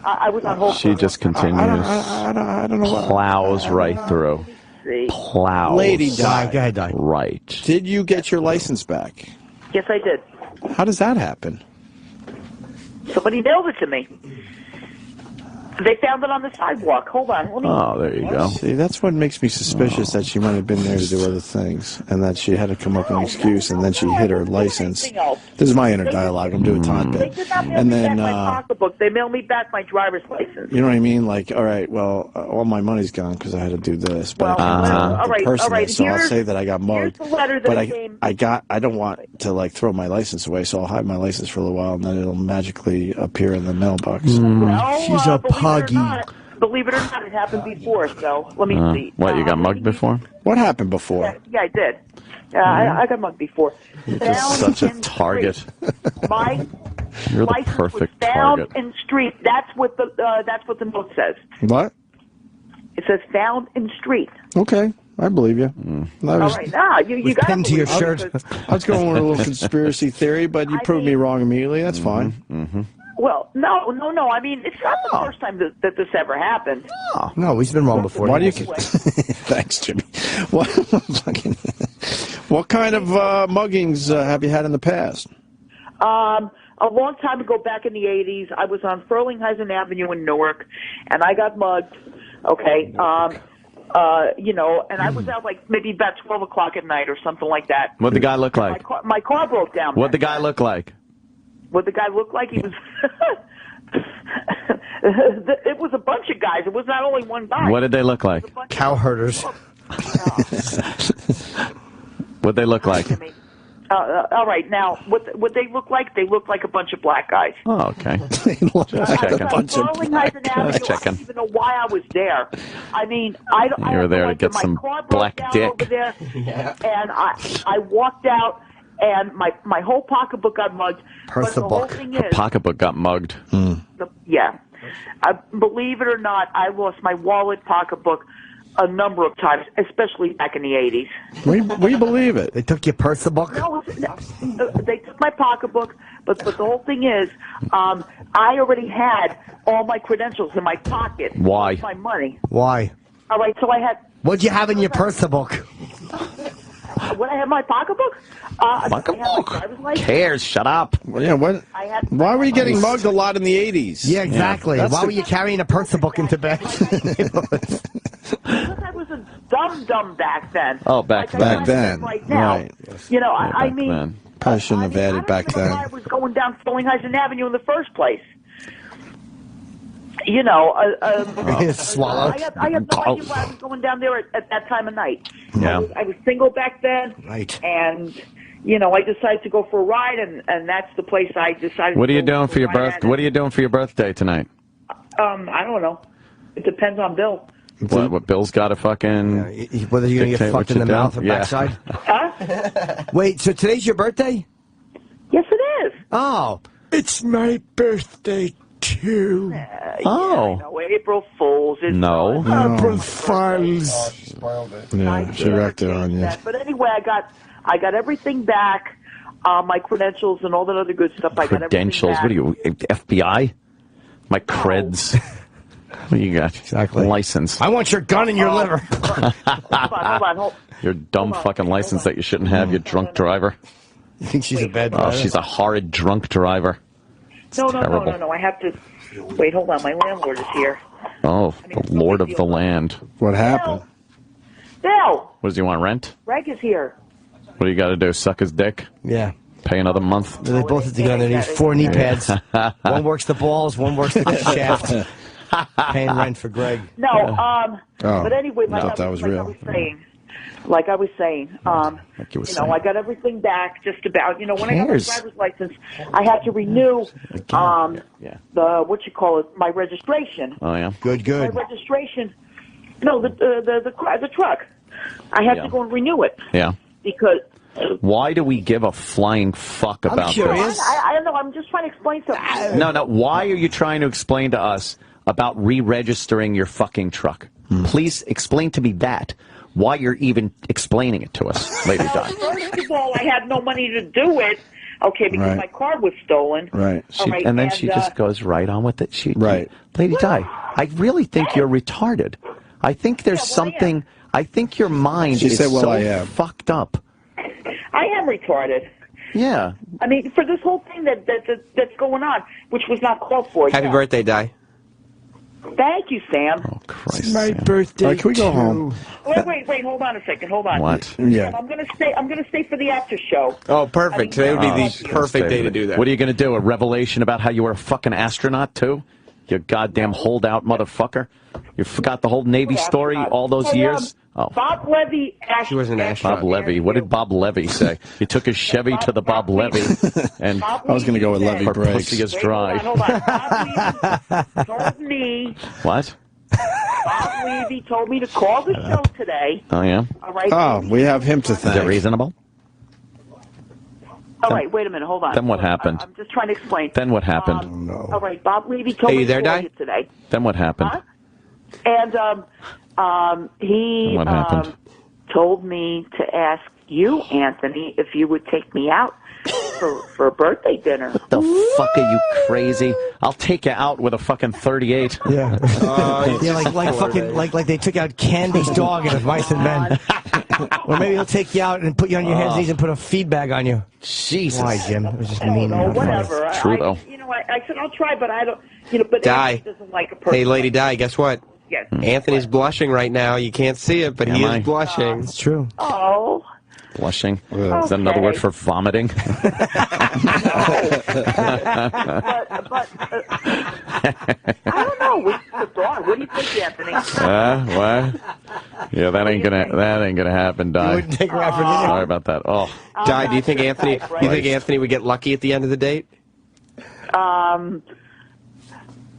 I was on hold. She just continues. I don't know what. Plows right through. See. Plows. Lady Di. Go ahead, Di. Right. Did you get your license back? Yes, I did. How does that happen? Somebody mailed it to me. They found it on the sidewalk. Hold on. Let me. Oh, there you go. See, that's what makes me suspicious that she might have been there to do other things, and that she had to come up with an excuse, and then she hid her license. This is my inner dialogue. I'm doing time They bit. did not mail And me then, back my pocketbook. They mailed me back my driver's license. you know what I mean? Like, all right, well, all my money's gone because I had to do this, but I can't all right, impersonate, so I'll here's- say that I got mugged. Here's the letter that But came. I don't want to like throw my license away, so I'll hide my license for a little while, and then it'll magically appear in the mailbox. Well, She's a believe it or not, it happened before. So let me see. What, you got mugged before? What happened before? Yeah, I did. I got mugged before. You're just such a target. My You're the license perfect was found target. in street. That's what the note says. What? It says found in street. Okay, I believe you. That All right, now you got pinned to your shirt. I was going with a little conspiracy theory, but you proved me wrong immediately. That's fine. Well, no. I mean, it's not the first time that this ever happened. No, he's been wrong before. Why do you? Thanks, Jimmy. What kind of muggings have you had in the past? A long time ago, back in the 80s, I was on Furlinghausen Avenue in Newark, and I got mugged. Okay. And I was out like maybe about 12 o'clock at night or something like that. What'd the guy look like? My car broke down. What'd the guy look like? What the guy looked like? He was. It was a bunch of guys. It was not only one guy. What did they look like? Cow herders. What'd they look like? All right, now what they look like? They look like a bunch of black guys. Oh, okay. Just checking. I don't even know why I was there. I mean, I don't. You were there to get some black dick. Over there, and I walked out, and my whole pocketbook got mugged. But the whole thing Her is, pocketbook got mugged. yeah, believe it or not, I lost my wallet, pocketbook a number of times, especially back in the 80s. We believe it. They took your purse book? No, they took my pocketbook, but the whole thing is, I already had all my credentials in my pocket. Why? My money. Why? All right, so I had... What'd you have in your purse book? What I had in my pocketbook? Pocketbook? Cares? Shut up. Well, yeah, what? Why were you getting mugged a lot in the 80s? Yeah, exactly. Yeah, why were you carrying a purse book into bed? Because I was a dumb back then. Oh, back then. Right now. Right. I mean... Probably shouldn't have added back then. I was going down Stellinghausen Avenue in the first place. Swallow. I have no idea why I was going down there at that time of night. Yeah. I was single back then. Right. And, I decided to go for a ride, and that's the place I decided What to are you go doing for your a ride birthday? What are you doing for your birthday tonight? I don't know. It depends on Bill. What Bill's got to fucking... Whether you're going to get fucked in the mouth or backside? Huh? Wait, so today's your birthday? Yes, it is. Oh. It's my birthday, too. Oh. April Fools. No. April Fools. Yeah, she wrecked it on you. But anyway, I got everything back, my credentials and all that other good stuff. I got Credentials? What are you, FBI? My creds. What do you got? Exactly. License. I want your gun in your liver. Hold on. Your dumb fucking license that you shouldn't have, you drunk driver. You think she's a bad Oh, driver? she's a horrid drunk driver. No, terrible. I have to... Wait, hold on. My landlord is here. Oh, the lord of the land. What happened? Bill! What does he want, rent? Gregg is here. What do you got to do, suck his dick? Yeah. Pay another month? They both have to get on their knees. 4 knee pads. One works the balls, one works the shaft. Paying rent for Gregg. No, but anyway, like I was saying, I got everything back just about. When I got my driver's license, I had to renew my registration. Oh yeah, good. My registration. No, the truck. I had to go and renew it. Yeah. Because. Why do we give a flying fuck about this? I don't know. I'm just trying to explain something. No. Why are you trying to explain to us about re-registering your fucking truck? Please explain to me that. Why you're even explaining it to us, Lady Di. First of all, I had no money to do it. Okay, because my car was stolen. Right. And then she just goes right on with it. Lady Di, I really think you're retarded. I think there's something. I think your mind is so fucked up. I am retarded. Yeah. I mean, for this whole thing that's going on, which was not called for. Happy birthday, Di. Thank you, Sam. Oh, Christ. It's my birthday. Right, can we go home? Wait, hold on a second. Hold on. What? Yeah. I'm gonna stay for the after show. Oh, perfect. Today would be the perfect day to do that. What are you going to do? A revelation about how you were a fucking astronaut, too? You goddamn holdout motherfucker. You forgot the whole Navy story all those years? Oh. Bob Levy asked. She was an astronaut. Bob Levy. What did Bob Levy say? He took his Chevy to the Bob Levy, and I was going to go with Levy her Briggs. pussy is dry. Hold on. Bob Levy told me. What? Bob Levy told me to call the show today. Oh, yeah? All right. Oh, we have him to thank. Is it reasonable? All right, wait a minute. Hold on. Then what happened? I'm just trying to explain. Then what happened? All right, Bob Levy told me to call you today. Then what happened? Huh? And he What happened? told me to ask you, Anthony, if you would take me out for a birthday dinner. What the fuck are you crazy? I'll take you out with a fucking 38. Yeah. Like they took out Candy's dog in Mice and Men. Or maybe he'll take you out and put you on your hands and knees and put a feed bag on you. Jesus. Why, Jim? It was just mean. No, whatever. True, though. I said I'll try, but I don't. But Di. doesn't like a person. Hey, Lady Di, guess what? Yes. Anthony's blushing right now. You can't see it, but he is blushing. It's true. Oh. Blushing. Is that another word for vomiting? But I don't know. What's the thought? What do you think, Anthony? What? Yeah, that ain't gonna happen, Di. You wouldn't take her out for dinner? Sorry about that. Oh, Di, do you think Anthony? Do you think Anthony would get lucky at the end of the date? Well,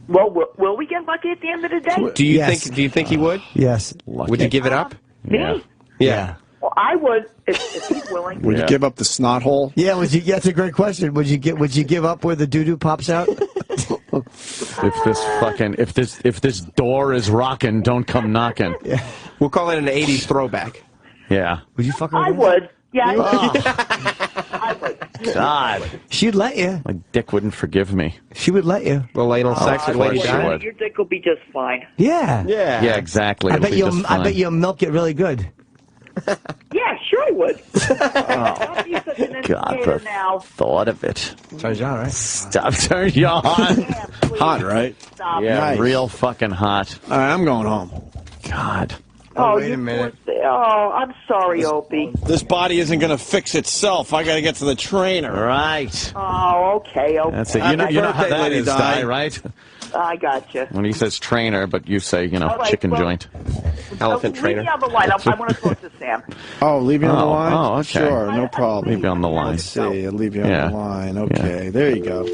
will we get lucky at the end of the day? Do you think? Do you think he would? Yes. Would you give it up? Me? Yeah. Well, I would if he's willing. Would you give up the snot hole? Yeah, that's a great question. Would you give up where the doo-doo pops out? if this door is rocking, don't come knocking. Yeah. We'll call it an 80s throwback. Yeah. Would you fuck her? I would. Yeah. I would. God. She'd let you. My dick wouldn't forgive me. She would let you. Well, anal sex with Lady Di. would. Your dick will be just fine. Yeah. Yeah, exactly. I bet you'll milk it really good. Yeah, sure I would. God, the thought of it. Turns you on, right? Stop turning you on. Hot, right? Stop. Yeah, Nice. real fucking hot. All right, I'm going home. God. Oh, wait a minute. Oh, I'm sorry, Opie. This body isn't going to fix itself. I got to get to the trainer. Right. Oh, okay. That's it. You know how birthday, that Lady is, Di. Di, right? I gotcha. When he says trainer, but you say, All right, chicken well, joint. Elephant leave trainer. me on the line. I want to talk to Sam. Oh, leave me on the line? Oh, okay. Sure, no problem. Leave you on the line. Let's see. I'll leave you on the line. Okay, there you go.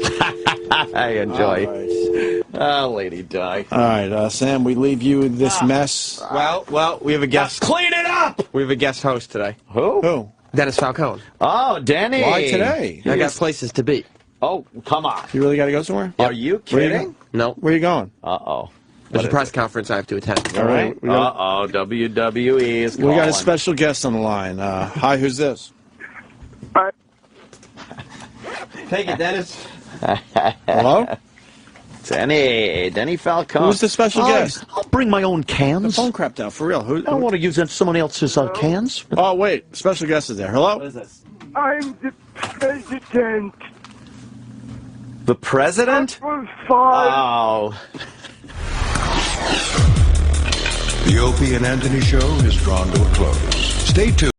I enjoy. All right. Oh, Lady Di. All right, Sam, we leave you in this mess. Well, we have a guest. Clean it up! We have a guest host today. Who? Dennis Falcone. Oh, Denny. Why today? I got places to be. Oh, come on. You really got to go somewhere? Are you kidding? No. Where are you going? Uh-oh. There's a press conference I have to attend. All right. Uh-oh, WWE is calling. We got a special guest on the line. Hi, who's this? Take it, Dennis. Hello? Denny Falcone. Who's the special guest? I'll bring my own cans. The phone crapped out, for real. I don't want to use someone else's cans. Oh, wait. Special guest is there. Hello? What is this? I'm the president. The president? Oh. The Opie and Anthony Show is drawn to a close. Stay tuned.